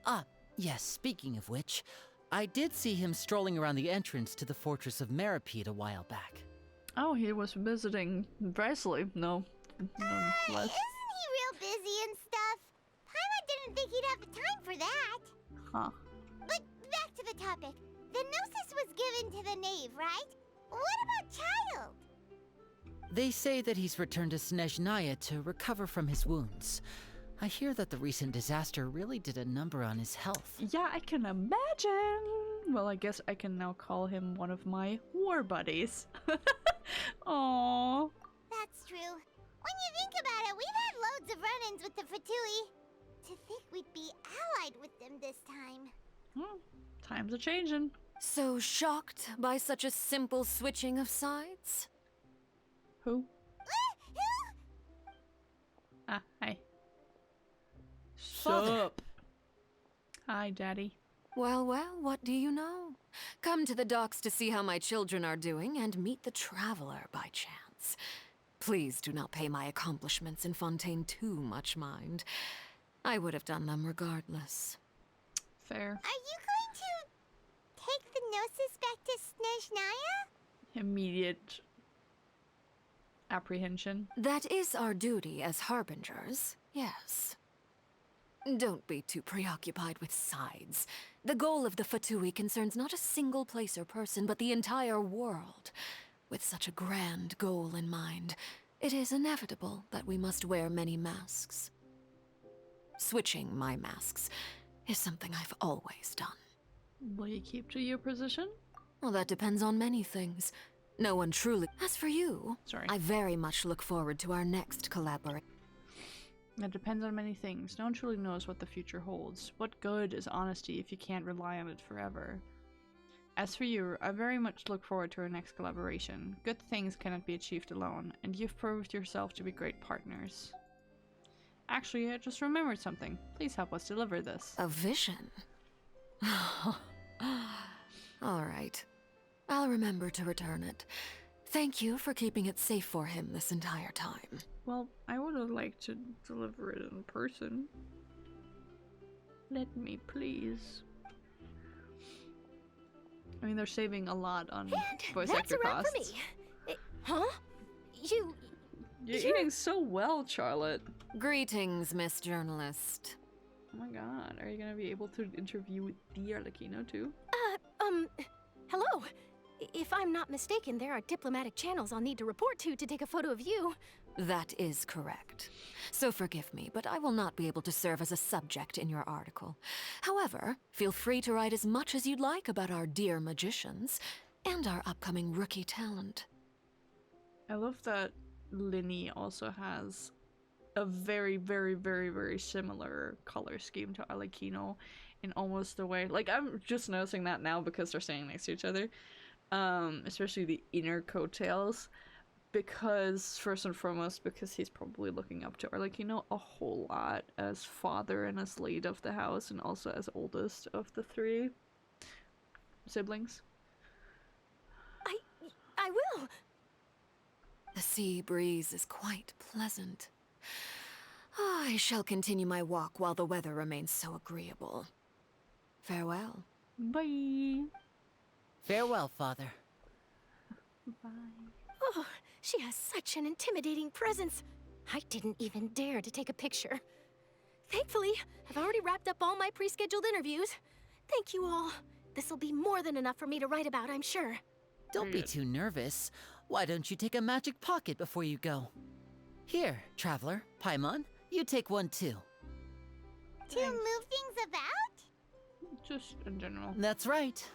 Ah, yes, speaking of which, I did see him strolling around the entrance to the Fortress of Meripede a while back. Oh, he was visiting Bresley. No, less. Isn't he real busy and stuff? Paimon didn't think he'd have the time for that. Huh. But back to the topic. The Gnosis was given to the knave, right? What about Child? They say that he's returned to Snezhnaya to recover from his wounds. I hear that the recent disaster really did a number on his health. Yeah, I can imagine. Well, I guess I can now call him one of my war buddies. Aww. That's true. When you think about it, we've had loads of run-ins with the Fatui. To think we'd be allied with them this time. Times are changing. So shocked by such a simple switching of sides? Who? Ah, hi. Sup? Hi, Daddy. Well, what do you know? Come to the docks to see how my children are doing and meet the traveler by chance. Please do not pay my accomplishments in Fontaine too much mind. I would have done them regardless. Fair. Are you going to take the Gnosis back to Snezhnaya? Immediate apprehension. That is our duty as harbingers, yes. Don't be too preoccupied with sides. The goal of the Fatui concerns not a single place or person, but the entire world. With such a grand goal in mind, it is inevitable that we must wear many masks. Switching my masks is something I've always done. Will you keep to your position? Well, that depends on many things. No one truly... As for you, I very much look forward to our next collaboration. That depends on many things. No one truly knows what the future holds. What good is honesty if you can't rely on it forever? As for you, I very much look forward to our next collaboration. Good things cannot be achieved alone, and you've proved yourself to be great partners. Actually, I just remembered something. Please help us deliver this. A vision? All right. I'll remember to return it. Thank you for keeping it safe for him this entire time. Well, I would have liked to deliver it in person. Let me, please. I mean, they're saving a lot on voice actor costs. That's a wrap for me. Huh? You're eating so well, Charlotte. Greetings, Miss Journalist. Oh my god, are you gonna be able to interview the Arlecchino too? Hello. If I'm not mistaken, there are diplomatic channels I'll need to report to take a photo of you. That is correct. So forgive me, but I will not be able to serve as a subject in your article. However, feel free to write as much as you'd like about our dear magicians and our upcoming rookie talent. I love that Linny also has a very, very, very, very similar color scheme to Arlecchino in almost the way. Like, I'm just noticing that now because they're standing next to each other. Especially the inner coattails. Because, first and foremost, because he's probably looking up to Arlecchino a whole lot as father and as lead of the house, and also as oldest of the 3 siblings. I will! The sea breeze is quite pleasant. I shall continue my walk while the weather remains so agreeable. Farewell. Bye. Farewell, Father. Bye. Oh, she has such an intimidating presence. I didn't even dare to take a picture. Thankfully, I've already wrapped up all my pre-scheduled interviews. Thank you all. This'll be more than enough for me to write about, I'm sure. Don't be too nervous. Why don't you take a magic pocket before you go? Here, Traveler, Paimon, you take one too. To move things about? Just in general. That's right.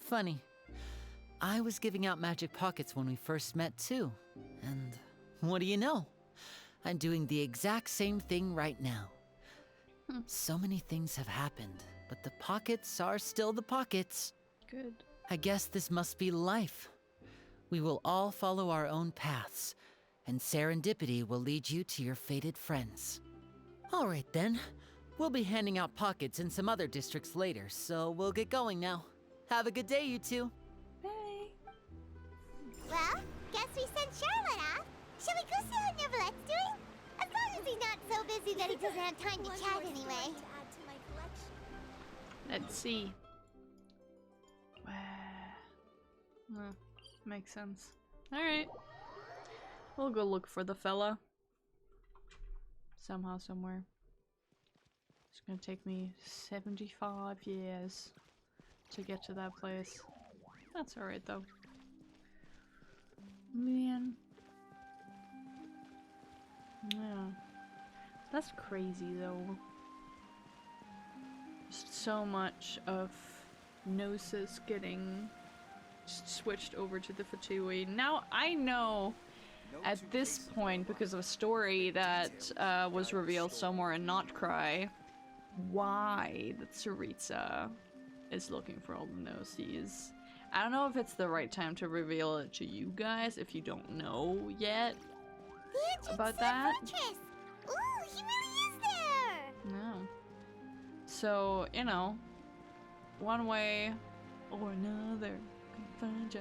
Funny. I was giving out magic pockets when we first met too. And what do you know? I'm doing the exact same thing right now. So many things have happened, but the pockets are still the pockets. Good. I guess this must be life. We will all follow our own paths, and serendipity will lead you to your fated friends. All right then. We'll be handing out pockets in some other districts later, so we'll get going now. Have a good day, you two. Well, guess we sent Charlotte off. Shall we go see how Neuvlette's doing? As long as he's not so busy that he doesn't have time to chat anyway. Let's see. Makes sense. Alright. We'll go look for the fella. Somehow, somewhere. It's gonna take me 75 years to get to that place. That's alright though. Man. Yeah. That's crazy though. Just so much of Gnosis getting switched over to the Fatui. Now I know at this point, because of a story that was revealed somewhere in Not Cry, why the Tsaritsa is looking for all the Gnosis. I don't know if it's the right time to reveal it to you guys if you don't know yet about that. Ooh, he really is there! No. So, you know, one way or another, can find ya.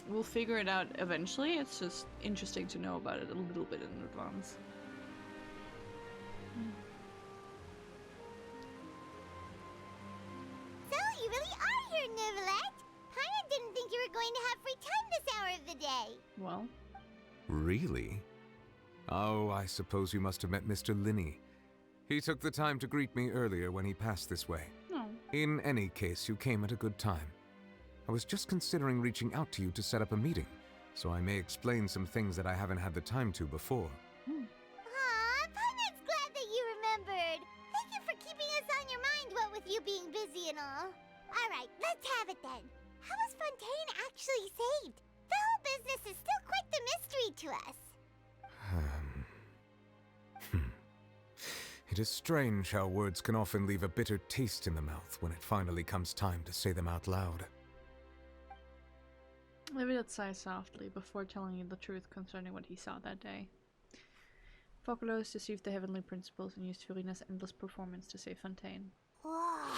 We'll figure it out eventually. It's just interesting to know about it a little bit in advance. So, you really are here, Neuvlet. Paimon didn't think you were going to have free time this hour of the day. Well. Really? Oh, I suppose you must have met Mr. Linny. He took the time to greet me earlier when he passed this way. Oh. In any case, you came at a good time. I was just considering reaching out to you to set up a meeting, so I may explain some things that I haven't had the time to before. Aw, Paimon's glad that you remembered. Thank you for keeping us on your mind, what with you being busy and all. Alright, let's have it then. How was Fontaine actually saved? The whole business is still quite the mystery to us. It is strange how words can often leave a bitter taste in the mouth when it finally comes time to say them out loud. Levitt sighed softly before telling you the truth concerning what he saw that day. Focalus deceived the heavenly principles and used Furina's endless performance to save Fontaine. Whoa.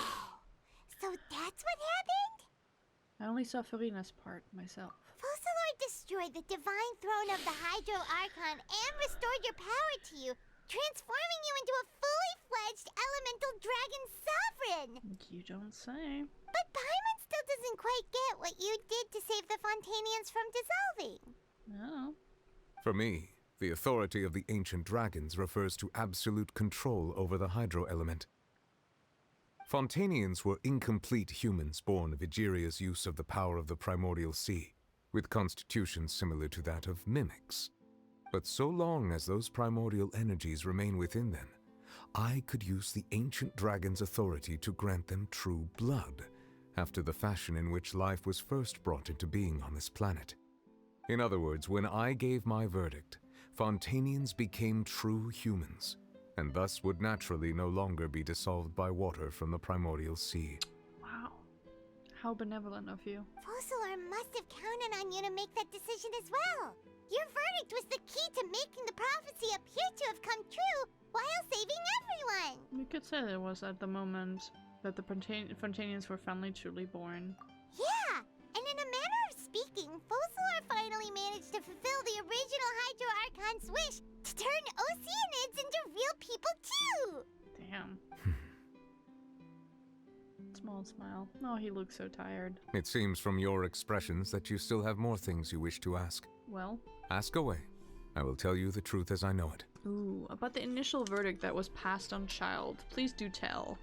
So that's what happened? I only saw Furina's part myself. Focalor destroyed the divine throne of the Hydro Archon and restored your power to you, transforming you into a fully fledged elemental dragon sovereign! You don't say. But Paimon still doesn't quite get what you did to save the Fontainians from dissolving. No. For me, the authority of the ancient dragons refers to absolute control over the hydro element. Fontainians were incomplete humans born of Egeria's use of the power of the primordial sea, with constitutions similar to that of mimics. But so long as those primordial energies remain within them, I could use the ancient dragon's authority to grant them true blood, after the fashion in which life was first brought into being on this planet. In other words, when I gave my verdict, Fontainians became true humans, and thus would naturally no longer be dissolved by water from the primordial sea. Wow. How benevolent of you. Fossilor must have counted on you to make that decision as well. Your verdict was the key to making the prophecy appear to have come true while saving everyone. You could say it was at the moment that the Fontainians were finally truly born. Yeah, and in a manner of speaking, Fossilor finally managed to fulfill the original Hydro Archon's wish to turn Oceanids into real people too! Damn. Small smile. Oh, he looks so tired. It seems from your expressions that you still have more things you wish to ask. Well? Ask away. I will tell you the truth as I know it. Ooh, about the initial verdict that was passed on Child. Please do tell.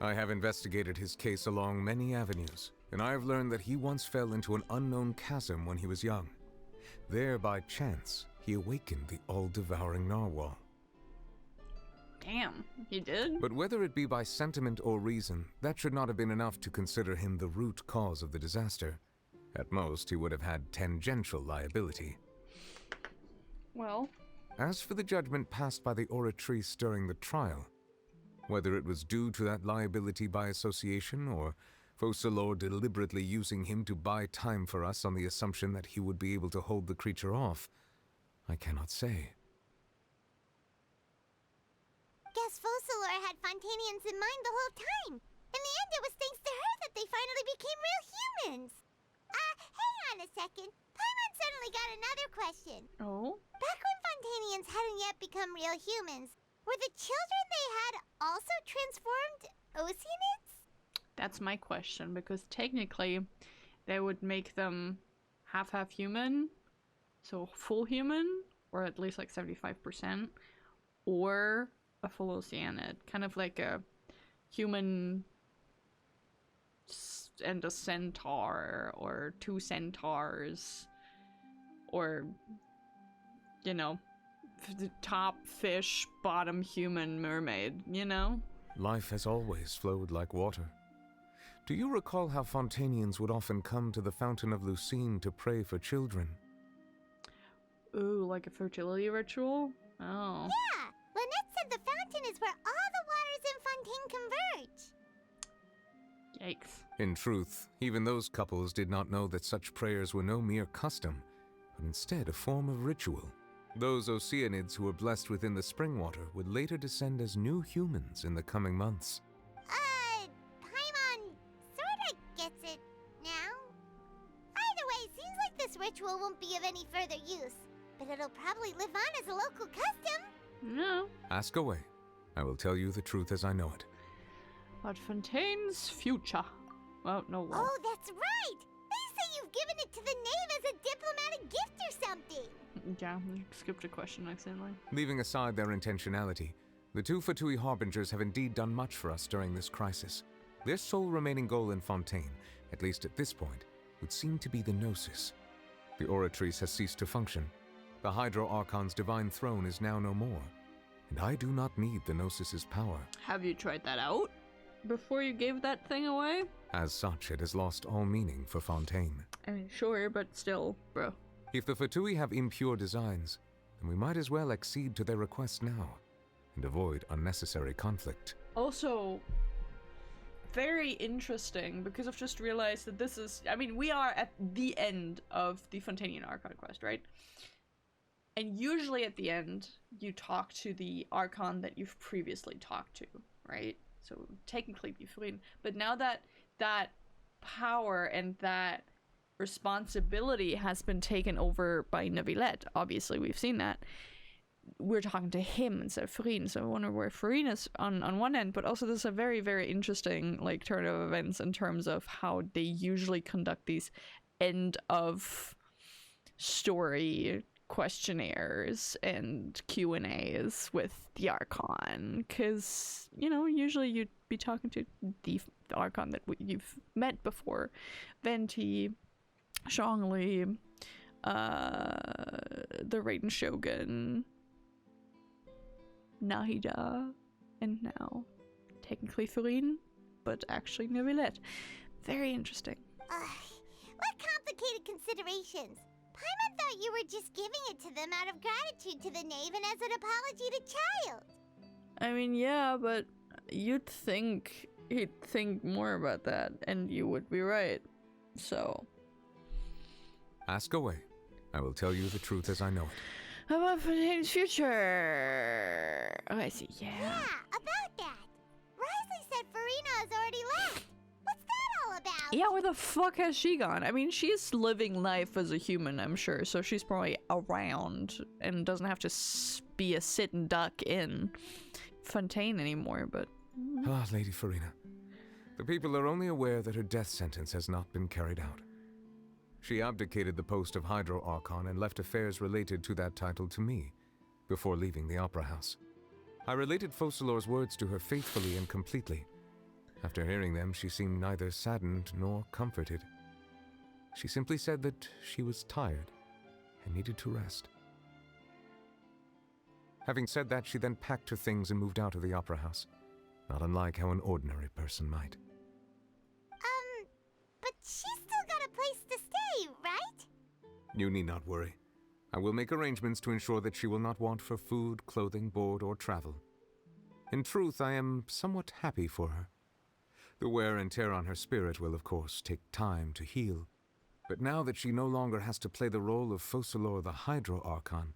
I have investigated his case along many avenues, and I have learned that he once fell into an unknown chasm when he was young. There, by chance, he awakened the all-devouring narwhal. Damn, he did? But whether it be by sentiment or reason, that should not have been enough to consider him the root cause of the disaster. At most, he would have had tangential liability. Well? As for the judgment passed by the Oratrice during the trial, whether it was due to that liability by association, or Fossilor deliberately using him to buy time for us on the assumption that he would be able to hold the creature off, I cannot say. Guess Fossilor had Fontainians in mind the whole time. In the end, it was thanks to her that they finally became real humans. Hang on a second. Paimon suddenly got another question. Oh? Back when Fontainians hadn't yet become real humans, were the children they had also transformed Oceanids? That's my question, because technically they would make them half human, so full human, or at least like 75%, or a full Oceanid, kind of like a human and a centaur, or two centaurs, or, you know, the top fish, bottom human mermaid, you know? Life has always flowed like water. Do you recall how Fontainians would often come to the Fountain of Lucine to pray for children? Ooh, like a fertility ritual? Oh. Yeah! Lynette said the fountain is where all the waters in Fontaine converge. Yikes. In truth, even those couples did not know that such prayers were no mere custom, but instead a form of ritual. Those Oceanids who were blessed within the spring water would later descend as new humans in the coming months. Paimon sorta gets it now. Either way, seems like this ritual won't be of any further use, but it'll probably live on as a local custom. No. Ask away. I will tell you the truth as I know it. But Fontaine's future. Well, no. Oh, that's right! They say you've given it to the knave as a diplomatic gift or something. Yeah, you skipped a question accidentally. Leaving aside their intentionality, the two Fatui Harbingers have indeed done much for us during this crisis. Their sole remaining goal in Fontaine, at least at this point, would seem to be the Gnosis. The Oratrice has ceased to function. The Hydro Archon's divine throne is now no more, and I do not need the Gnosis's power. Have you tried that out before you gave that thing away? As such, it has lost all meaning for Fontaine. I mean, sure, but still, bro. If the Fatui have impure designs, then we might as well accede to their request now, and avoid unnecessary conflict. Also, very interesting, because I've just realized that this is, I mean, we are at the end of the Fontainian Archon quest, right? And usually at the end, you talk to the Archon that you've previously talked to, right? So technically be Furina. But now that that power and that responsibility has been taken over by Neuvillette, obviously we've seen that, we're talking to him instead of Furina. So I wonder where Furina's on one end, but also this is a very, very interesting like turn of events in terms of how they usually conduct these end of story questionnaires and Q&As with the Archon, because, you know, usually you'd be talking to the Archon that you've met before. Venti, Zhongli, the Raiden Shogun, Nahida, and now technically Furina, but actually Neuvillette. Very interesting. What complicated considerations? Paimon thought you were just giving it to them out of gratitude to the knave and as an apology to Child. I mean, yeah, but you'd think he'd think more about that, and you would be right. So. Ask away. I will tell you the truth as I know it. How about Fontaine's future? Oh, I see, yeah. Yeah, about that. Risley said Furina has already left. What's that all about? Yeah, where the fuck has she gone? I mean, she's living life as a human, I'm sure, so she's probably around and doesn't have to be a sitting duck in Fontaine anymore, but... Ah, Lady Furina. The people are only aware that her death sentence has not been carried out. She abdicated the post of Hydro Archon and left affairs related to that title to me, before leaving the Opera House. I related Focalor's words to her faithfully and completely. After hearing them, she seemed neither saddened nor comforted. She simply said that she was tired and needed to rest. Having said that, she then packed her things and moved out of the Opera House, not unlike how an ordinary person might. But she's still got a place to stay, right? You need not worry. I will make arrangements to ensure that she will not want for food, clothing, board, or travel. In truth, I am somewhat happy for her. The wear and tear on her spirit will, of course, take time to heal. But now that she no longer has to play the role of Focalor the Hydro Archon,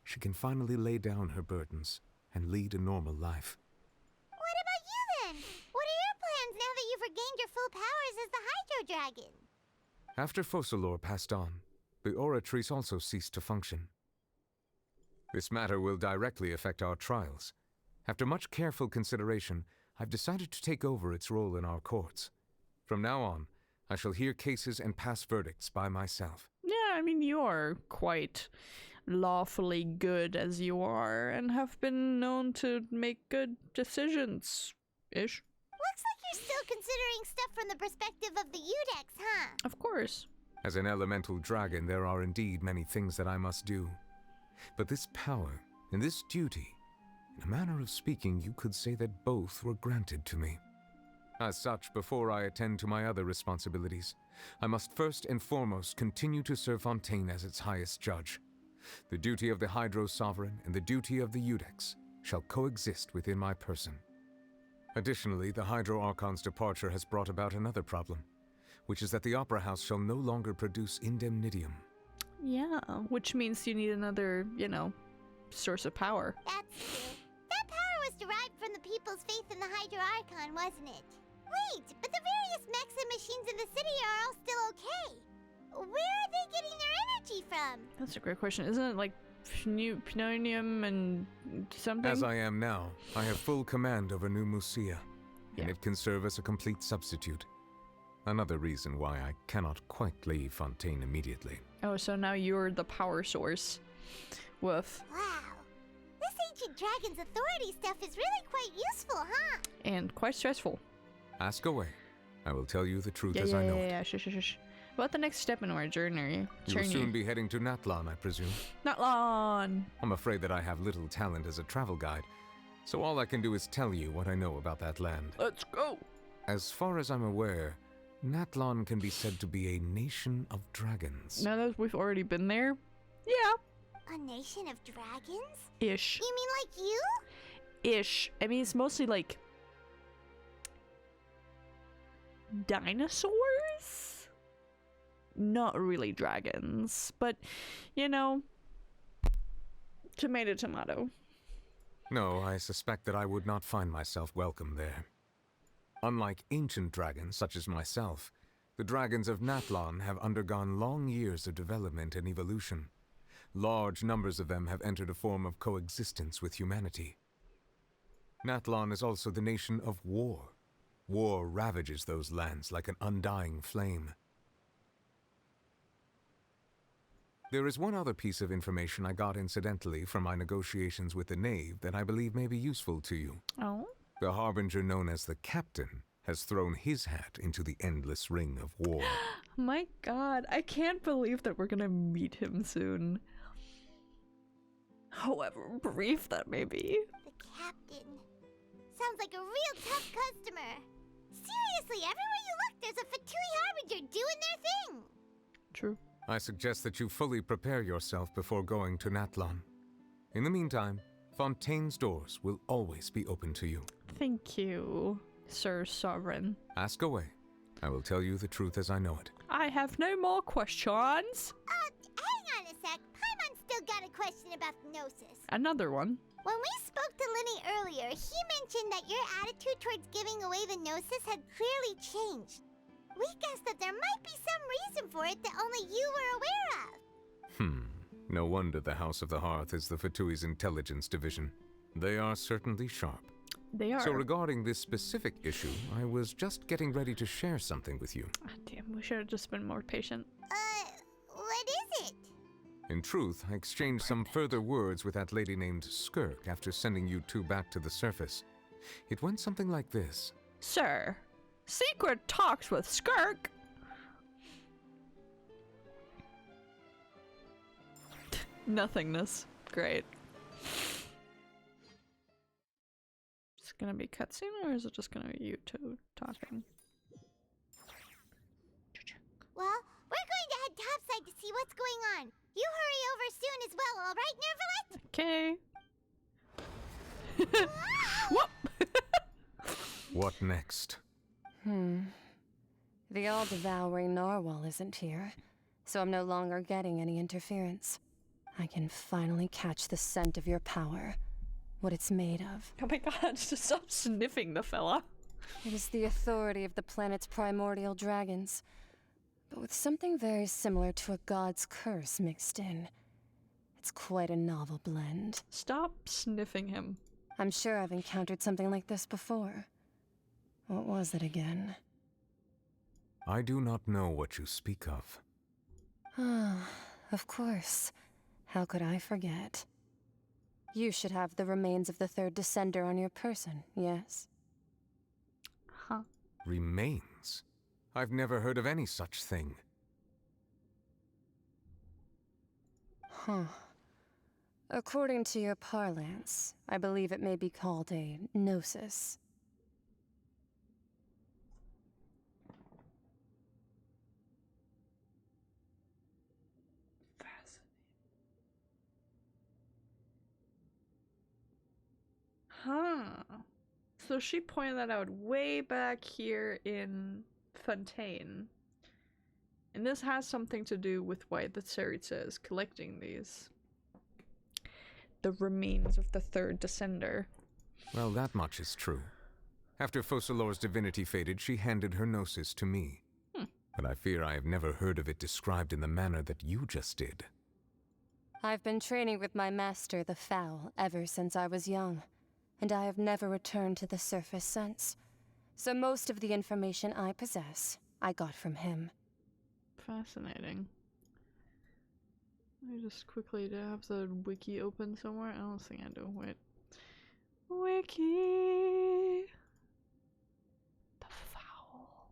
she can finally lay down her burdens and lead a normal life. What about you then? What are your plans now that you've regained your full powers as the Hydro Dragon? After Focalor passed on, the Oratrice also ceased to function. This matter will directly affect our trials. After much careful consideration, I've decided to take over its role in our courts. From now on, I shall hear cases and pass verdicts by myself. Yeah, I mean, you are quite lawfully good as you are, and have been known to make good decisions-ish. Looks like you're still considering stuff from the perspective of the Udex, huh? Of course. As an elemental dragon, there are indeed many things that I must do. But this power and this duty, in a manner of speaking, you could say that both were granted to me. As such, before I attend to my other responsibilities, I must first and foremost continue to serve Fontaine as its highest judge. The duty of the Hydro Sovereign and the duty of the Udex shall coexist within my person. Additionally, the Hydro Archon's departure has brought about another problem, which is that the Opera House shall no longer produce indemnitium. Yeah, which means you need another, you know, source of power. That's true. That power was derived from the people's faith in the Hydro Archon, wasn't it? Wait, but the various mechs and machines in the city are all still okay. Where are they getting their energy from? That's a great question. Isn't it like pneumonium and something? As I am now, I have full command over New Musia, and it can serve as a complete substitute. Another reason why I cannot quite leave Fontaine immediately. Oh, so now you're the power source. Woof. Wow. This ancient dragon's authority stuff is really quite useful, huh? And quite stressful. Ask away. I will tell you the truth as I know it. Yeah, shush. What the next step in our journey? You will soon be heading to Natlan, I presume. Natlan! I'm afraid that I have little talent as a travel guide, so all I can do is tell you what I know about that land. Let's go! As far as I'm aware, Natlan can be said to be a nation of dragons. Now that we've already been there? Yeah. A nation of dragons? Ish. You mean like you? Ish. I mean, it's mostly like dinosaurs? Not really dragons, but, you know, tomato, tomato. No, I suspect that I would not find myself welcome there. Unlike ancient dragons such as myself, the dragons of Natlan have undergone long years of development and evolution. Large numbers of them have entered a form of coexistence with humanity. Natlan is also the nation of war. War ravages those lands like an undying flame. There is one other piece of information I got incidentally from my negotiations with the Knave that I believe may be useful to you. Oh? The Harbinger known as the Captain has thrown his hat into the endless ring of war. My god, I can't believe that we're gonna meet him soon. However brief that may be. The captain. Sounds like a real tough customer. Seriously, everywhere you look, there's a Fatui Harbinger doing their thing. True. I suggest that you fully prepare yourself before going to Natlan. In the meantime, Fontaine's doors will always be open to you. Thank you, Sir Sovereign. Ask away. I will tell you the truth as I know it. I have no more questions. Hang on a sec. Paimon's still got a question about the Gnosis. Another one. When we spoke to Linny earlier, he mentioned that your attitude towards giving away the Gnosis had clearly changed. We guessed that there might be some reason for it that only you were aware of. No wonder the House of the Hearth is the Fatui's intelligence division. They are certainly sharp. They are. So regarding this specific issue, I was just getting ready to share something with you. Ah, damn, we should have just been more patient. What is it? In truth, I exchanged some further words with that lady named Skirk after sending you two back to the surface. It went something like this. Sir, secret talks with Skirk? Nothingness. Great. Is it gonna be cutscene or is it just gonna be you two talking? Well, we're going to head topside to see what's going on. You hurry over soon as well, all right, Nervalet? Okay. Whoop! What next? The all-devouring narwhal isn't here, so I'm no longer getting any interference. I can finally catch the scent of your power, what it's made of. Oh my god, just stop sniffing the fella. It is the authority of the planet's primordial dragons, but with something very similar to a god's curse mixed in. It's quite a novel blend. Stop sniffing him. I'm sure I've encountered something like this before. What was it again? I do not know what you speak of. Of course. How could I forget? You should have the remains of the third descender on your person, yes? Huh. Remains? I've never heard of any such thing. According to your parlance, I believe it may be called a gnosis. Huh. So she pointed that out way back here in Fontaine. And this has something to do with why the Tsaritsa is collecting these. The remains of the third descender. Well, that much is true. After Focalor's divinity faded, she handed her gnosis to me. But I fear I have never heard of it described in the manner that you just did. I've been training with my master, the Foul, ever since I was young, and I have never returned to the surface since. So most of the information I possess, I got from him. Fascinating. Let me just quickly have the wiki open somewhere. I don't think I do. Wait. Wiki! The Foul.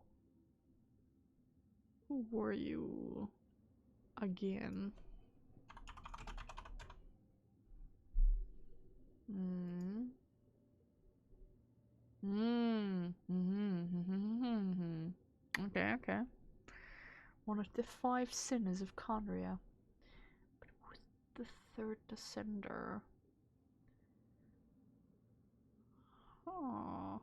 Who were you? Again. Okay, okay. One of the 5 sinners of Conria. But who's the third descender? Huh.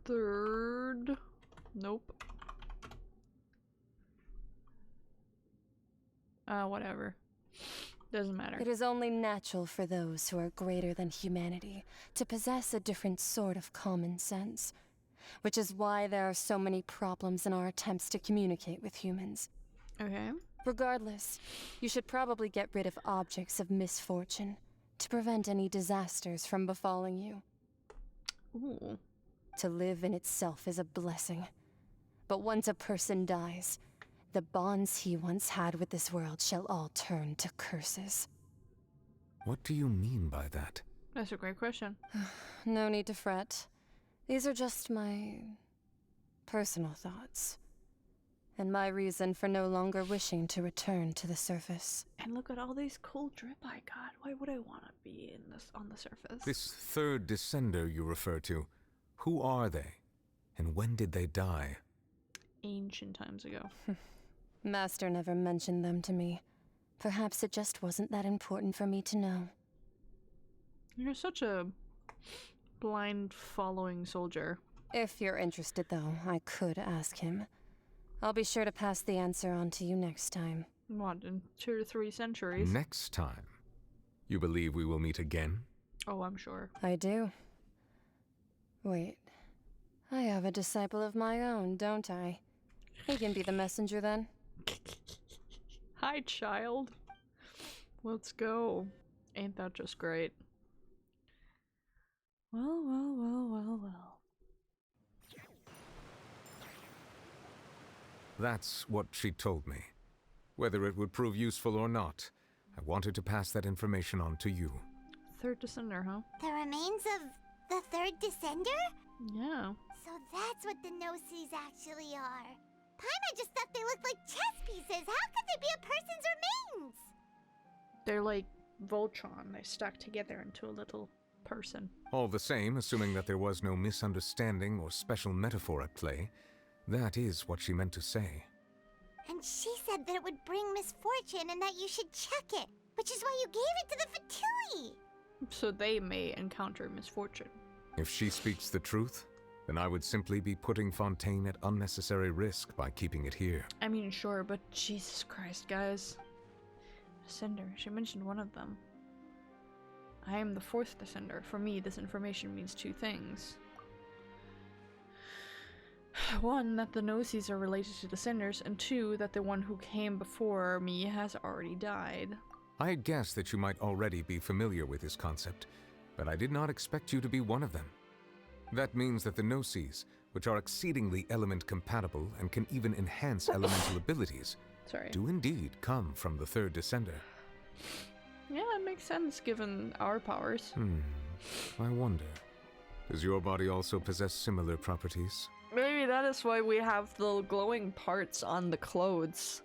Third. Nope. Whatever. Doesn't matter. It is only natural for those who are greater than humanity to possess a different sort of common sense. which is why there are so many problems in our attempts to communicate with humans. Okay. Regardless, you should probably get rid of objects of misfortune to prevent any disasters from befalling you. Ooh. To live in itself is a blessing. But once a person dies, the bonds he once had with this world shall all turn to curses. What do you mean by that? That's a great question. No need to fret. These are just my personal thoughts. And my reason for no longer wishing to return to the surface. And look at all these cool drip I got. Why would I want to be in this on the surface? This third descender you refer to, who are they? And when did they die? Ancient times ago. Master never mentioned them to me. Perhaps it just wasn't that important for me to know. You're such a blind following soldier. If you're interested, though, I could ask him. I'll be sure to pass the answer on to you next time. What, in 2 to 3 centuries? Next time? You believe we will meet again? Oh, I'm sure. I do. Wait. I have a disciple of my own, don't I? He can be the messenger then. Hi, child. Let's go. Ain't that just great? Well, well, well, well, well. That's what she told me. Whether it would prove useful or not, I wanted to pass that information on to you. Third descender, huh? The remains of the third descender? Yeah. So that's what the Gnosis actually are. Paimon just thought they looked like chess pieces. How could they be a person's remains? They're like Voltron. They stuck together into a little person. All the same, assuming that there was no misunderstanding or special metaphor at play, that is what she meant to say. And she said that it would bring misfortune and that you should check it, which is why you gave it to the Fatui. So they may encounter misfortune. If she speaks the truth, then I would simply be putting Fontaine at unnecessary risk by keeping it here. I mean, sure, but Jesus Christ, guys. Descender, she mentioned one of them. I am the 4th descender. For me, this information means 2 things. One, that the Gnosis are related to descenders, and 2, that the one who came before me has already died. I had guessed that you might already be familiar with this concept, but I did not expect you to be one of them. That means that the Gnosis, which are exceedingly element compatible and can even enhance elemental abilities, do indeed come from the 3rd descender. Yeah, that makes sense given our powers. I wonder, does your body also possess similar properties? Maybe that is why we have the glowing parts on the clothes.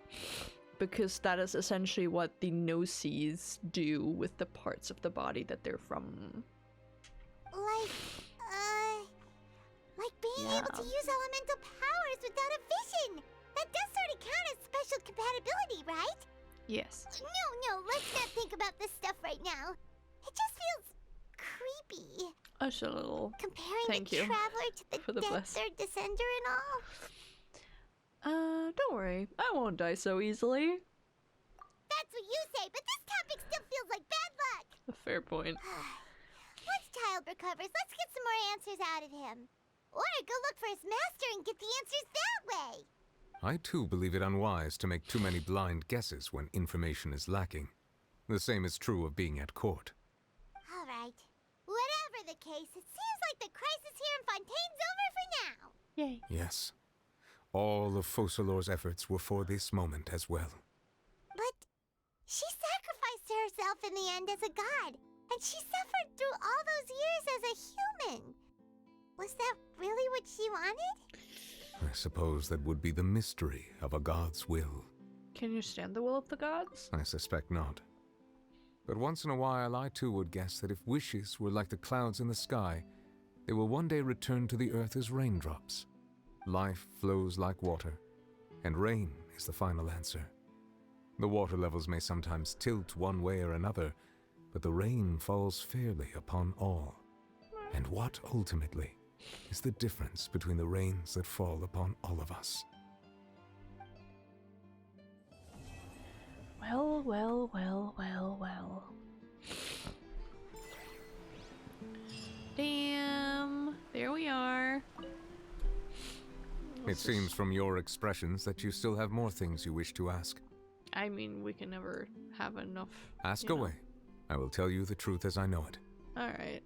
Because that is essentially what the Gnosis do with the parts of the body that they're from. Like being able to use elemental powers without a vision. That does sort of count as special compatibility, right? Yes. No, let's not think about this stuff right now. It just feels creepy. Just a little. Comparing the Traveler to the dead 3rd descender and all. Don't worry. I won't die so easily. That's what you say, but this topic still feels like bad luck. A fair point. Once Child recovers, let's get some more answers out of him. Or go look for his master and get the answers that way. I too believe it unwise to make too many blind guesses when information is lacking. The same is true of being at court. All right. Whatever the case, it seems like the crisis here in Fontaine's over for now. Yay. Yes. All of Focalor's efforts were for this moment as well. But she sacrificed herself in the end as a god, and she suffered through all those years as a human. Was that really what she wanted? I suppose that would be the mystery of a god's will. Can you stand the will of the gods? I suspect not. But once in a while, I too would guess that if wishes were like the clouds in the sky, they will one day return to the earth as raindrops. Life flows like water, and rain is the final answer. The water levels may sometimes tilt one way or another, but the rain falls fairly upon all. And what, ultimately, is the difference between the rains that fall upon all of us? Well, well, well, well, well. Damn. There we are. It seems from your expressions that you still have more things you wish to ask. I mean, we can never have enough. Ask away. I will tell you the truth as I know it. Alright.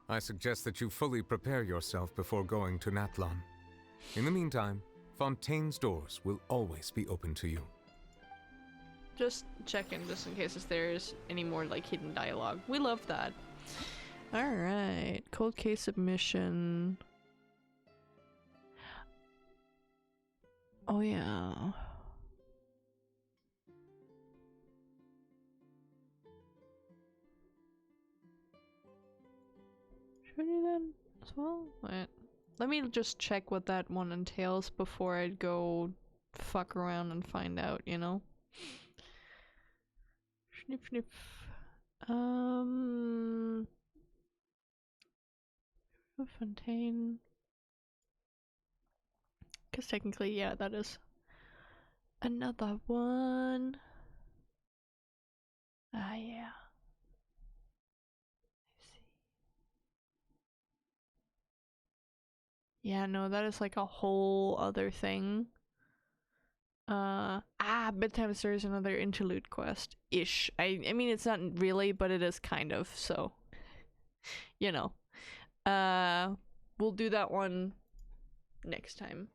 I suggest that you fully prepare yourself before going to Natlan. In the meantime, Fontaine's doors will always be open to you. Just check in just in case if there's any more like hidden dialogue. We love that. Alright. Cold case submission. Oh yeah. Should I do that as well? Wait. Let me just check what that one entails before I go fuck around and find out, you know? Snip snip. Fontaine. Because technically, yeah, that is another one. Ah, yeah. Yeah, no, that is like a whole other thing. Bedtime Story is another interlude quest-ish. I mean, it's not really, but it is kind of, so. You know. We'll do that one next time.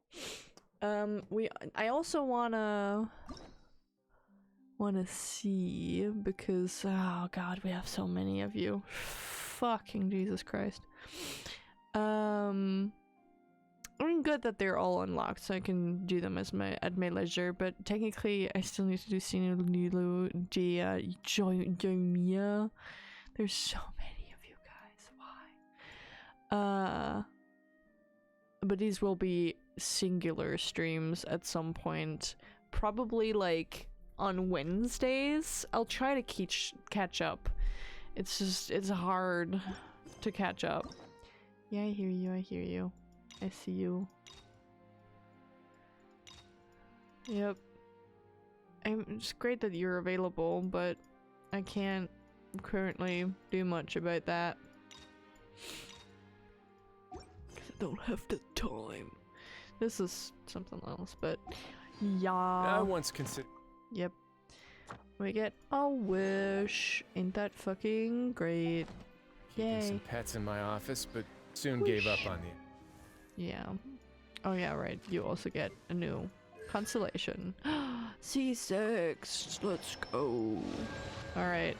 I also wanna see, because, oh god, we have so many of you. Fucking Jesus Christ. I mean, good that they're all unlocked, so I can do them at my leisure. But technically, I still need to do Sino Nilo, Gia, Joymia. There's so many of you guys. Why? But these will be singular streams at some point. Probably like on Wednesdays. I'll try to catch up. It's hard to catch up. Yeah, I hear you. I hear you. I see you. Yep. It's great that you're available, but I can't currently do much about that. Because I don't have the time. This is something else, but yeah. I once considered. Yep. We get a wish. Ain't that fucking great? Keeping Yay. some pets in my office, but soon gave up on the. Yeah. Oh yeah, right. You also get a new constellation. C6. Let's go. Alright.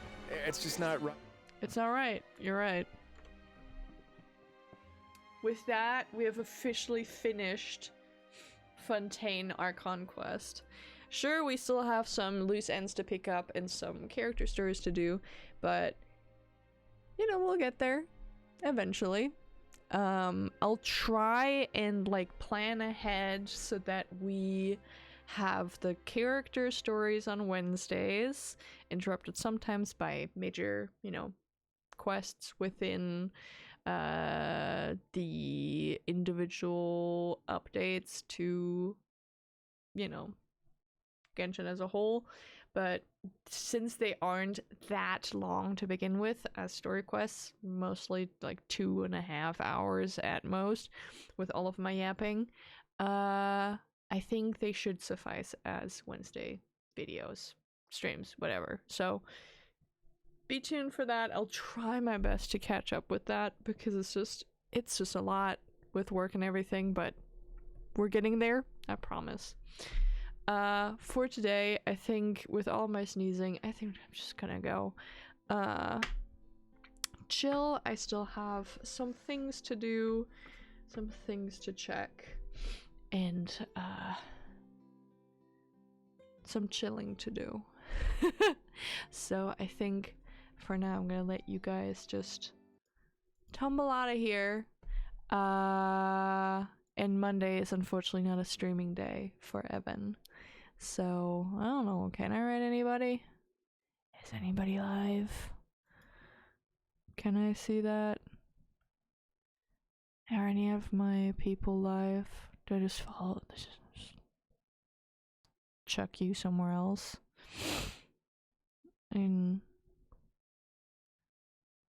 It's just not right. It's not right. You're right. With that, we have officially finished Fontaine Archon Quest. Sure, we still have some loose ends to pick up and some character stories to do, but you know, we'll get there eventually. I'll try and like plan ahead so that we have the character stories on Wednesdays, interrupted sometimes by major, you know, quests within the individual updates to, you know, Genshin as a whole. But since they aren't that long to begin with as story quests, mostly like 2.5 hours at most with all of my yapping, I think they should suffice as Wednesday videos, streams, whatever. So be tuned for that. I'll try my best to catch up with that because it's just a lot with work and everything, but we're getting there, I promise. For today, I think with all my sneezing, I think I'm just gonna go chill. I still have some things to do, some things to check, and some chilling to do. So I think for now I'm gonna let you guys just tumble out of here. And Monday is unfortunately not a streaming day for Evan. So, I don't know, can I write anybody? Is anybody live? Can I see that? Are any of my people live? Do I just follow? Just chuck you somewhere else? And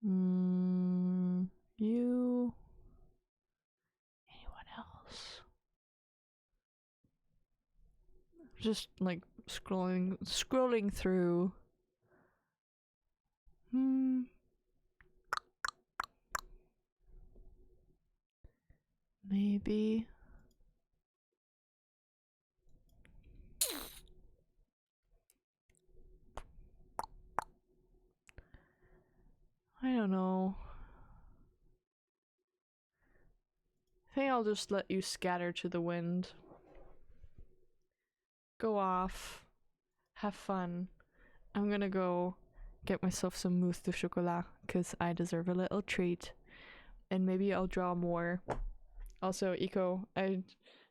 you? Anyone else? Just like scrolling through. Maybe. I don't know. I think I'll just let you scatter to the wind. Go off. Have fun. I'm gonna go get myself some mousse de chocolat because I deserve a little treat. And maybe I'll draw more. Also, Iko,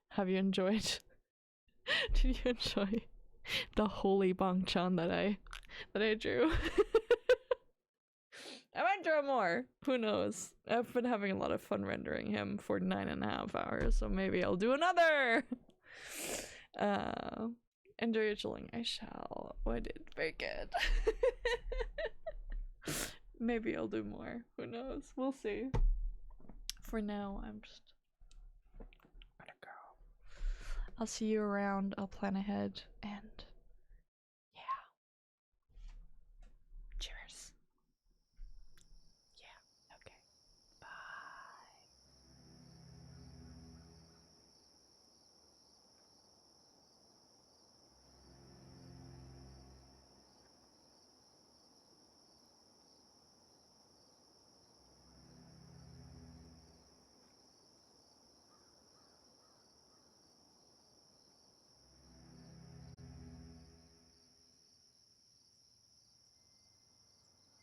have you enjoyed? Did you enjoy the holy Bangchan that I drew? I might draw more. Who knows? I've been having a lot of fun rendering him for 9.5 hours, so maybe I'll do another. Enjoy your chilling. I shall. Oh, I did very good. Maybe I'll do more. Who knows? We'll see. For now, I'm just gonna go. I'll see you around. I'll plan ahead, and